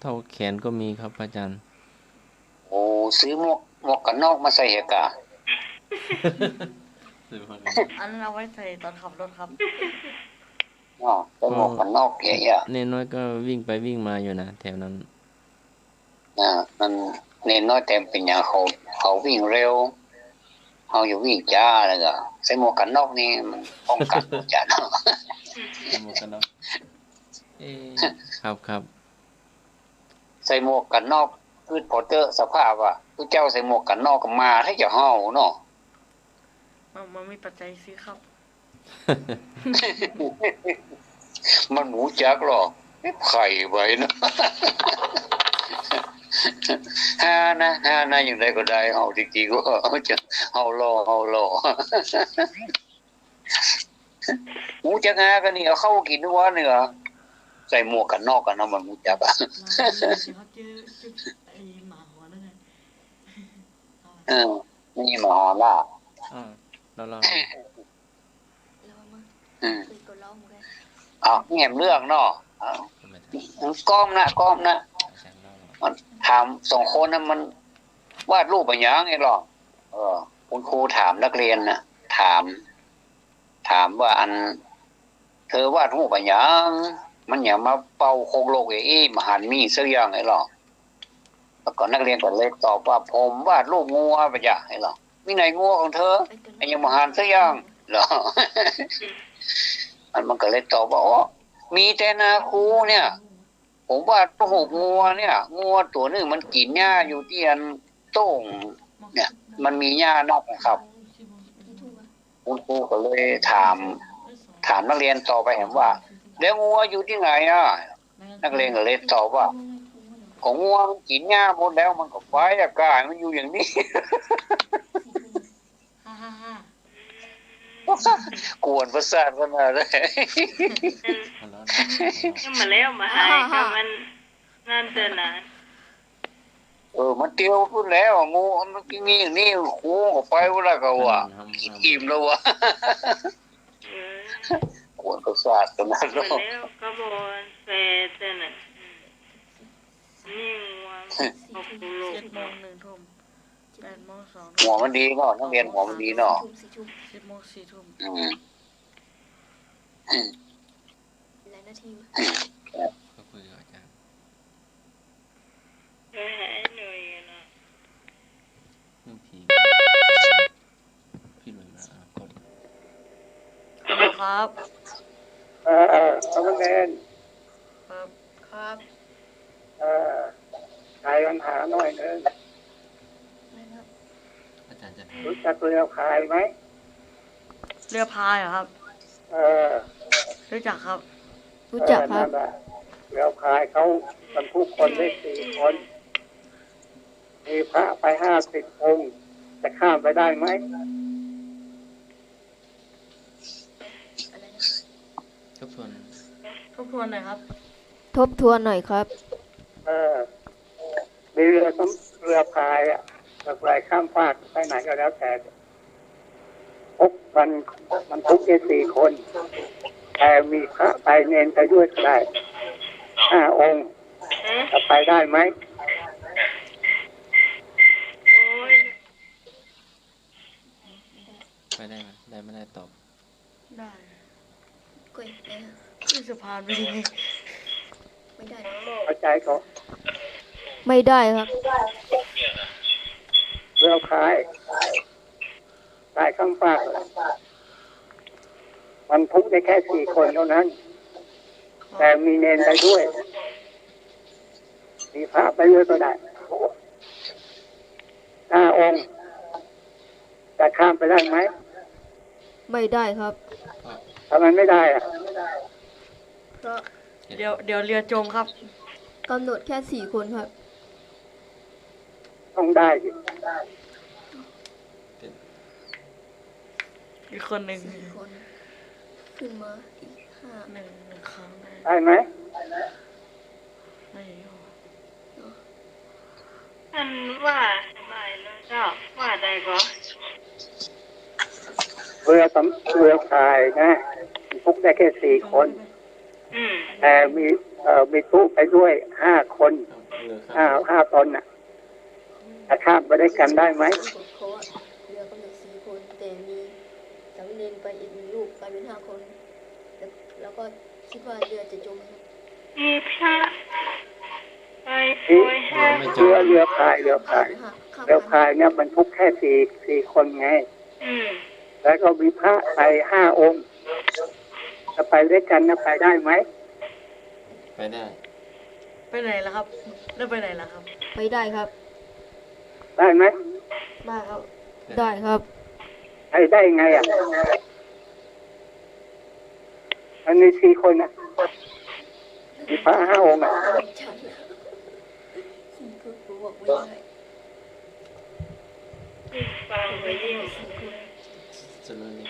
เท่าแขนก็มีครับอาจารย์โอ้ซื้อหมวกกันนอกมาใส่เหรอกะอันนั้นเอาไว้ใส่ตอนขับรถครับเป็นหมวกกันนอกใหญ่ๆเนน้อยก็วิ่งไปวิ่งมาอยู่นะแถวนั้นมันเน้นน้อยแต่เป็นอย่างเขาวิ่งเร็วเขาอยู่วิ่งจ้าอะไรก็ใส่หมวกกันนอกนี่มันป้องกันจ้าเนาะหมวกกันนอกครับใส่หมวกกันนอกคือพอเจอสภาพว่าคือเจ้าใส่หมวกกันนอกก็มาถ้าจะเฮาเนาะมันไม่ปัจจัยซื้อครับมันหมูจักหรอกไข่ไว้นะฮานะอย่างไรก็ได้เฮาจริงๆก็จะเฮารอหมูจักฮากันนี่เอาเข้ากินด้วยว่าเนี่ยใส่หมวกกันนอกกันนะมันหมูจักอ่ะนี่หมาล่ะเราแง่มเรื่องเนาะก้อมนะถาม2คนนั้นมันวาดรูปอะไรอย่างไงหรอคุณครูถามนักเรียนนะถามว่าอันเธอวาดรูปอะไรอย่างมันอย่ามาเป่าโคงโลกมหันมีสักอย่างไงหรอแล้วก็นักเรียนก็เลยตอบว่าผมวาดรูปงัวไปอย่างไงหรอมีไหนงัวของเธอไอ้ยังมหันสักอย่างหรอมันก็เลยตอบว่ามีแต่นาคูเนี่ยผมว่ารูปงัวเนี่ยงัวตัวนึงมันกินหญ้าอยู่ที่อันโต้งเนี่ยมันมีหญ้านอกนะครับคุณครูก็เลยถามนักเรียนต่อไปเห็นว่าแล้วงัวอยู่ที่ไหนนักเรียนก็เลยตอบว่าของงัวมันกินหญ้าหมดแล้วมันก็ไปอากาศมันอยู่อย่างนี้กวนประสาทขนาดเลยมาแล้วมาหายก็มันนั่นเดินนะมันเตียวพูดแล้วงูมันกินนี่อย่างนี้คูก็ไปว่าก็ว่ากินอิ่มแล้ววะกวนประสาทขนาดนั้นแล้วก็บอนเฟเต้นน่ะนี่ว่า7:01 น8:02 หัวมันดีเนาะนักเรียนหัวมันดีเนาะ10:04 นหลายนาทีก็คุยกับอาจารย์หน่อยนะเรื่องผีพี่หน่อยมาครับสมณเณรครับใครปัญหาหน่อยนึงอาจารย์ รู้จักเรือพายไหม เรือพายเหรอครับ เออ รู้จักครับ รู้จักครับ นั่นแหละเรือพายเขาบรรทุกคนได้4 คน มีพระไป50 องค์ จะข้ามไปได้ไหม ทบทวน ทบทวนหน่อยครับ ทบทวนหน่อยครับ เออมีเรือพายอ่ะเรือพายข้ามฟากไปไหนก็แล้วแต่พกมันทุกได้4 คน แต่มีพระไปเนนไปด้วยก็ได้5 องค์ จะไปได้ไหม ไปได้ไหมได้ไม่ได้ตอบ ได้ กล้วยได้ ขึ้นสะพานไปยังไง ไม่ได้ เข้าใจเขา ไม่ได้ครับ เรือพายข้ามฟากมันทุกได้แค่4 คนเท่านั้น แต่มีเนนไปด้วย มีพระไปด้วยก็ได้5 องค์ จะข้ามไปได้ไหม ไม่ได้ครับ ทำไมไม่ได้อ่ะ เพราะ เดี๋ยวเรือจมครับ กำหนดแค่4 คนครับ ต้องได้สิ อีกคนหนึ่ง 4 คน ขึ้นมาอีก5 หนึ่งครั้งได้ ได้ไหม ไม่ยอม ท่านว่าได้แล้วเจ้าว่าได้ก็ เรือพายนะมันทุกได้แค่4 คน แต่มีตู้ไปด้วย5 คนห้าตนน่ะจะข้ามไปได้กันได้ไหม เพราะว่าเรือกำหนด4 คน แต่มีสามเณรไปอีก1 ลูกกลายเป็น5 คน แล้วก็คิดว่าเรือจะจมครับ มีพระไป เรือพายเนี่ยมันทุกแค่4 คนไง แล้วก็มีพระไป5 องค์ จะไปด้วยกันนะไปได้ไหม ไปได้ ไปไหนล่ะครับแล้วไปไหนล่ะครับ ไปได้ครับ ได้ไหม ได้ครับ ได้ครับ ไปได้ไงอ่ะมันมี4 คนนะมีพระ5 องค์อ่ะ ฟังไปยิ่ง จะรู้นี่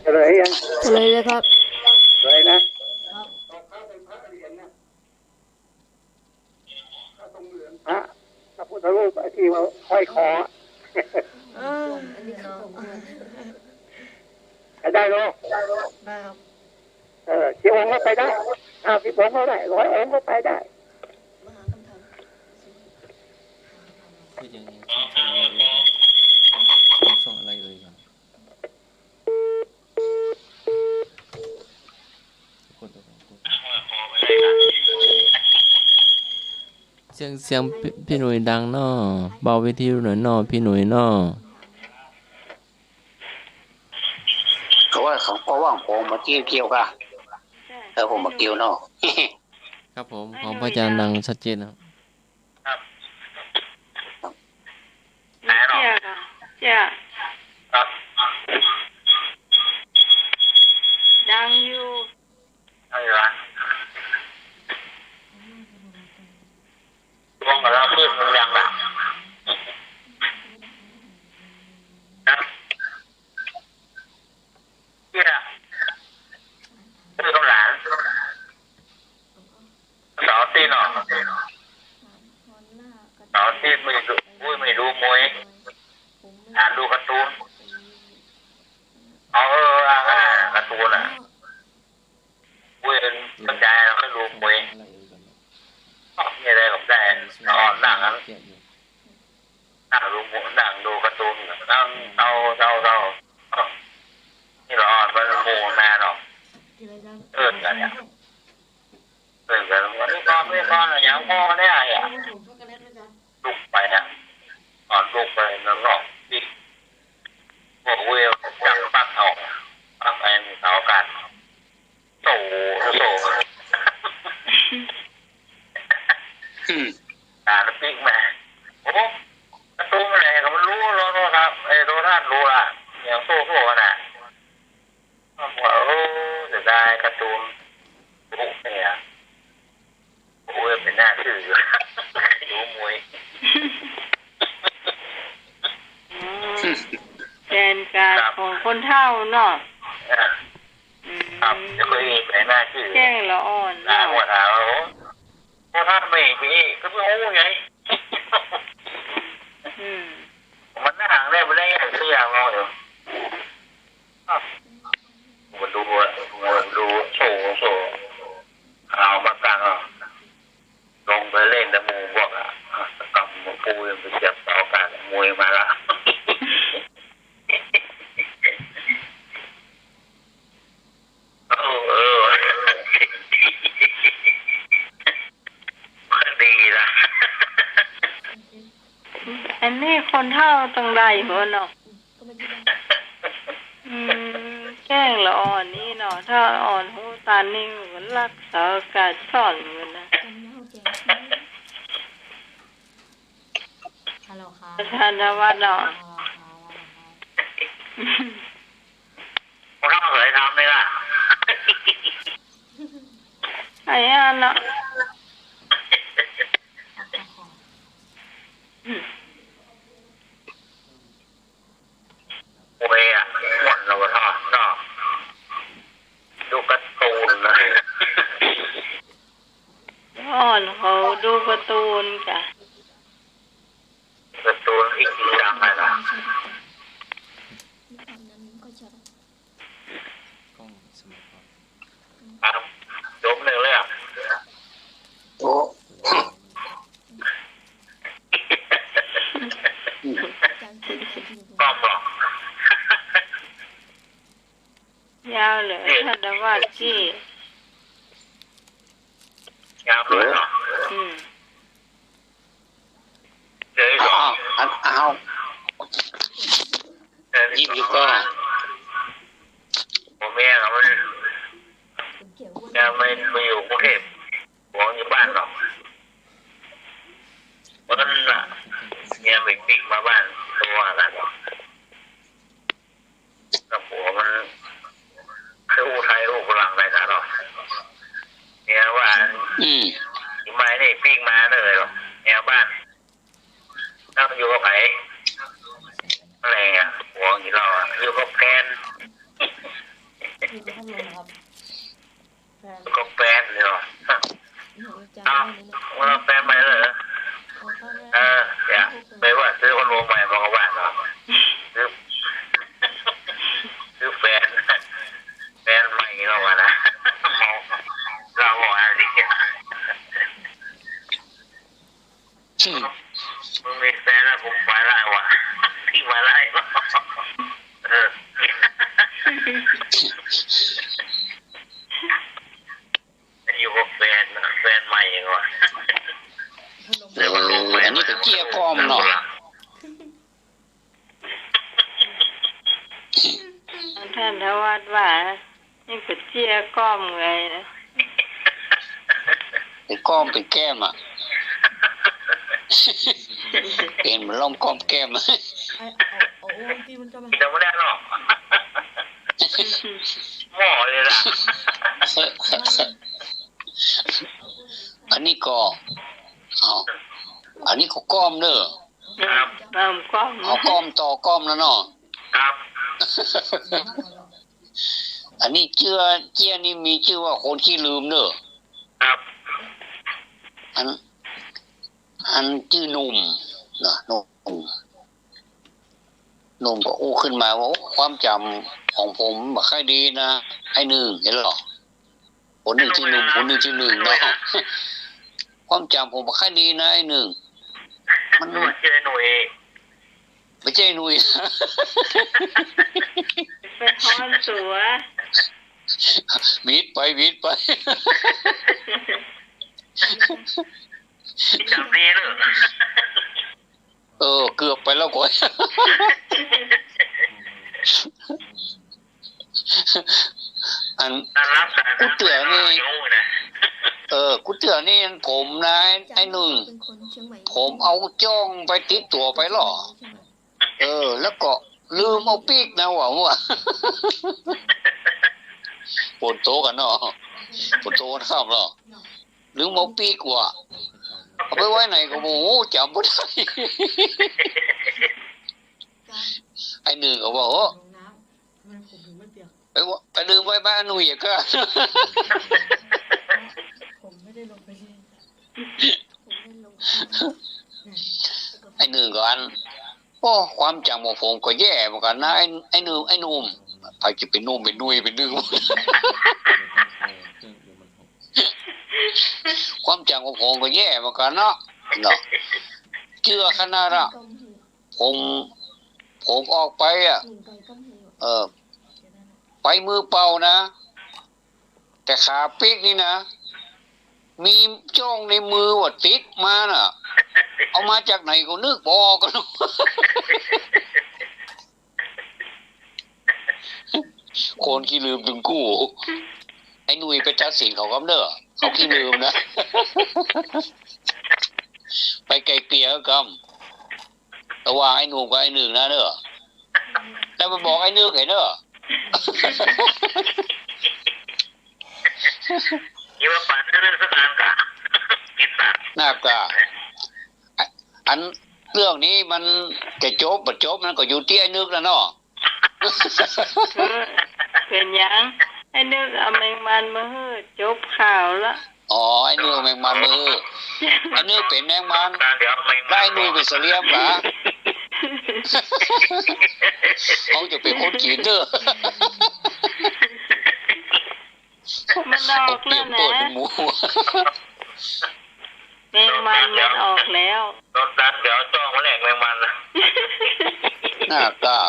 เฉลยยัง เฉลยเลยครับ เฉลยนะพระพุทธรูปที่เขาห้อยคอ อันนี้เนาะ ไปได้หรอ ได้ครับ กี่องค์ก็ไปได้50 องค์ก็ได้100 องค์ก็ไปได้ คือยังช่องอะไรเอ่ยก่อนเสียงพี่หนุ่ยดังเนาะเบาวิทยุหน่อยเนาะพี่หนุ่ยเนาะ เขาว่าเขาก็ว่างผมมาเกี่ยวกันผมมาเกี่ยวเนาะ ครับผมของพระอาจารย์ดังชัดเจนนะครับ จ้าดังอยู่มองกับเราพูดมันยังแบบที่น่ะคือคำหลานสาวตีนอสาวตีนไม่รู้มวยอ่านดูการ์ตูนการ์ตูนอ่ะสนใจก็ดูมวยนี่อะไรผมได้นอนนั่งดูการ์ตูนนั่งเตานี่เราอ่อนมันหมูแม่เนาะกันเนี่ยกันวันนี้ไม่พอนะอย่างพ่อเนี่ยลุกไปนะอ่อนลุกไปนั่งนอกดิพวกเวลจับปักออกปักไอ้เสากันโซ่ตาปิ๊กแม่โอ้ประตูอะไรก็มันรู้แล้วครับ ท่านรู้ละอย่างโซ่น่ะว่าจะได้การ์ตูนปุ๊บเนี่ยโอ้ยเป็นหน้าชื่ออยู่ดูมวยแกนการของคนเฒ่าเนาะครับจะเคยเห็นหน้าชื่อแจ้งละอ่อนหน้าหัวเท้าเพราะท่านไม่พี่ก็ไม่โอ้ไงมันหน้าห่างได้ไม่ได้เสียงเอาอยู่มันดูโชว์เอามากลางลงไปเล่นแต่มูบอกกำมือปูยังไปเจ็บเสากันมวยมาละดีละอันนี้คนเฒ่าตั้งใดหัวเนาะแจ้งละอ่อนนี่เนาะถ้าอ่อนหูตานิ่งเหมือนรักษาการสอนเหมือนนะฮัลโหลค่ะท่านว่าเนาะเราเคยทำไหมล่ะไอ้อันเนาะโอ้ยหมดเราทอดเนาะดูการ์ตูนเลยอ่อนเขาดูการ์ตูนจ้ะการ์ตูนอีกทีดังไปละจบหนึ่งเลยโอ้ก็บอกยาวเลยท่านว่าจี้ยาวเลยเดี๋ยวเอายิบอยู่ก็ผมแม่เขายังไม่ไปอยู่กรุงเทพหัวอยู่บ้านหรอกเพราะนั้นน่ะเนี่ยไปปิ๊กมาบ้านตัวกันกับหัวมันคืออุทัยอุกหลังอะไรนะหรอกเนี่ยว่าที่ไม้นี่ปิ๊กมาเลยหรอกเนี่ยบ้านถ้าอยู่กับไผ่อะไรอ่ะหัวอย่างเราอยู่กับแฟนก็แฟนเลยหรอว่าแฟนใหม่เลยอย่าไปว่าซื้อคนรวมใหม่มาบ้านเหรอซื้อแฟนใหม่เราอะนะเราอะไรมึงมีแฟนแล้วผมไปไล่วะที่มาไล่อยู่กับแฟนใหม่ยังวะเดี๋ยวมันลงไปอันนี้ก็เจี๊ยก้อมเนาะท่านทวัดว่านี่ก็เจี๊ยก้อมไงนะเป็นก้อมเป็นแก้มอ่ะเป็นมันล่มก้อมแก้มจะไม่ได้หรอกหม้อเลยล่ะอันนี้ก็อันนี้ก็ก้อมเด้อครับก้อมเอาก้อมต่อก้อมแล้วเนาะครับอันนี้เจี๊ยนี่มีชื่อว่าคนขี้ลืมเด้อครับอันชื่อหนุ่มนะหนุ่มก็อู้ขึ้นมาว่าความจำของผมไม่ค่อยดีนะไอ้หนึ่งเห็นหรอคนหนึ่งชื่อหนุ่มคนหนึ่งชื่อหนึ่งเนาะความจำผมไม่ค่อยดีนะไอ้หนึ่งมันไม่ใช่หนุ่ยเป็นพรสัววิดไปจำดีเลยเกือบไปแล้วก่อนกูเตือนนี่กูเตือนนี่ผมนะไอ้หนึ่งผมเอาจ้องไปติดตัวไปหรอแล้วก็ ลืมเอาปีกนะหว่าปวดโตกันเนาะปวดโตนะครับเนาะลืมเอาปีกว่ะเอาไปไว้ไหนก็โมโหจำไม่ได้ไอ้หนึ่งก็บอกไปลืมไว้บ้านหนุ่ยก็ไอ้หนึ่งก็อันโอ้ความจำของผมก็แย่เหมือนกันนะไอ้หนุ่มใครจะเป็นนุ่มเป็นนุ่ยเป็นนึ่งความจำของผมก็แย่เหมือนกันเนาะเชื่อขนาดอะผมออกไปอ่ะไปมือเปล่านะแต่ขาปีกนี่นะมีจ้องในมือว่าติดมาน่ะเอามาจากไหนก็นึกบอกกันคนขี้ลืมถึงกู้ไอ้หนุ่ยไปจัดสินเขาก็เด้อเขาขี้ลืมนะไปไกลเกลี่ยกันระหว่างไอ้หนุ่มกับไอ้หนึ่งนะเด้อแล้วมาบอกไอ้หนึ่งไงเด้อยี่ว่าปั่นเรื่องสถานกะน่ากะอันเรื่องนี้มันจะจบมันก็อยู่ที่ไอ้นึกแล้วเนาะเป็นยังไอ้นึกเอาแมงมันมาเฮ้อจบข่าวละอ๋อไอ้นึกแมงมันมือไอ้นึกเป็นแมงมันได้นึกเป็นเสลียมหรอเขาจะเป็นคนจีนเด้อมันออกแล้วนะแมงมันออกแล้วโดนดันเดี๋ยวจ้องมาแหลกแมงมันนะน่ากะ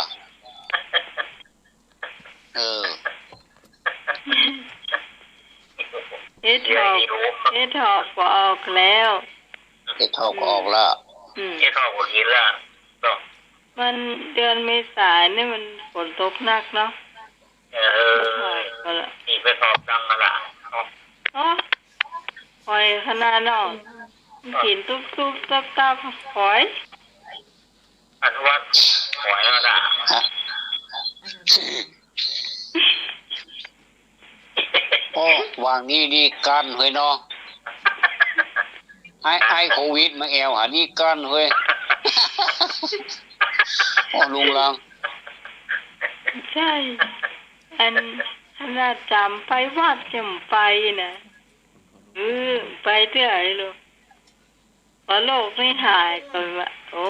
เอทอกก็ออกแล้วเอทอกออกแล้วเอทอกก็กินแล้วมันเดือนเมษายนนี่มันฝนตกหนักเนาะนี่เป็นทอกดังมาละอ๋อหอยขนาดเนาะกินตุ๊บตับหอยอันว่าหอยมาละโอ้วางนี่กันเฮ้ยเนาะไอโควิดมาแอวหานี่กันเฮ้ยโอ้ลุงลังใช่อันน่าจำไปวัดจำไปนะไปเที่ยวไอ้ลูกพอโลกไม่หายก็ว่าโอ้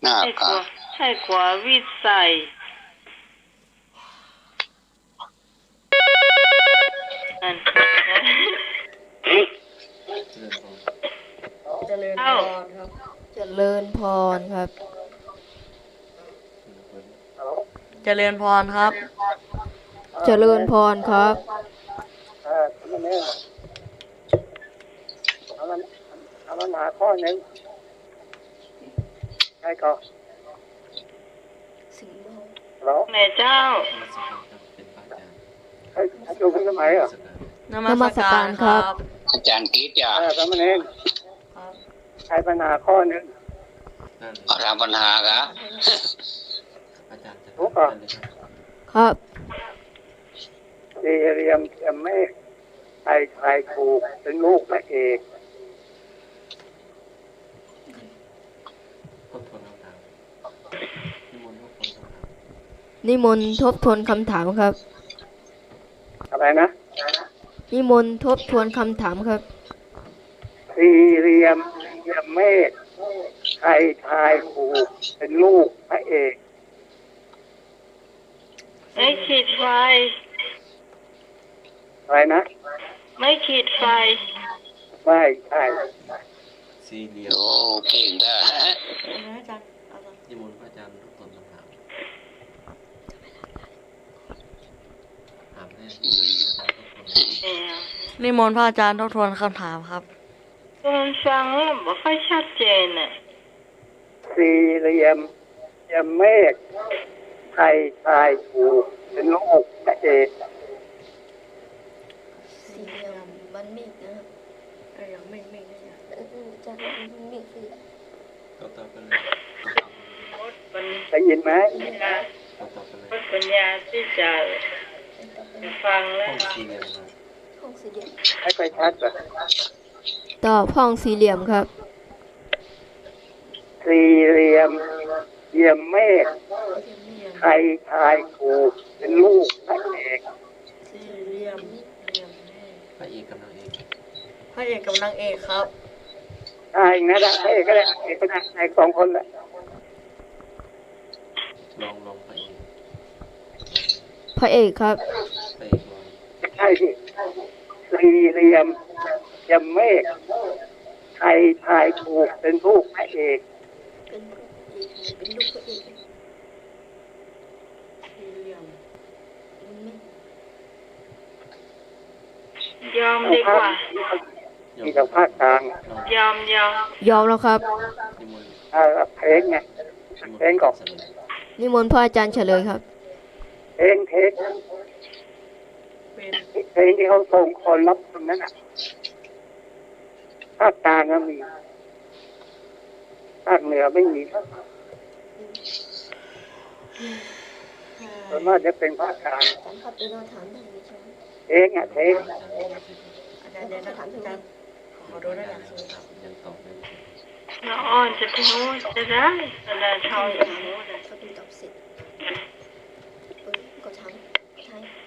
น่าใช่กว่าวิสัยเจริญพรครับเจริญพรครับเจริญพรครับเจริญพรครับเอามันหาข้อหนึ่งให้ก่อนแม่เจ้าให้ดูคุณสมัยอ่ะนมัสการครับอาจารย์กิ๊ดจ้ะสามเณรใช้ปัญหาข้อหนึ่งทำปัญหากะรู้ป่ะครับสี่เหลี่ยมเมฆใครถูกเป็นลูกพระเอกนิมนต์ทบทวนคำถามครับอะไรนะนิมนต์ทบทวนคำถามครับสี่เหลี่ยมเมฆใครถูกเป็นลูกพระเอกไม่ขีดไฟอะไรนะไม่ขีดไฟไม่ใช่สี่เหลี่ยมโอ้เก่งจ้ะนิมนต์พระอาจารย์ทุกคนถามนิมนต์พระอาจารย์ทบทวนคำถามครับคุณฟังแล้วไม่ค่อยชัดเจนน่ะสี่เหลี่ยมเมฆใครถูกเป็นลูกพระเอกสี่เหลี่ยมมันเมฆนะเมฆจะเมฆสิ ได้ยินไหมปัญญาที่จะฟังแล้ว ไม่ค่อยชัดเหรอ ตอบห้องสี่เหลี่ยมครับ สี่เหลี่ยมเหลี่ยมเมฆใครทายถูกเป็นลูกพระเอก สี่เหลี่ยม พระเอกกับนางเอก พระเอกกับนางเอกครับ ทายนะพระเอกก็ได้เอกก็ได้นายสองคนแหละ ลองพระเอก พระเอกครับ พระเอกลอง ใช่สิสี่เหลี่ยมเหลี่ยมเมฆใครทายถูกเป็นลูกพระเอก ยอมดีกว่า มีทางภาคกลาง ยอม ยอมแล้วครับ เพลงไงเพลงก่อน นิมนต์พระอาจารย์เฉลยครับ เพลงที่เขาส่งคนรับคนนั้นอ่ะภาคกลางก็มีภาคเหนือไม่มีส่วนมากจะเป็นภาคกลางเพลงอ่ะเพลง อาจารย์เดี๋ยวถามอาจารย์ขอดูได้ไหม ยังตอบไม่ถูก น้องอ่อนจะพูดจะได้แต่ชาวจะพูด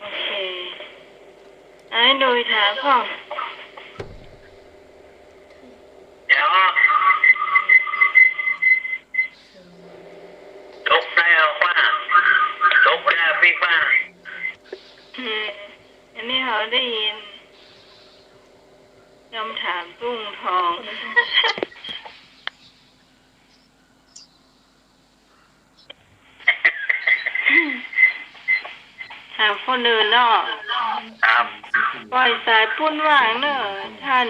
โอเคไอ้โดยถามพ่อ เดี๋ยวตกได้เอาว่าตกได้พี่ป้า อันนี้เขาได้ยินยอมถามตุ้งทองถามคนอื่นเนาะปล่อยสายปุ้นว่างเนอะท่าน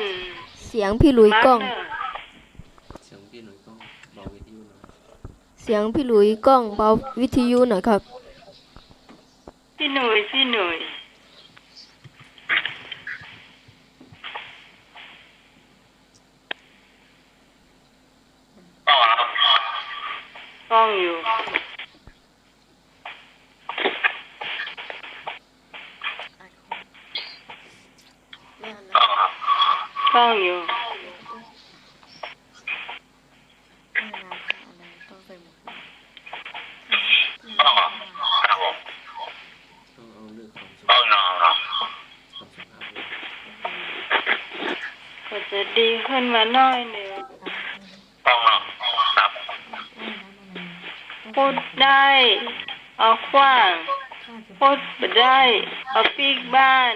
เสียงพี่หลุยกล้อง เสียงพี่หนุ่ยก็เบาวิทยุหน่อย เสียงพี่หลุยกล้องเบาวิทยุหน่อยครับ พี่หนุ่ยกล้องอยู่กล้องอยู่ต้องเอาเรื่องความสุขความสุขภาพ ก็จะดีขึ้นมาหน่อยหนึ่งพูดได้เอาขว้างพูดไม่ได้เอาปีกบ้าน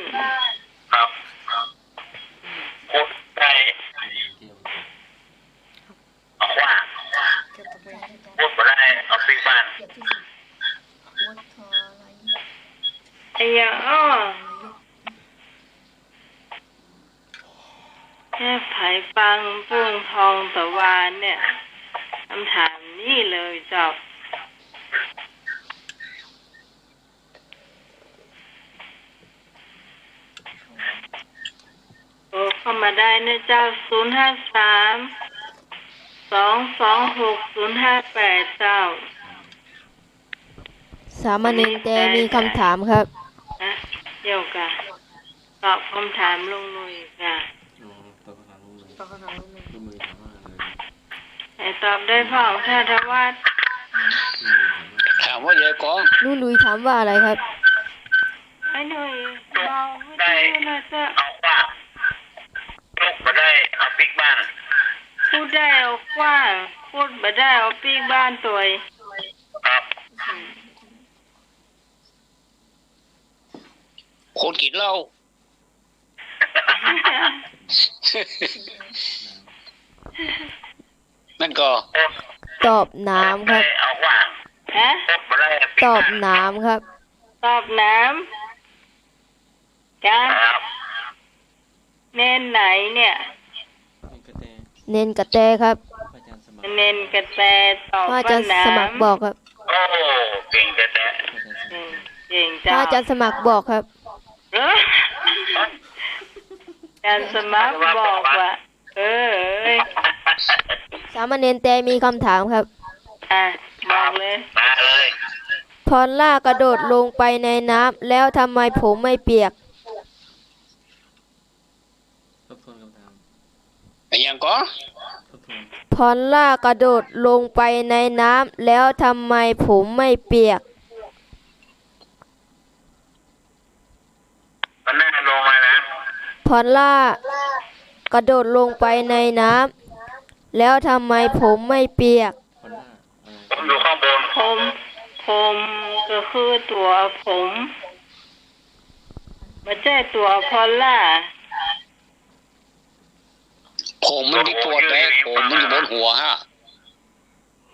พูดได้เอาว่าพูดไม่ได้เอาพี่บ้าน ไอ้ยาอ้อแค่ไผ่ฟังปุ้งทองตะวันเนี่ยคำถามนี่เลยจอบโอ้เข้ามาได้นะเจ้า053-226-058เจ้า สามเณรแต่มีคำถามครับ นะเดี๋ยวกะตอบคำถามลุงหนุ่ยกะ ตอบคำถามลูกเลยลูกมือถามว่าเลย แต่ตอบได้พ่อท่าทวัฒน์ ถามว่าเยอะกอง นู่นลุยถามว่าอะไรครับ ไอ้หนุ่ยเบาวิทยุหน่อยเถอะ เอาว่าลูกไม่ได้เอาพี่บ้าน พูดได้เอากว้างพูดไม่ได้เอาปีกบ้านตัวเอง ครับคนกินเหล้า นั่นก็ ตอบน้ำครับ เอาว่า ฮะ ไม่ได้ ตอบน้ำครับ ตอบน้ำกัน ครับ เน้นไหนเนี่ย เน้นกระแตครับ เน้นกระแตตอบ พระอา ว่า จารย์ น้ สมัครบอกครับ โอ้เก่งแต่ ำเก่ง พ จ้า ระอาจารย์สมัครบอกครับ อาจารย์สมัครบอกว่า เอ้ย สามเณรแต่มีคำถามครับ บอกเลย มาเลย พอลล่ากระโดดลงไปในน้ำแล้วทำไมผมไม่เปียก ทบทวนคำถาม ไอ้ยังก็ ทบทวน พอลล่ากระโดดลงไปในน้ำแล้วทำไมผมไม่เปียก มันน่าลงมานะ พอลล่ากระโดดลงไปในน้ำแล้วทำไมผมไม่เปียก พอลล่าอะไร ผมอยู่ข้างบน ผมก็คือตัวผมไม่ใช่ตัวพอลล่า ผมมันที่ปวดเลยผมมันอยู่บนหัวฮะ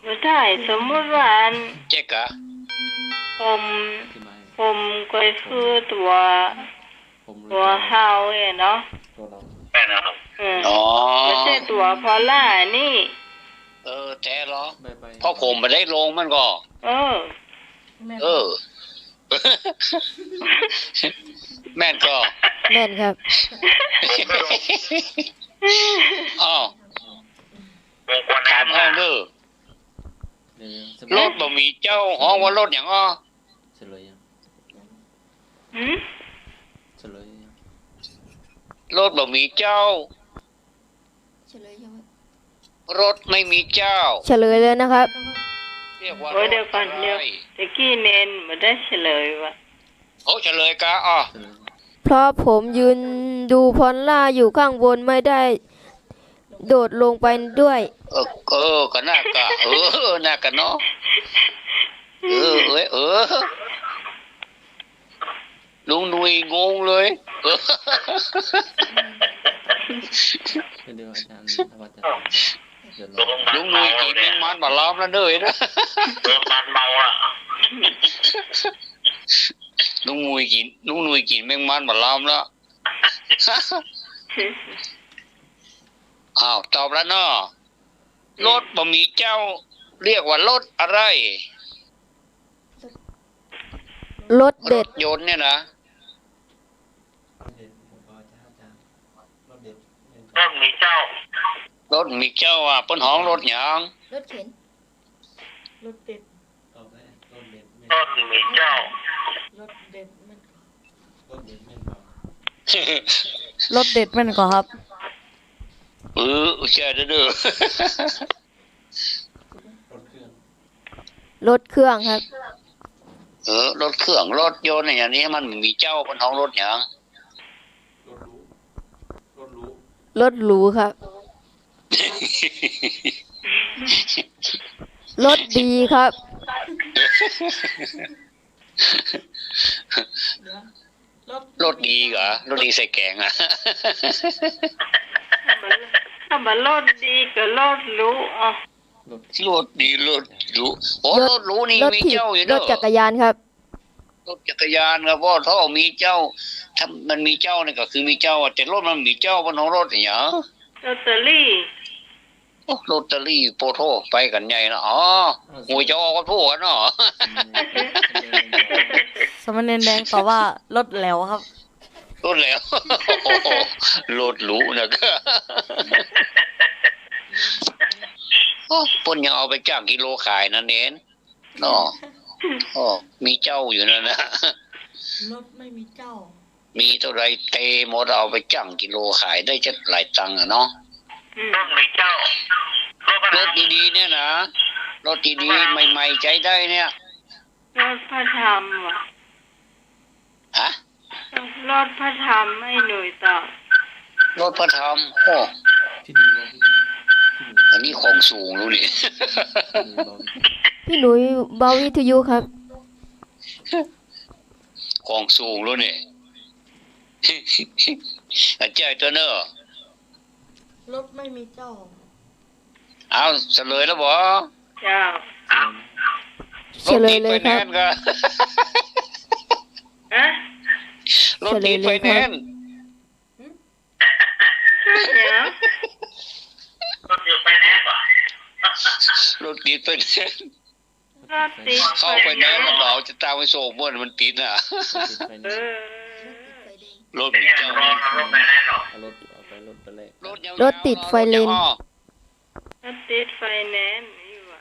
ไม่ได้สมมติว่า เจ๊กะ ผม ที่ไม้ ผมก็คือตัว ผมรู้ ตัวเฮาเนาะ ตัวเรา แม่นะครับ อ๋อ ไม่ใช่ตัวพอลล่านี่ แท้เหรอ ไปไป เพราะผมไม่ได้ลงมันก็ เออ เออ แม่นก็ แม่นครับ อ้าว วงกวน ถาม น้ำ ห้อ นะ งเด้อ เดี๋ยวส รถบ่มีเจ้าห้องว่ารถอย่างอ้อ เฉลยยัง หืม เฉลยยัง รถบ่มีเจ้า รถไม่มีเจ้า เฉลยเลยนะครับ เรียกว่า โอ้ยเดี๋ยวก่อน รถะไร เดี๋ยวตะกี้เน้นไม่ได้เฉลยว่ะ โอ้เฉลยกะอ้อ เฉลย เพราะผมยืนดูพอลล่าอยู่ข้างบนไม่ได้โดดลงไปด้วย ก็น่ากะน่ากะเนาะลุงหนุ่ยงงเลยเดี๋ยวอาจารย์ถ้าว่าจะเดี๋ยวรอ ลุงหนุ่ยกินแมงมันบ่ล้อมแล้วเด้อนะ โดนมันเมาอ่ะ ลุงหนุ่ยกินแมงมันบ่ล้อมแล้ว อ้าวตอบแล้วเนาะรถบ่มีเจ้า เรียกว่ารถอะไร รถเด็ด รถยนต์เนี่ยนะ รถมีเจ้าร ถมีเจ้าอ่ะเปิ้นห้องรถหยัง รถเข็น รถติด ตอบได้ต้นเด็ดแม่น รถมีเจ้าร ถเด็ดแม่นกว่า ต้นเด็ดแม่นเปล่าร ถเด็ดแม่นกว่าครับ เชื่อเด้อ รถเครื่อง รถเครื่องครับ รถเครื่องรถยนต์อย่างนี้มันมีเจ้าเปิ้นห้องรถหยัง รถรู้รถรู้รถหรูครับ รถดีครับ รถดีเหรอรถดีใส่แกงอ่ะ ถ้ามันรถดีก็รถรู้อ่ะ รถ รถดีรถหรูโอ้รถหรูนี่ รถ มี ถีบ เจ้าอยู่ ร เด้อ ถจักรยานครับ รถจักรยานครับพ่อท่อมีเจ้าถ้ามันมีเจ้านี่ก็คือมีเจ้าแต่รถมันมีเจ้าบนของรถอย่าง ลอตเตอรี่ โอ้ลอตเตอรี่โปโทไปกันใหญ่นะอ๋อหวยจะออกกันพูดกันเนาะ สมณเณรแดงตอบว่ารถแหลวครับ รถแล้ว รถหรูนะก็โอ้ปนยังเอาไปจ้างกิโลขายนะเน้นเนาะโอ้มีเจ้าอยู่นั่นนะ รถไม่มีเจ้า มีเท่าไรเตหมดเอาไปจ้างกิโลขายได้จะหลายตังค์อะเนาะ รถมีเจ้ารถ รถดีๆเนี่ยนะรถดีๆใหม่ๆใจได้เนี่ย รถพระธรรมว่ะ ฮะ รถพระธรรมไม่หน่วยตอบ รถพระธรรมโอ้ ที่หนึ่งบอกที่หนึ่ง อันนี้ของสูงรู้ดิ ที่หนึ่งบอก พี่หนุ่ยเบาวิทยุครับ ของสูงรู้นี่ อาจารย์ตัวเนอะ รถไม่มีเจ้า เอาเฉลยแล้วบ่ เจ้า เฉลยเลยครับ รถติดไฟแนนซ์ เดี๋ยว รถอยู่ไปแน่ป่ะ รถติดไฟแนนซ์ รถติด เข้าไฟแนนซ์แล้วเราจะตามไปส่งบ่มันติดน่ะ ติดไฟ เอ แนนซ์ อ รถมีเจ้าร ถไปแน่หรอ เอารถเอาไปรถไปแลก รถยาวๆ รถติดไฟเลน อ๋อ เอ รถติดไฟแนนซ์อยู่อ่ะ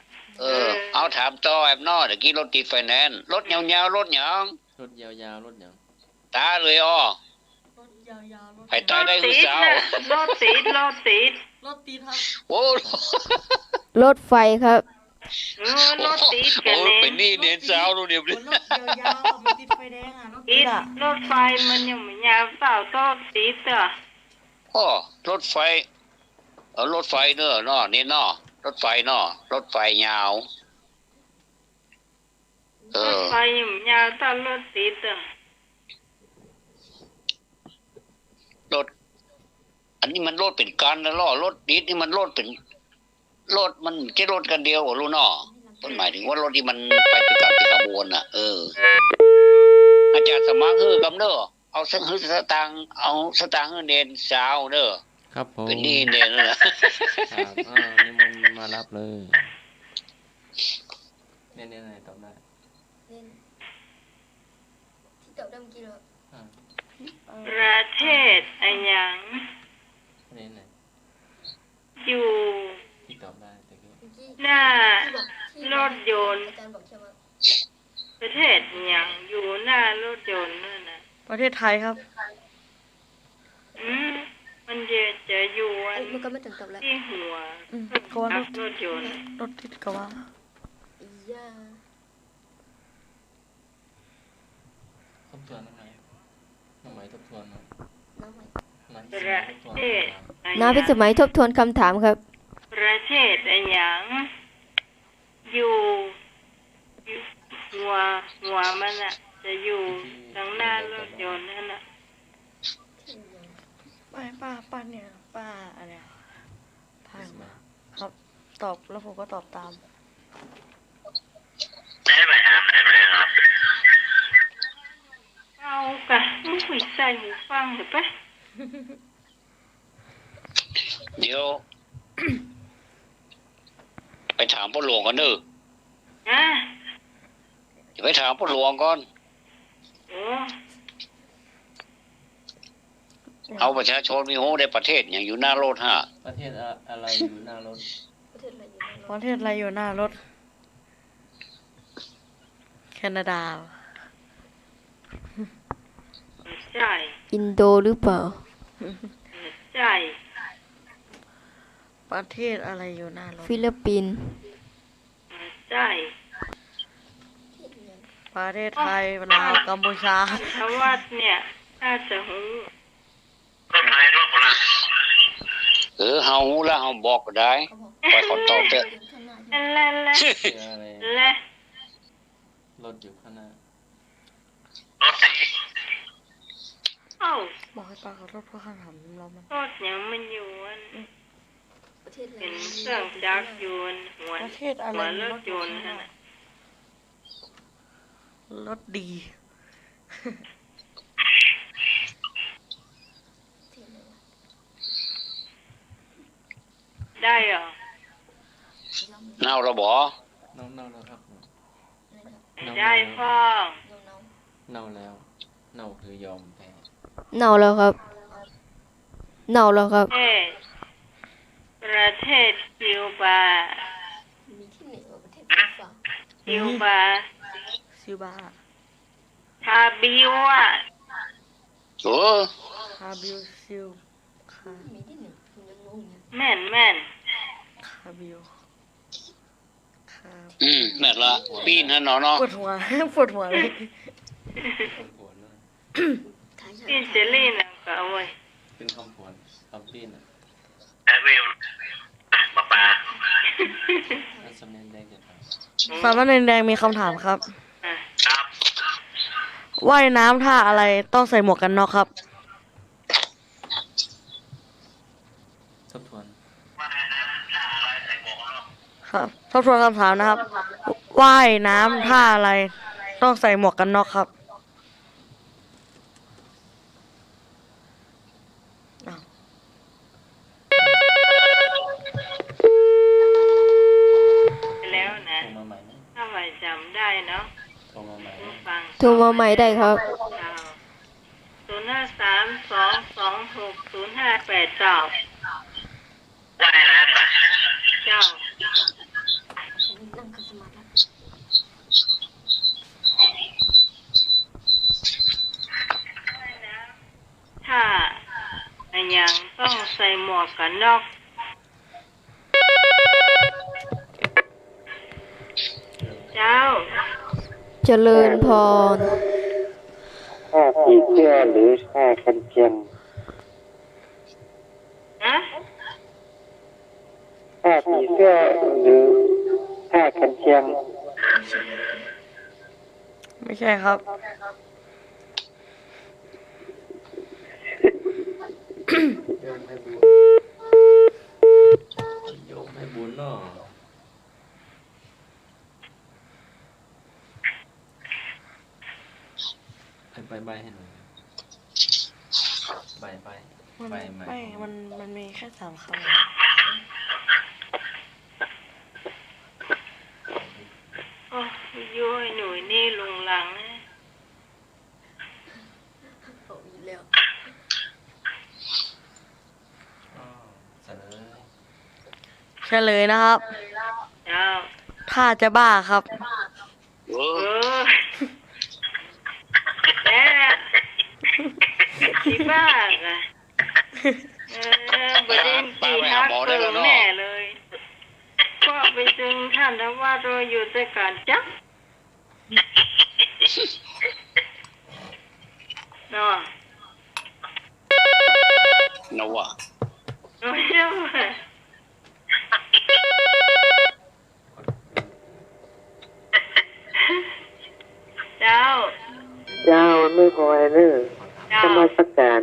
เอาถามต่อแอบนอตะกี้รถติดไฟแนนซ์รถยาวๆรถหยัง รถยาวๆรถหยัง ตาเลยอ้อ รถยาวๆรถ ให้ตายได้คือสาว รถติด รถตีครับ โอ้ รถไฟครับ รถติดกั โอ้ น เป็นนี่เน้นสาวดูเดี๋ยว รถยาวๆมันติดไฟแดงอ่ะรถติ ติ ด ด อ่ะ รถไฟมันยังไม่ยาวเปล่าต้องติดอ่ะ โอ้รถไฟรถไฟเนอะเนาะนี่เนาะรถไฟเนาะรถไฟยาว รถไฟยังไม่ยาวเท่ารถติดอ่ะ รถอันนี้มันรถเป็นกันนะล้อรถดิสนี่มันรถเป็นรถมันแค่รถกันเดียวเหรอรู้เนาะต้นหมายถึงว่ารถที่มันไปด้วยกันเป็นขบวนน่ะอาจารย์สมัครฮื้อกำเด้อเอาสตางค์เอาสตางค์ฮื้อเนนสาวเด้อ ครับผม เป็นนี่เนนนั่นน่ะ ครับนี่มันมารับเลยเนี่ยไหนตอบได้ ที่ตอบได้เมื่อกี้เหรอ ประเทศอะไรอย่าง เนี่ยไหน อยู่ ที่ตอบได้ตะกี้ หน้ารถยนต์ อาจารย์บอกใช่ไหม ประเทศอย่างอยู่หน้ารถยนต์นั่นน่ะ ประเทศไทยครับ มันจะอยู่อัน มันก็ไม่ถึงตอบแล้ว ที่หัว ก็ว่ารถ รถยนต์ รถติดก็ว่า ย่า ทบทวนทำไมทบทวนเนาะ น้ำใหม่ ประเทศอะไร น้าพิสมัยทบทวนคำถามครับ ประเทศอะไรอย่างอยู่หัวมันอ่ะจะอยู่ทางหน้ารถยนต์นั่นน่ะ ป้าเนี่ยป้าอะไรป้ามาครับตอบแล้วผมก็ตอบตาม เอากะต้องคุยใส่หูฟังเถอะปะ เดี๋ยว ไปถามพ่อหลวงกันเด้อ อ่ะ เดี๋ยวไปถามพ่อหลวงก่อน โอ้ เอาประชาชนมีโหในประเทศอย่างอยู่หน้ารถประเทศอะไรอยู่หน้ารถ ประเทศอะไรอยู่ในร ประ ถ เทศอะไรอยู่หน้ารถ แคนาดา ใช่ อินโดหรือเปล่า ใช่ ประเทศอะไรอยู่หน้ารถ ฟิลิปปินส์ ใช่ ประเทศไทยลาวกัมพูชา ทวัดเนี่ยน่าจะหู เฮาฮู้แล้วเฮาบอกก็ได้ไปขอตอบเถอะ และ คืออะไร และ รถอยู่ข้างหน้า เอ้า บอกให้ป้าขอโทษเพราะคำถามเรามัน รถยังมันอยู่อัน ประเทศอะไร เป็นเครื่องจักรยนต์หัว ประเทศอะไร หัว มี ร ร ถ ถอย ยู่ นต์ ข้างห นั่น น้า น่ะ รถดี ได้เหรอ เน่าระบ่ เน่าแล้วครับ ได้พ่อ เน่าแล้วเน่าคือยอมแพ้ เน่าแล้วครับ เน่าแล้วครับ ประเทศคิวบา มีที่ไหนว่าประเทศที่ฝั่ง คิวบา ซิวบา คาบิวอ่ะ โอ้ คาบิวซิลคา มีที่ไหนผมยังงงอยู่ แม่น คาบิวคา นั่นละปีนนั่นเนาะ ปวดหัว ปวดหัวเลย คนผวนนะ ถ่ายฉาก พี่เจลลี่น่ะก็เอาไว้ เป็นคำผวนคำปีนอ่ะอันสำเนียงแดงจะถาม สามแดงมีคำถามครับ อ่ะ ว่ายน้ำท่าอะไรต้องใส่หมวกกันน็อกครับ ทบทวน ครับทบทวนคำถามนะครับ ว่ายน้ำท่าอะไรต้องใส่หมวกกันน็อกครับ ไปแล้วนะ โทรมาใหม่ไหม ถ้าไหวจำได้เนาะ โทรมาใหม่ไหม ฟัง โทรมาใหม่ได้ครับ 05322605589เจ้า อย่างต้องใส่หมวกกันน็อกเจ้า เจริญพร ผ้าผีเสื้อหรือผ้ากันเชียง นะ ผ้าผีเสื้อหรือผ้ากันเชียง ไม่ใช่ครับ โยมให้บุญเนาะไปใบให้หน่อยใบใหม่ มันมีแค่3 คำ โอ้ย้อยหนูนี่ลุงหลังนะ เฉลยนะครับ เจ้า ถ้าจะบ้าครับ เออแม่ที่บ้านอะประเด็นตีฮักเกินแม่เลยก็ไปจึงท่านทว่าเราอยู่แต่การจักเนาะ นวะ โอ้ยเจ้าเจ้า เจ้าไม่พอเนอะธรรมสการ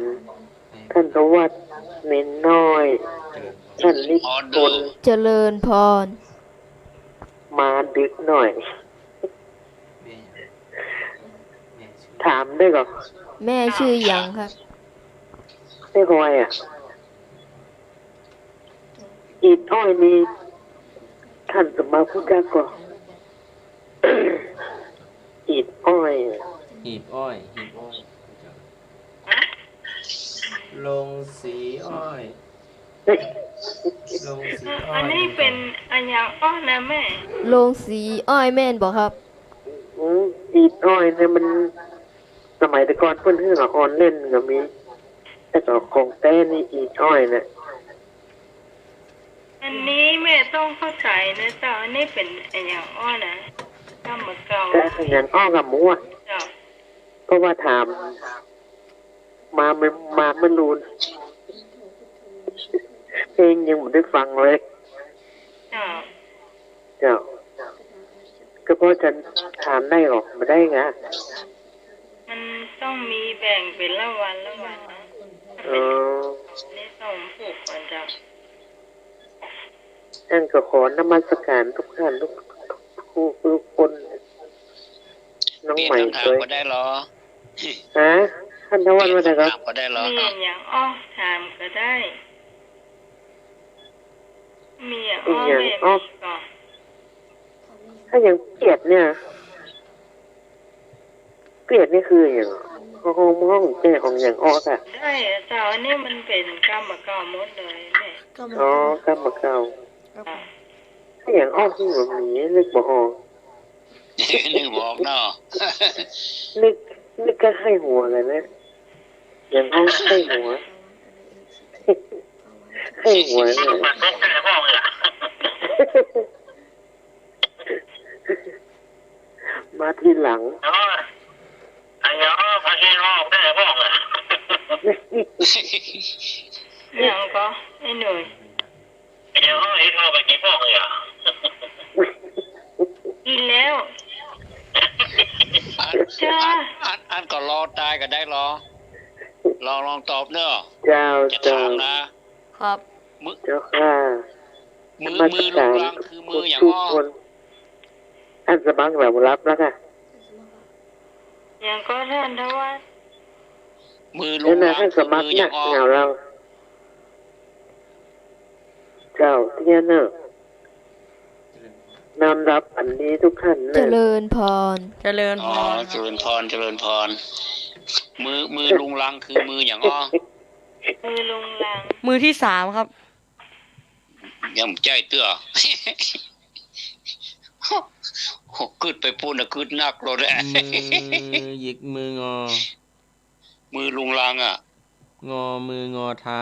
ท่านทวัดเมนน้อย ท่านนิพนธ์ เจริญพร มาดึกหน่อย ถามได้ก่อน แม่ชื่อหยังครับ ได้คอยอ่ะ อีดอ้อยนี่ท่านสมมาพุทธก่อน อีดอ้อย หีบอ้อยลงสีอ้อยลงสีอ้อย อันนี้เป็นอันอย่างอ้อนะแม่ โลงสีอ้อยแม่นบอกครับ อีดอ้อยเนี่ยมันสมัยแต่ก่อนเพื่อนๆอ่อนเล่นก็มี แต่ก็ของแต้นี่อีดอ้อยเนี่ย อันนี้แม่ต้องเข้าใจนะเจ้าอันนี้เป็นอันอย่างอ้อนะทำมาเก่า แต่อย่างอ้อกับหมูอ่ะ เจ้า เพราะว่าถาม มามันรูนเพลงยังไม่ได้ฟังเลย เจ้า เจ้าก็เพราะฉันถามได้หรอกไม่ได้ไง มันต้องมีแบ่งเป็นละวันนะนี่ต้องผูกก่อนเจ้า ท่านก็ขอนมัสการทุกท่านทุกคนน้อง เปลี่ยน ใหม่ คำถาม เลย ก็ได้เหรอ ฮะท่านทวันว่าไงครับ ถามก็ได้เหรอ มีอย่างอ้อถามก็ได้ มีอย่างอ้อแม่มีก่อน ถ้าอย่างเกลียดเนี่ยเกลียดนี่คืออย่างห้องแจ้ของอย่างอ้อค่ะ ได้เจ้าอันนี้มันเป็นกรรมเก่าหมดเลยแม่ อ๋อกำมาเก่าถ้าอย่างอ้อคือแบบนี้นึกบ่ออก นึกบอกเนาะ นึกก็ให้หัวเลยนะอย่างอ้อให้หัวให้หัวเลยมาทีหลัง อย่างก็ไอ้หนุ่ยกินแล้วจ้า อันก็รอตายก็ได้เหรอลองตอบเนอะ เจ้า จะ เจ้า ถามนะครับ มือ เจ้าค่ะ มือลุงรังคือมืออย่าง ทุก อ้อ คนท่านสมัครแบบรับแล้วค่ะ อย่างก็ท่านทว่า มือลุ แล้ว ง นะ รัง ท่านส คือ มัค มื ร ออ เนี่ ย่าย งอ้อ เหงาเราเจ้าที่เนอะนำรับอันนี้ทุกท่าน เจ นะ ริญพร เจริญพ อ๋อ ร เจริญพรมือลุงรังคือมืออย่างอ้อ มือลุงลัง มือที่3ครับ ยังใจเตื้อ คืดไปพูดนะคืดนักเราแหละ มือหยิกมืองอ มือลุงรังอ่ะ งอมืองอเท้า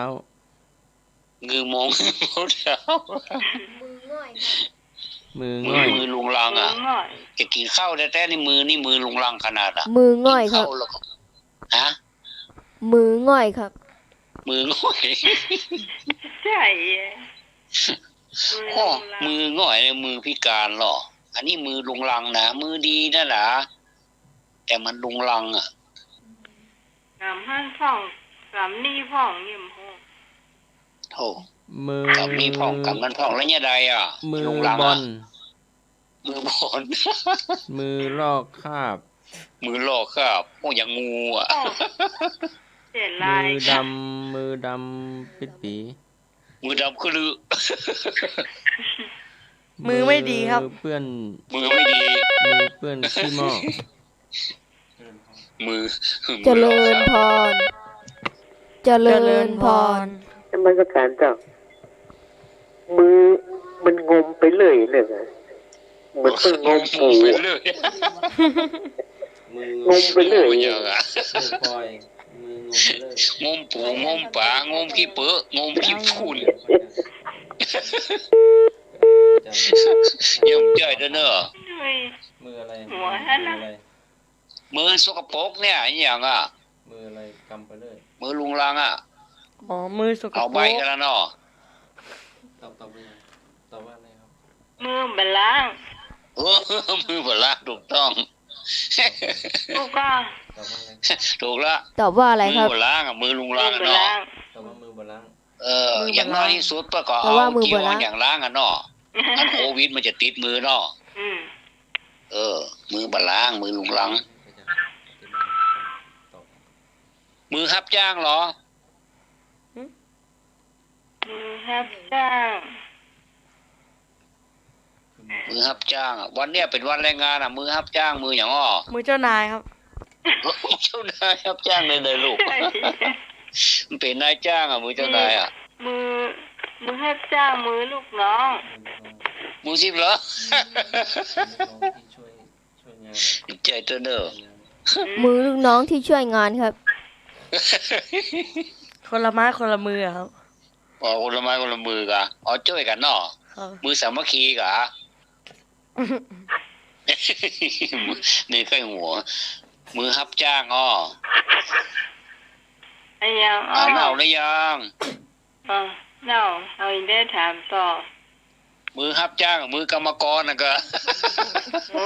งือมองเท้า มือง่อยครับ มือง่อย มือลุงลังอ่ะ ง่อย จะกินข้าวแต่นี่มือลุงลังขนาดอ่ะ มือง่อยครับ กินข้าวแล้วก็ฮะ มือง่อยครับ มือง่อย ใช่มือ อ้อ ลงลา มือง่อยเนี่ยมือพิการหรออันนี้มือลุงลังนะมือดีนั่นแหละแต่มันลุงลังอ่ะ กำหั่นพ่องกำนี่พ่องยิ้มพ่อง โธ่ มือ กับนี่พ่องกับนั่นพ่องแล้วเนี่ยใดอ่ะ มือ ลุงลัง บอ อ่ะ ล มือบอล มือลอกคราบ มือลอกครับโอ้อย่างงูอ่ะ เสีย มื ลาย อดำมือดำปิดปี มือดำคือลือ มือไม่ดีครับ มือเปื้อน มือไม่ดี มือเปื้อนขี้หม้อ มือ เจริญพร เจริญพร นมัสการเจ้ามือมันงมไปเลยเนี่ยนะเหมือนเพิ่งงมปู ไปเลย มือง มไปเลย งอย่างอ่ะ มือปล่อยมืองมไปเลย งมปูงมป่างมขี้เปื้องมขี้พูนยังเจอเด้อเนอะ เฮ้ย มืออะไร หัว มื นั่น อ น่ะ อะไร มือสกปรกเนี่ยอย่างอ่ะ มืออะไรกำไปเลย มือลุงลังอ่ะ อ๋อมือสก เอา ป ใบ รก กันแล้วเนาะ ตอบไปยังตอบว่าอะไรครับ มือบัลลังก์ เออมือบลาถูกต้อง ลูกก็ ตอบว่าอะไร ถูกละ ตอบว่าอะไร มื ครับ บล้างอ่ะมือลุง มื ลั อง อ่ะ บัล เนาะ ลังก์ ตอบว่ามือบล้าง อย่างน้อยที่สุดก็ แต่ เอา ว่ามือ จีว บ่ล้าง รอย่างล้างอ่ะเนาะอันโควิดมันจะติดมือเนาะ อืม มือบล้าง มือลุงลัง ตอบ มือรับจ้างเหรอ มือรับจ้าง มือรับจ้างอ่ะวันเนี้ยเป็นวันแรงงานอ่ะ มือรับจ้างมืออย่างอ้อ มือเจ้านายครับ เจ้านายรับจ้างเลยลูก ใช่ มันเป็นนายจ้างอ่ะมือเจ้านายอ่ะ มือรับจ้างมือลูกน้อง มือสิบเหรอ น้องที่ช่วยงาน ใจเตอร์เนอร์ มือลูกน้องที่ช่วยงานครับ คนละไม้คนละมืออะครับ อ๋อคนละไม้คนละมือกะอ๋อช่วยกันเนาะ ครับ มือสามัคคีกะ นี่ใกล้หัว มือรับจ้างอ้อ ไอ้ยัง เน่าหรือยัง เน่าเอาอีกได้ถามต่อ มือรับจ้างมือกรรมกรนะกะ โอ้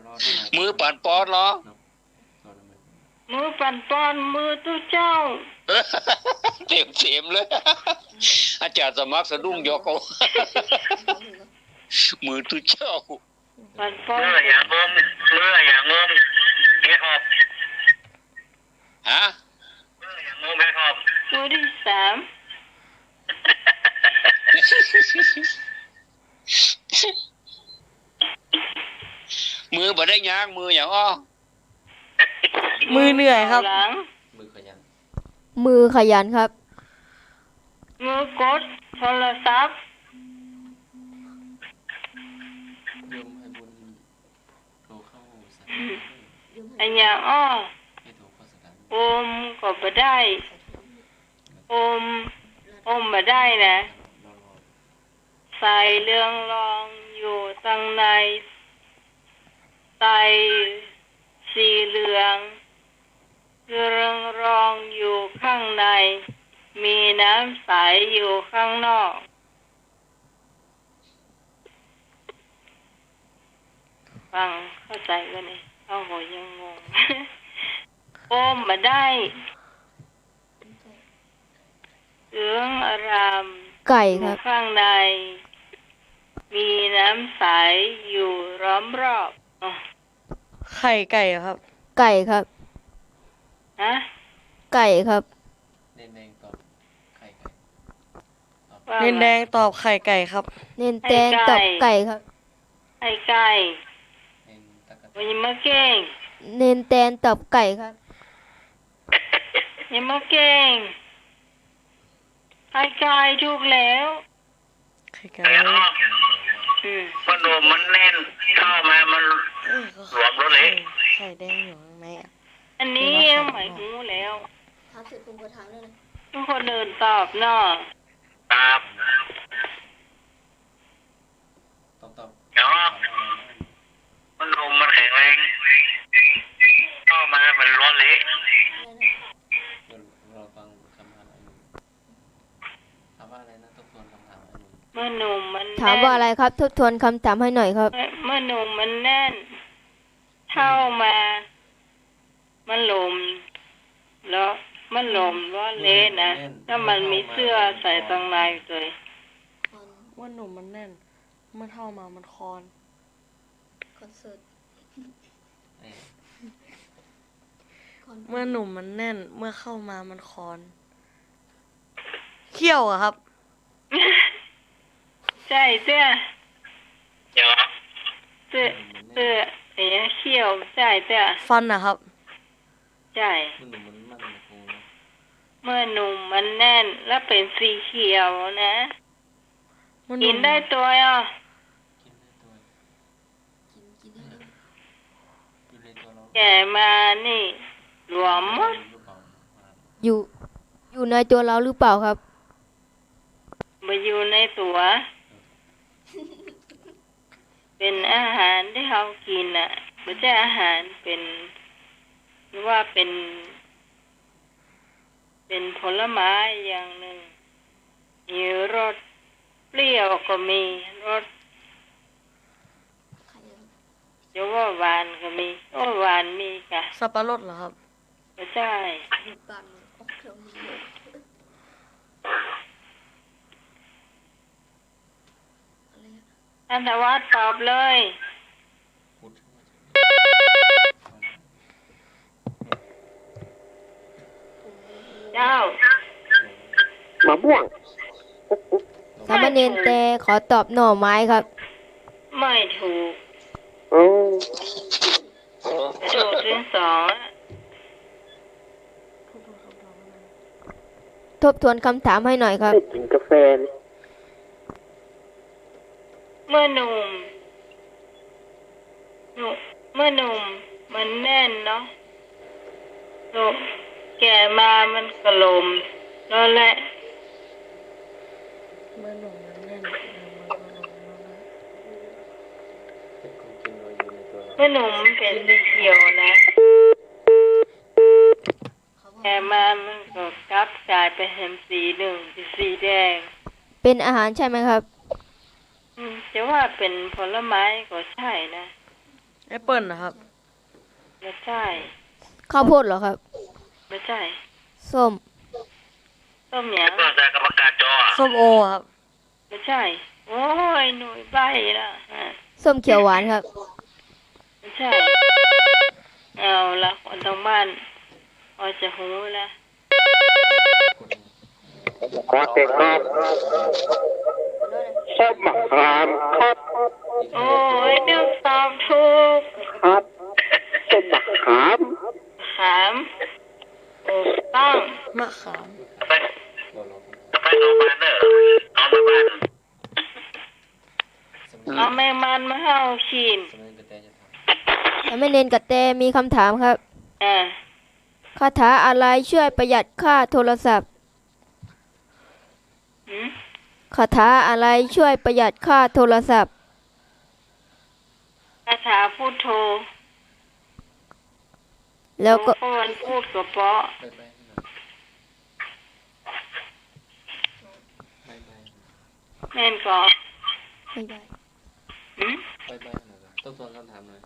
รอ มือปั่นปอดเหรอ มือปั่นปอนมือตู้เจ้า เต็มเลย อาจารย์สมัครสะดุ้งยกเอา มือตุเจ้า ปั่นปอน อย่างงมเฮ็ดฮอบฮะอย่างงมเฮ็ดฮอบ มือที่สาม มือบ่ได้ยางมืออย่างอ้อ มือเหนื่อยครับ หลัง มือขยัน มือขยันครับ มือกดโทรศัพท์ โยมให้บุญโทรเข้าสถาน ไอ้ยังอ้อ ให้โทรเข้าสถาน อมก็บ่ได้อมบ่ได้นะ รอ ใส่เรื่องรองอยู่ตั้งในใส่สีเหลืองเรื่องรองอยู่ข้างใน มีน้ำใสอยู่ข้างนอกฟังเข้าใจกันนี่เอาหัวยังงง อมมาได้เหลืองอาราม ไก่ อ ค ยู่ รับ ข้างใน มีน้ำใสอยู่ล้อมรอบอ๋อ ไข่ไก่อะครับ ไก่ครับ ฮะ ไก่ครับ แดงตอบไข่ ว่า เนนแดงตอบไข่ไก่ครับ เน้นแตงตอบไก่ครับ ไอ้ไก่ เองตะกะ วันยังมาเก่ง เน้นแตนตอบไก่ครับ ยังมาเก่งไอ้ไก่ถูกแล้ว ไข่ไก่ อืม มันรวมมันแน่นเข้ามามัน รวมรถเล็ก ไข่แดงอยู่ข้างในอะ อันนี้หมายหูแล้ว ถ ามเสร็จผมก็ถามแล้วนะ ทุกคนอื่นตอบเนาะ ครับ ตอบ เนาะมันลมมันแข็งแรงเข้ามามันร้อนเละ เราฟังคำถามอันนี้ถามว่าอะไรนะทบทวนคำถามอันนี้ เมื่อหนุ่มมัน ถามว่าอะไรครับทบทวนคำถามให้หน่อยครับ เมื่อหนุ่มมันแน่นเข้ามามันลมแล้วมันลมร้อนเละนะถ้ามันมีเสื้อใส่ตรงในเลย ว่าหนุ่มมันแน่น เมื่อเท่ามามันคอน คอนเสิร์ต เมื่อหนุ่มมันแน่น เมื่อเข้ามามันคอน เขี้ยวอะครับ ใช่เสื้อ เดี๋ยว เสื้อเนี่ยเขี้ยวใช่เสื้อ ฟันอะครับ ใช่ มันหนุ่มมันมั่นคงนะ เมื่อหนุ่มมันแน่นแล้วเป็นสีเขียวนะ เมื่อห กิ นุ่ น ม ได้ตัวอ่ะ กินได้ตัว กินได้ด้วย กินได้ตัวเรา แก่มานี่หลวมหมด หรือเปล่า อยู่ในตัวเราหรือเปล่าครับ มาอยู่ในตัว เป็นอาหารที่เขากินอ่ะไม่ใช่อาหารเป็นหรือว่าเป็นผลไม้อย่างหนึ่งมีรสเปรี้ยวก็มีรสเดี๋ยวว่าหวานก็มีโอ้หวานมีกะ สับปะรดเหรอครับ ไม่ใช่ บ้านออกเครื่องมือเลย ท่านธวัฒน์ตอบเลย พูด เจ้าม ะม่วง สามเณรแต่ขอตอบหน่อไม้ครับ ไม่ถูก อืม ถูกถึงสองอะ ทบทวนคำถามให้หน่อยครับ ไม่กินกาแฟเลย เมื่อหนุ่มมันแน่นเนาะลมแก่มามันกระลมแล้วแหละ เมื่อหนุ่มมันแน่น เป็นของกินเราอยู่ในตัวเรา เมื่อหนุ่มมันเป็นสีเขียวนะแก่มามันก็กลับกลายเป็นสีหนึ่งเป็นสีแดง เป็นอาหารใช่ไหมครับ จะว่าเป็นผลไม้ก็ใช่นะ แอปเปิ้ลนะครับ ไม่ใช่ ข้าวโพดเหรอครับ ไม่ใช่ ส้ม ต้มหยัง ก็จะกรรมการจอ ส้มโอครับ ไม่ใช่ โอ้ยหน่วยใบละอ่ะ ส้มเขียวหวานครับ ไม่ใช่ เอาละคนทางบ้านพอจะหูละ ขอเสกครับส้มมะขามครับ โอ้ยนึกตอบถูก ครับส้มมะขาม ถามถูกต้อง มะขาม ไปโรงพยาบาลเนอะเอามาบ้าน เอาแมงมันมาให้เอาขีน สมัยกระแตจะท สามเณรกับแต่มีคำถามครับ อ่า คาถาอะไรช่วยประหยัดค่าโทรศัพท์ หืม คาถาอะไรช่วยประหยัดค่าโทรศัพท์ คาถาพูดโท แล้วก็ เพราะมันพูดกับเพาะ ำไปให้หน่อยไป แม่นก่อ ไม่ได้ หืม ให้หน่อยทบทวนคำถามหน่อย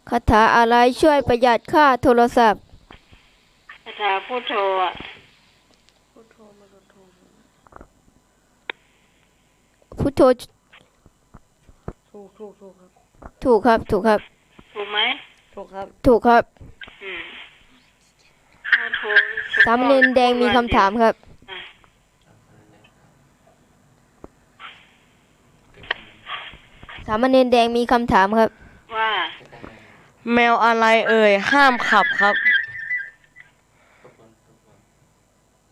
คาถาอะไรช่วยประหยัดค่าโทรศัพท์ คาถาพูดโทอ่ะ พุทโธมาพุทโธ พุทโธ ถูกครับ ถูกครับ ถูกครับ ถูกไหม ถูกครับ ถูกครับ อืมพูดโท สามเณรแดงมีคำถามครับ สามเณรแดงมีคำถามครับ ว่า แมวอะไรเอ่ยห้ามขับครับ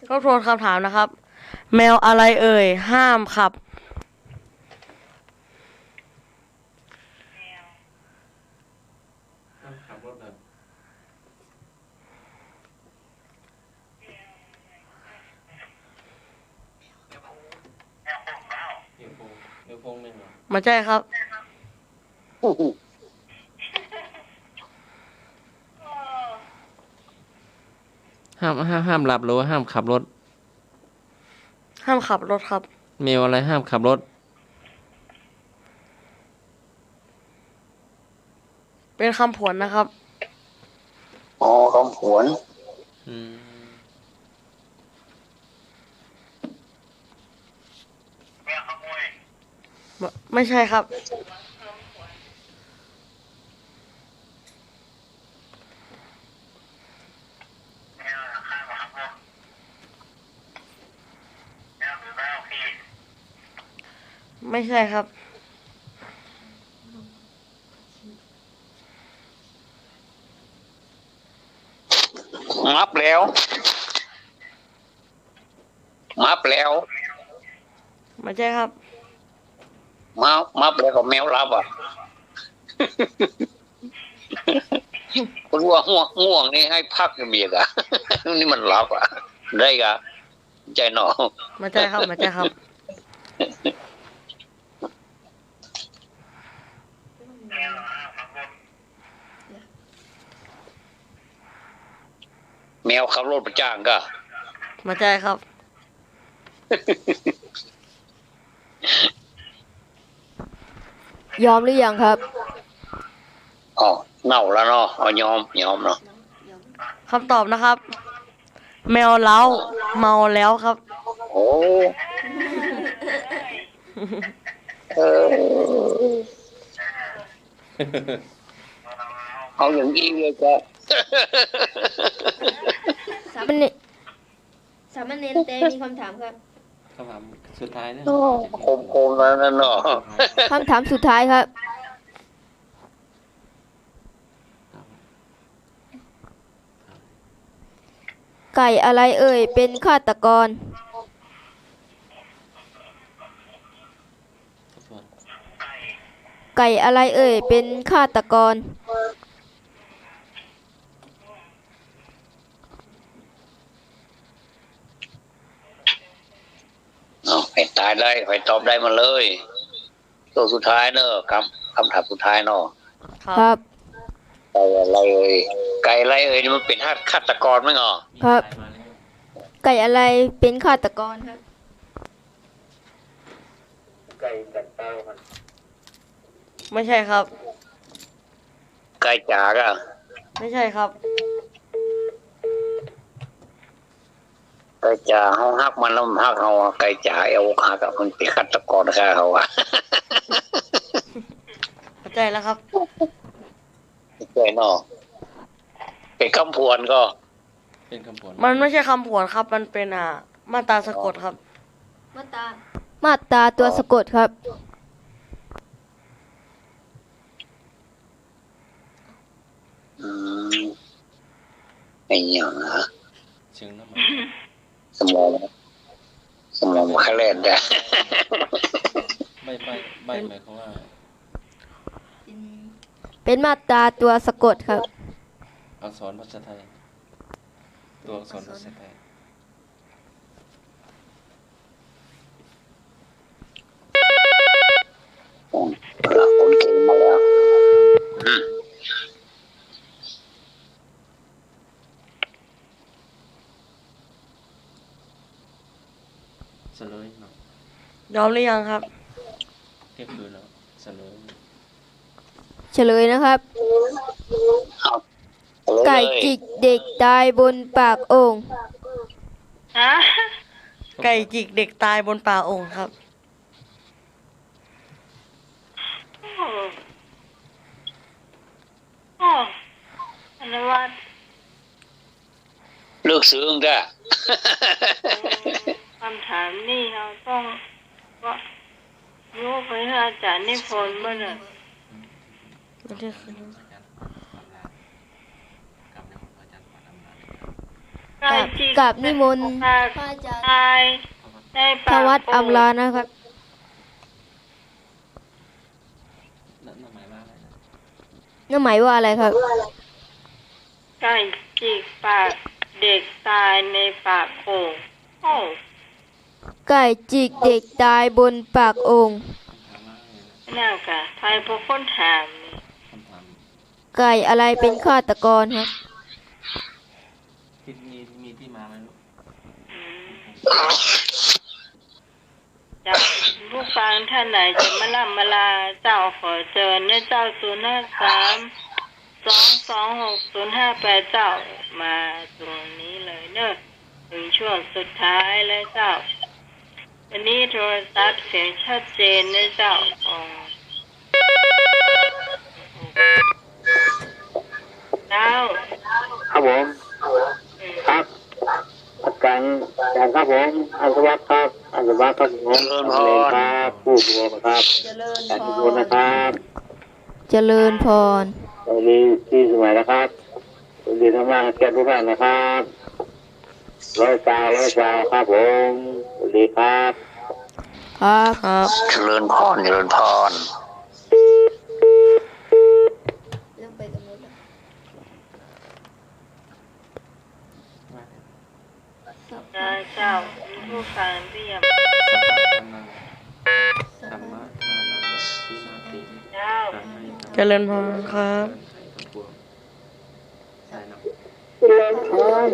ทบทวนคำถามนะครับ แมวอะไรเอ่ยห้ามขับ ขับรถแบบ มาใช่ครับ ห้ามหลับหรือว่าห้ามขับรถ ห้ามขับรถครับ แมวอะไรห้ามขับรถ เป็นคำผวนนะครับ อ๋อคำผวน ไม่ใช่ครับ ไม่ใช่ครับ มับแล้วไม่ใช่ครับ มับแล้วก็แมวรับอ่ะ คนว่าง่วงนี่ให้พักเบียกอ่ะ นี่มันรับอ่ะ ได้กะใจหนอ ไม่ใช่ครับ ไม่ใช่ครับ แมวขับรถประจ้างก็ ไม่ใช่ครับ ยอมหรือยังครับ อ๋อเน่าแล้วเนาะเอายอมเนาะ คำตอบนะครับ แมวเล้าเมาแล้วครับ โอ้เอาอย่างนี้เลยก็ สามเณรเตมีคำถามครับ คำถามสุดท้ายนะ โคมๆนั่นเนาะ คำถามสุดท้ายครับ ไก่อะไรเอ่ยเป็นฆาตกร ไก่อะไรเอ่ยเป็นฆาตกร เอาให้ตายได้ให้ตอบได้มาเลยตัวสุดท้ายเนอะคำถามสุดท้ายเนอะ ครับ ไก่อะไรเอ่ยนี่มันเป็นฆาตกรไหมเนาะ ครับ ไก่อะไรเป็นฆาตกรครับ ไก่กัดเต้ามัน ไม่ใช่ครับ ไก่จ๋าก็ ไม่ใช่ครับ ไก่จ๋าเฮาฮักมันแล้วมันฮักเฮาไก่จ๋าเอาฮักกับมันเป็นฆาตกรฆ่าเขาอ่ะ เข้าใจแล้วครับ ใช่เนาะเป็นคำพวนก็ เป็นคำผวน มันไม่ใช่คำผวนครับ มันเป็นมาตราสะกดครับ มาตราตัวสะกดครับ ไอ้อย่างนะ เชิงน้ำมัน สมองแค่เล่นได้ ใบหมายความว่า เป็นมาตราตัวสะกดครับ อักษรภาษาไทย ตัวอักษรภาษาไทย คนเก่งมาแล้วเสลยเนาะ ยอมหรือยังครับ เทียบคือเนาะเสลย เฉลยนะครับ ไก่ เลย จิกเด็กตายบนปากโอ่ง ฮะ ไก่จิกเด็กตายบนป่าโอ่งครับ โอ้อะไรวะ เลือกซื้อจ้ะ คำถามนี่เราต้องว่ารู้ไปให้อาจารย์นิพนธ์บ้างเลย กับนิมนต์ ตายใน พระวัดอำลานะครับ นั่นหมายว่าอะไรนะ นั่นหมายว่าอะไรครับ ไก่จิกปากเด็กตายในปากโอ่งโอ้ ไก่จิกเด็กตายบนปากโอ่ง ค น่ากะใครพวกคนถามนี่ คำถาม ไก่อะไรเป็นฆาตกรครับ คิดมีที่มาไหมลูก จากผู้ฟังท่านไหนจะมาล่ำมาลาเจ้าขอเชิญนะเจ้า053-226-058เจ้ามาตรงนี้เลยเนอะถึงช่วงสุดท้ายแล้วเจ้าวันนี้โทรศัพท์เสียงชัดเจนนะเจ้าเจ้า ครับผมครับอาจารย์ครับผมอัศวัฒน์ครับอัศวัฒน์ครับผมเลยครับผู้บวชครับอาจารย์บุญนะครับ เจริญพร สวัสดีที่สมัยนะครับสวัสดีทั้งบ้านแก่ทุกท่านนะครับร้อยสาวครับผมสวัสดีครับ ครับ เจริญพรเจริญพร เรื่องไปกับรถ เจ้าผู้ฟังที่ยัง สัมมาทานังสีนาติ เจ้า เจริญพรครับ ใส่น้ำ เจริญพร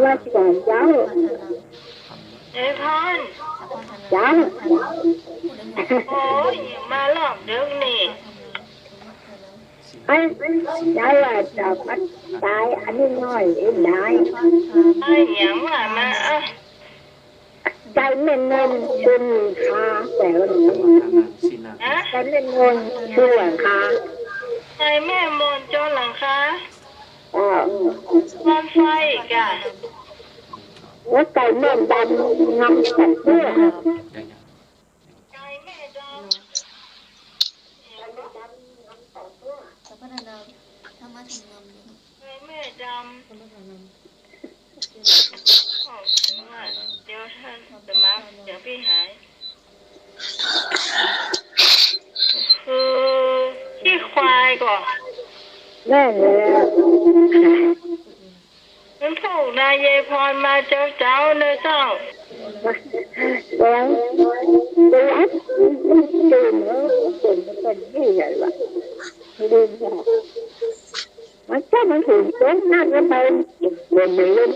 ว่าก่อนเจ้า เอ้พร เจ้า โอ้ยมาหลอกเด็กนี่ ไอ้ยายว่าจะพัดตายอันนี้น้อยเองได้ ไอ้หยังว่ามาอ่ะ ใจเม่นเงินชุนคาแต่ละ สัมมาทานังสีนาติ นะ ใจเม่นเงินชุนคา ไอ้แม่มนต์โจรหลังคา อ่า วันไฟกะ ว่าใจเม่นดำงำสัตว์เพื่อ ไก่แม่ดำ สัพพะนาธรรมะธรรมนำ ไก่แม่ดำเดี๋ยวท่านจะมาเดี๋ยวพี่หายคือขี้ควายก่อน แม่เลย มันถูกนายเยพรมาเจ้าเนอะเจ้า แล้วไปรับตื่นแล้วตื่นมันเป็นยี่ใหญ่ละลืมแล้วมันถ้ามันถึงต้นนั่นก็ไปเดินไปเล่น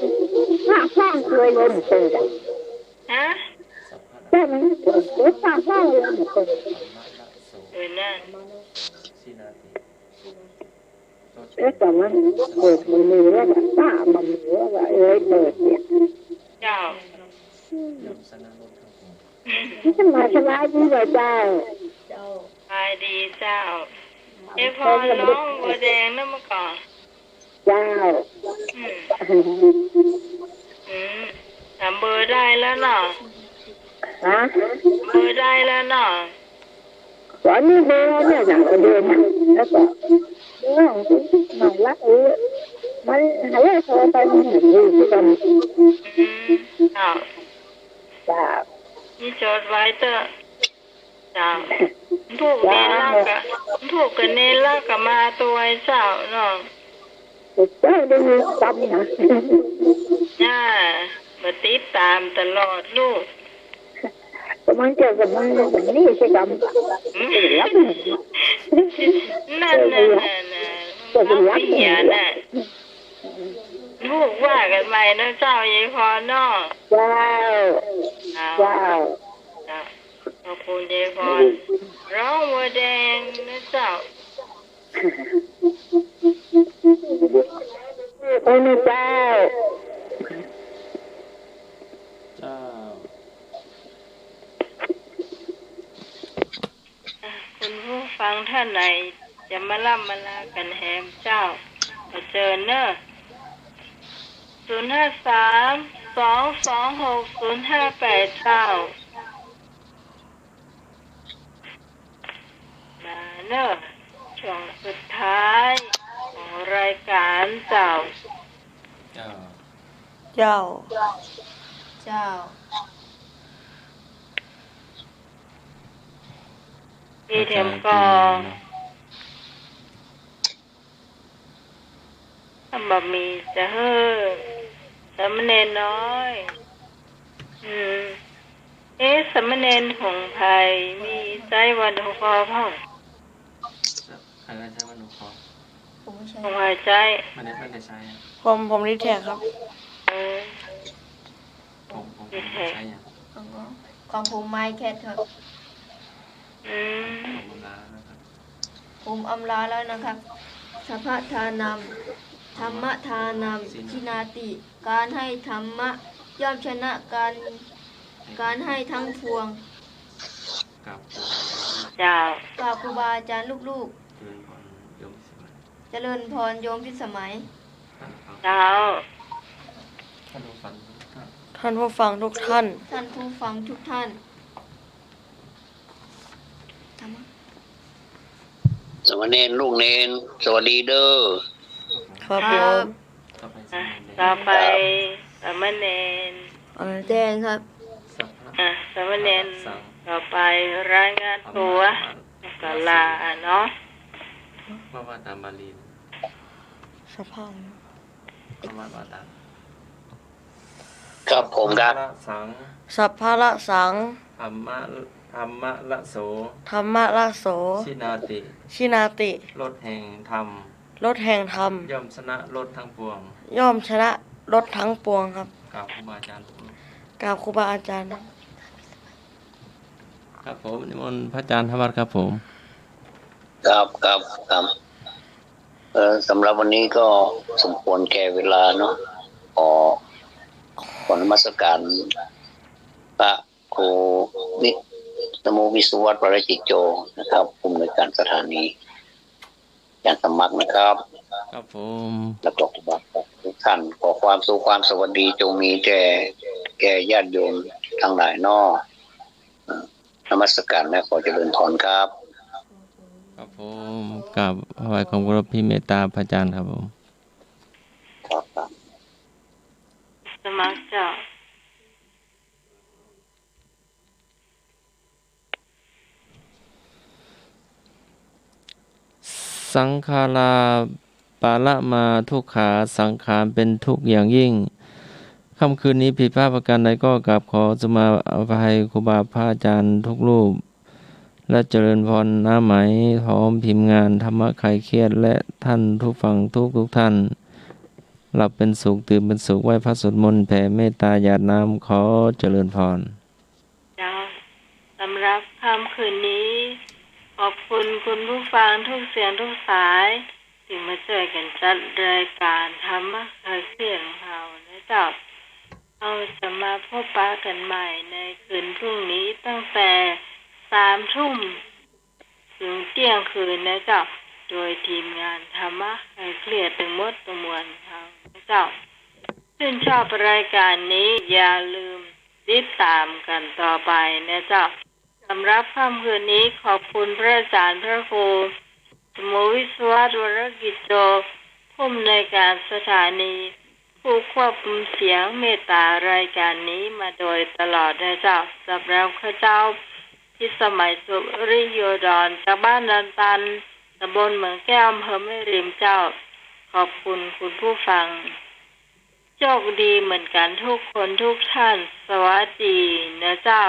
ข้าข้างเคยเล่นเปิด ฮะ ถ้ามันถึงต้นข้าข้างเล่นเปิด นั่น สีนาติ แล้วแต่มันเปิดมือแล้วแบบป้ามันมือว่าเอ้ยเปิดเนี่ย เจ้าย มสนารถครับผม สบายสบายดีเลยเจ้า ไปดีเจ้าเยพรร้องบัวแดงนั่นมาก่อน เจ้า จำเบอร์ได้แล้วเนาะ ฮะ เบอร์ได้แล้วเนาะ ตอนนี้เดินเนี่ยอย่างเดินแล้วก็เรื่องหน่อยละมันหายโทรไปมันอยู่ที่กัน เจ้า จ้า นี่จดไว้เถอะเจ้าถูกเนล่ากะถูกกับเนล่ากะมาตัวไอ้เจ้าเนาะ เจ้าได้ยินจำนะ น่ามาติดตามตลอดลูก แต่มันเจอกับมันแบบนี้ใช่ไหมรับ นั่นรับเหียน่ะลูกว่ากันไปนะเจ้ายายพรเนาะ เจ้าเจ้า ขอบคุณยายพรร้องวัวแดงนะเจ้า โอ้นี่เจ้า เจ้า คุณผู้ฟังท่านไหนจะมาล่ำมาลากันแฮมเจ้ามาเจอเนอะ053-226-058เจ้ามาเนอะช่วงสุดท้ายของรายการเจ้า เจ้า เจ้า เจ้า พี่เทมกอทำบะหมี่จะเฮ้อสำเนน้อย สมณเณรหงไพมีใจวันหงคอพ่องใครได้ใช้วันหงคอผมไม่ใช่ หงหายใจไม่ได้ใช้ผมรีแท็กครับผมใช้อย่างของผมไม้แคทครับผมอำลาแล้วนะครับสัพพทานำธรรมทานำชินาติการให้ธรรมะย่อมชนะการให้ทั้งพวงเจ้าครูบาอาจารย์ลูกๆเจริญพรโยมพิสมัยเจ้าท่านผู้ฟังทุกท่านสมณเณรลูกเณรสวัสดีเด้อครับผมต่อไปสมณเณรแดงครับสมณเณรต่อไปรายงานตัวกาลาเนาะว่าตามบาลีสภาพว่าตามครับผมครับสัพพะละสังธรรมะละโสชินาติรถแห่งธรรมย่อมชนะรถทั้งปวงครับกราบครูบาอาจารย์ครับผมนิมนต์พระอาจารย์ธวัฒน์ครับผมครับสำหรับวันนี้ก็สมควรแก่เวลาเนาะขอนมัสการพระครูนโมวิสุวัตรปริจิตโจนะครับผู้อำนวยการสถานีอย่างสมัครนะครับครับผมแล้วก็ทุกท่านขอความสุขความสวัสดีจงมีแก่ญาติโยมทั้งหลายนนมัสการและขอเจริญพรครับครับผมกราบถวายความเคารพพี่เมตตาพระอาจารย์ครับผมครับสมัครเจ้าสังขาราปาละมาทุกขาสังขารเป็นทุกข์อย่างยิ่งค่ำคืนนี้ผิดพลาดประการใดก็กราบขอสมาอภัยครูบาพระอาจารย์ทุกรูปและเจริญพรน้าไหมพร้อมพิมพ์งานธรรมะไขเครียดและท่านทุกฟังทุกท่านหลับเป็นสุขตื่นเป็นสุขไหว้พระสวดมนต์แผ่เมตตาหยาดน้ำขอเจริญพรจ้าสำหรับค่ำคืนนี้ขอบคุณคุณผู้ฟังทุกเสียงทุกสายที่มาช่วยกันจัดรายการธรรมะไขเครียดของเราและเจ้าเราจะมาพบปะกันใหม่ในคืนพรุ่งนี้ตั้งแต่3 ทุ่มถึงเที่ยงคืนนะเจ้าโดยทีมงานธรรมะไขเครียดทั้งหมดทั้งมวลนะเจ้าชื่นชอบรายการนี้อย่าลืมติดตามกันต่อไปนะเจ้าสำหรับค่ำคืนนี้ขอบคุณพระอาจารย์พระครูสมวิศวรวรกิจโจผู้อำนวยการสถานีผู้ควบคุมเสียงเมตตารายการนี้มาโดยตลอดนะเจ้าสำหรับข้าเจ้าที่สมัยสุริโยดรจากบ้านนันตันตำบลเมืองแก้วอำเภอแม่ริมเจ้าขอบคุณคุณผู้ฟังโชคดีเหมือนกันทุกคนทุกท่านสวัสดีนะเจ้า